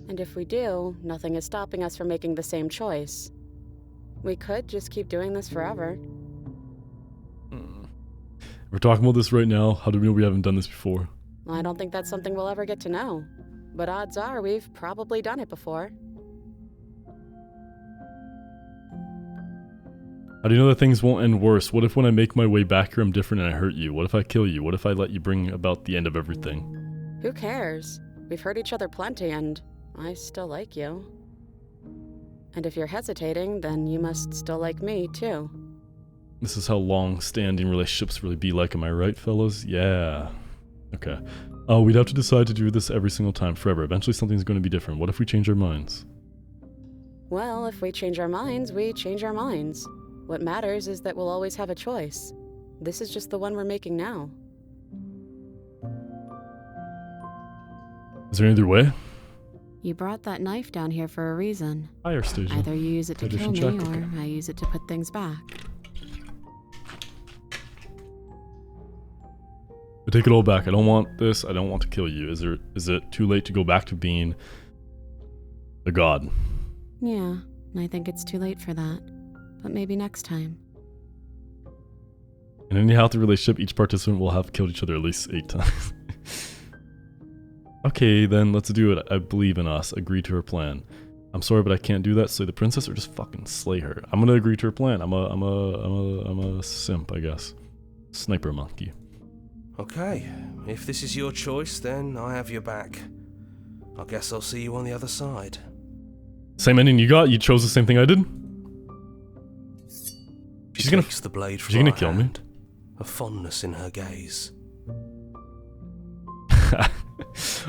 And if we do, nothing is stopping us from making the same choice. We could just keep doing this forever. We're talking about this right now. How do we know we haven't done this before? I don't think that's something we'll ever get to know. But odds are we've probably done it before. How do you know that things won't end worse? What if when I make my way back here I'm different and I hurt you? What if I kill you? What if I let you bring about the end of everything? Who cares? We've hurt each other plenty and I still like you. And if you're hesitating, then you must still like me, too. This is how long-standing relationships really be like, am I right, fellas? Yeah. Okay. Oh, we'd have to decide to do this every single time forever. Eventually something's going to be different. What if we change our minds? Well, if we change our minds, we change our minds. What matters is that we'll always have a choice. This is just the one we're making now. Is there any other way? You brought that knife down here for a reason. Fire station. Either you use it to kill Edition me, check. or I use it to put things back. I take it all back. I don't want this. I don't want to kill you. Is it too late to go back to being a god? Yeah, I think it's too late for that. But maybe next time. In any healthy relationship, each participant will have killed each other at least 8 times. Okay, then let's do it. I believe in us. Agree to her plan. I'm sorry, but I can't do that. Slay the princess or just fucking slay her. I'm gonna agree to her plan. I'm a simp, I guess. Sniper monkey. Okay, if this is your choice, then I have your back. I guess I'll see you on the other side. Same ending you got? You chose the same thing I did? She takes the blade from she's gonna my kill hand, a fondness in her gaze.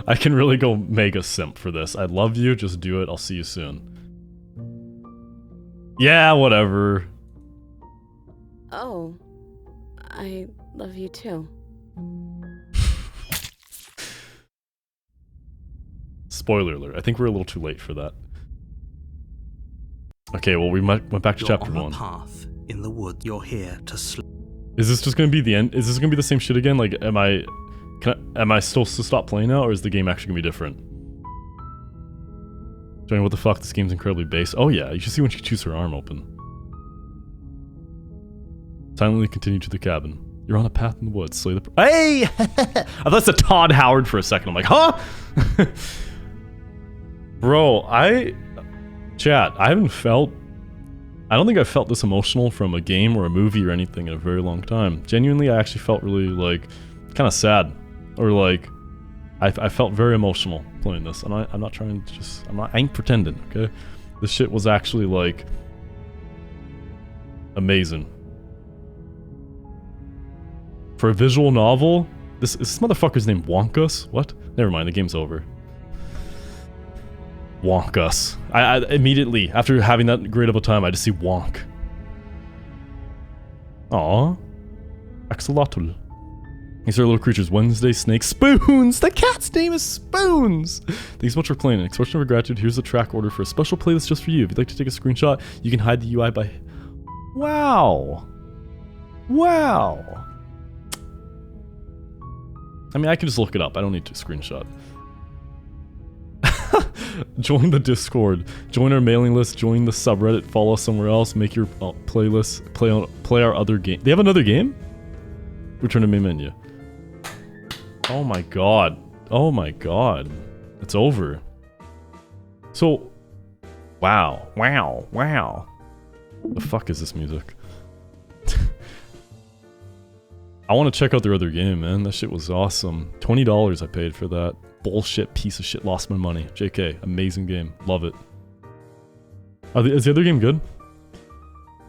I can really go mega simp for this. I love you, just do it. I'll see you soon. Yeah, whatever. Oh, I love you too. Spoiler alert. I think we're a little too late for that. Okay, well, we went back to chapter 1. Path in the wood. You're here to Is this just gonna be the end? Is this gonna be the same shit again? Like, am I still to stop playing now, or is the game actually gonna be different? Johnny, what the fuck? This game's incredibly base. Oh yeah, you should see when she chews her arm open. Silently continue to the cabin. You're on a path in the woods. Slay the. Hey! I thought it's a Todd Howard for a second. I'm like, huh? Bro, chat. I don't think I've felt this emotional from a game or a movie or anything in a very long time. Genuinely, I actually felt really, like, kind of sad. Or, like, I felt very emotional playing this. And I'm not trying to just... I ain't pretending, okay? This shit was actually, like... amazing. For a visual novel, this motherfucker's named Wonkus? What? Never mind, the game's over. Wonkus. I immediately, after having that great of a time, I just see Wonk. Aww. Axolotl. These are little creatures. Wednesday, snake, Spoons! The cat's name is Spoons! Thanks so much for playing. In expression of our gratitude, here's the track order for a special playlist just for you. If you'd like to take a screenshot, you can hide the UI by... Wow. Wow. I mean, I can just look it up. I don't need to screenshot. Join the Discord. Join our mailing list. Join the subreddit. Follow us somewhere else. Make your playlist. Play our other game. They have another game? Return to main menu. Oh my god. Oh my god. It's over. So... Wow. Wow. Wow. The fuck is this music? I want to check out their other game, man. That shit was awesome. $20 I paid for that. Bullshit piece of shit. Lost my money. JK. Amazing game. Love it. Is the other game good?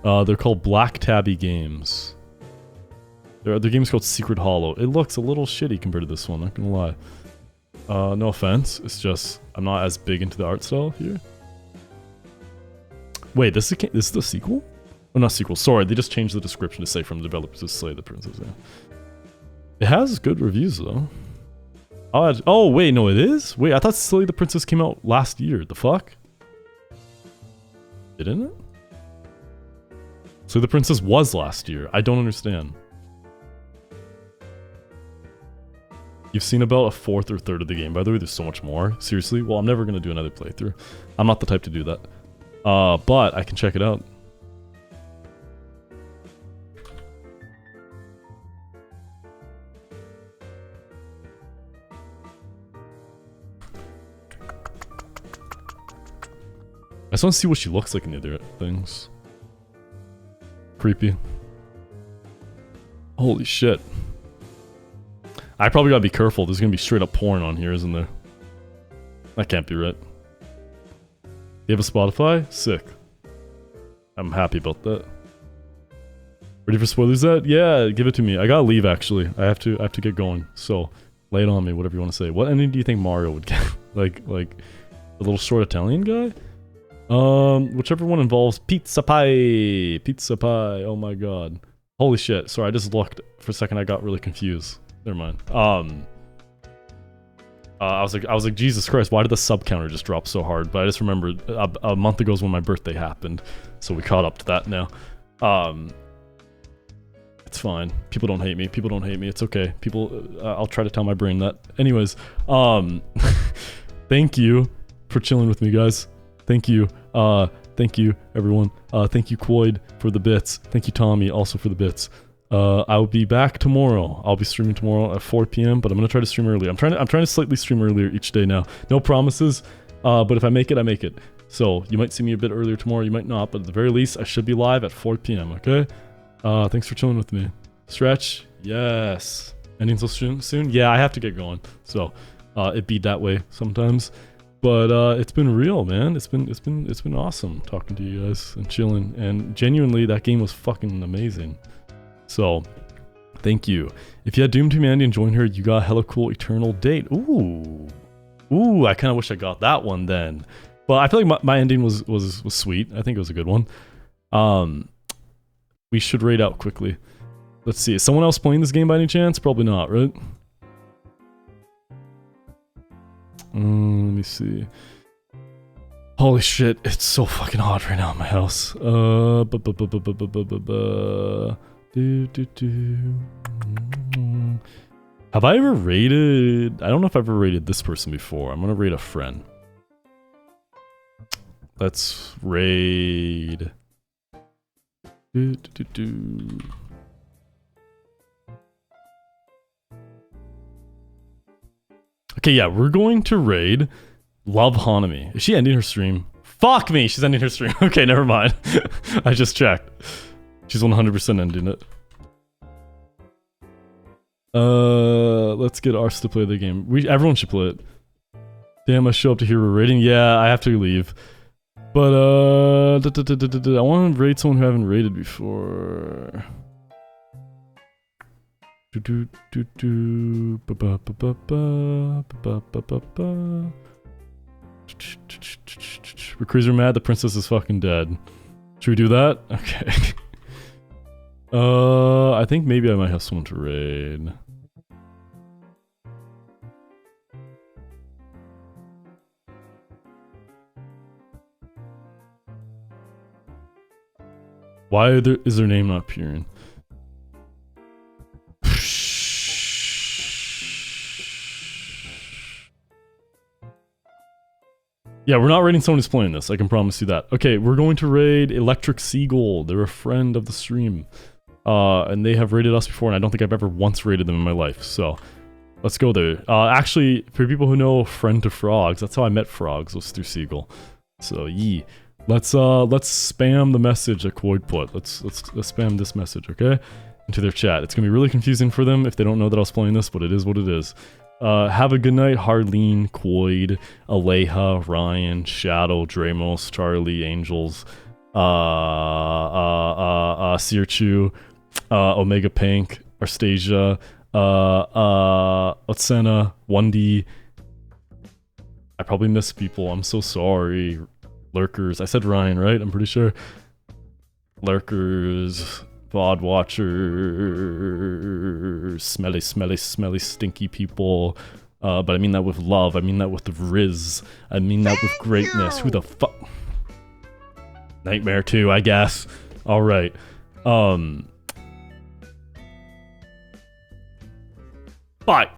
They're called Black Tabby Games. Their other game's called Secret Hollow. It looks a little shitty compared to this one, not gonna lie. No offense. It's just, I'm not as big into the art style here. Wait, this is the sequel? Oh, not sequel. Sorry, they just changed the description to say from the developers to Slay the Princess. Yeah. It has good reviews, though. Oh, wait, no, it is? Wait, I thought Slay the Princess came out last year. The fuck? Didn't it? Slay the Princess was last year. I don't understand. You've seen about a fourth or third of the game. By the way, there's so much more. Seriously? Well, I'm never going to do another playthrough. I'm not the type to do that. But I can check it out. I just want to see what she looks like in the other things. Creepy. Holy shit. I probably gotta be careful. There's gonna be straight up porn on here, isn't there? That can't be right. You have a Spotify? Sick. I'm happy about that. Ready for spoilers yet? Yeah, give it to me. I gotta leave actually. I have to get going. So lay it on me, whatever you want to say. What ending do you think Mario would get? like the little short Italian guy? Whichever one involves pizza pie. Pizza pie. Oh my god. Holy shit. Sorry, I just looked for a second. I got really confused. Never mind. I was like, Jesus Christ, why did the sub counter just drop so hard? But I just remembered a month ago is when my birthday happened, so we caught up to that now. It's fine. People don't hate me. People don't hate me. It's okay. I'll try to tell my brain that. Anyways, thank you for chilling with me, guys. Thank you. Thank you, everyone. Thank you, Quoid, for the bits. Thank you, Tommy, also for the bits. I'll be back tomorrow. I'll be streaming tomorrow at 4 p.m., but I'm gonna try to stream earlier. I'm trying to slightly stream earlier each day now. No promises, but if I make it, I make it. So you might see me a bit earlier tomorrow, you might not, but at the very least, I should be live at 4 p.m., okay? Thanks for chilling with me. Stretch, yes. Ending so soon? Yeah, I have to get going. So, it be that way sometimes. But it's been real, man. It's been awesome talking to you guys and chilling. And genuinely, that game was fucking amazing. So, thank you. If you had Doom to Mandy and join her, you got hella cool Eternal Date. Ooh, I kind of wish I got that one then. But I feel like my ending was sweet. I think it was a good one. We should raid out quickly. Let's see. Is someone else playing this game by any chance? Probably not, right? Let me see. Holy shit, it's so fucking hot right now in my house. Have I ever raided? I don't know if I've ever raided this person before. I'm gonna raid a friend. Let's raid. Okay, yeah, we're going to raid Love Hanami. Is she ending her stream? Fuck me, she's ending her stream. Okay, never mind. I just checked. She's 100% ending it. Let's get Ars to play the game. Everyone should play it. Damn, I show up to hear we're raiding. Yeah, I have to leave. But, I want to raid someone who I haven't raided before. Recruiters are mad, the princess is fucking dead. Should we do that? Okay. I think maybe I might have someone to raid. Why is their name not appearing? Yeah, we're not raiding someone who's playing this, I can promise you that. Okay, we're going to raid Electric Seagull. They're a friend of the stream. And they have raided us before, and I don't think I've ever once raided them in my life, so let's go there. Actually, for people who know Friend to Frogs, that's how I met Frogs, was through Seagull. So, yee. Let's spam the message that Quoid put. Let's spam this message, okay? Into their chat. It's gonna be really confusing for them if they don't know that I was playing this, but it is what it is. Have a good night, Harleen, Quoid, Aleja, Ryan, Shadow, Dramos, Charlie, Angels, Searchu, Omega Pink, Arstasia, Otsena, 1D. I probably missed people, I'm so sorry. Lurkers, I said Ryan, right? I'm pretty sure. Lurkers, VOD watchers, smelly, stinky people. But I mean that with love. I mean that with the Riz. I mean that with greatness. Who the fuck? Nightmare 2, I guess. All right. Bye.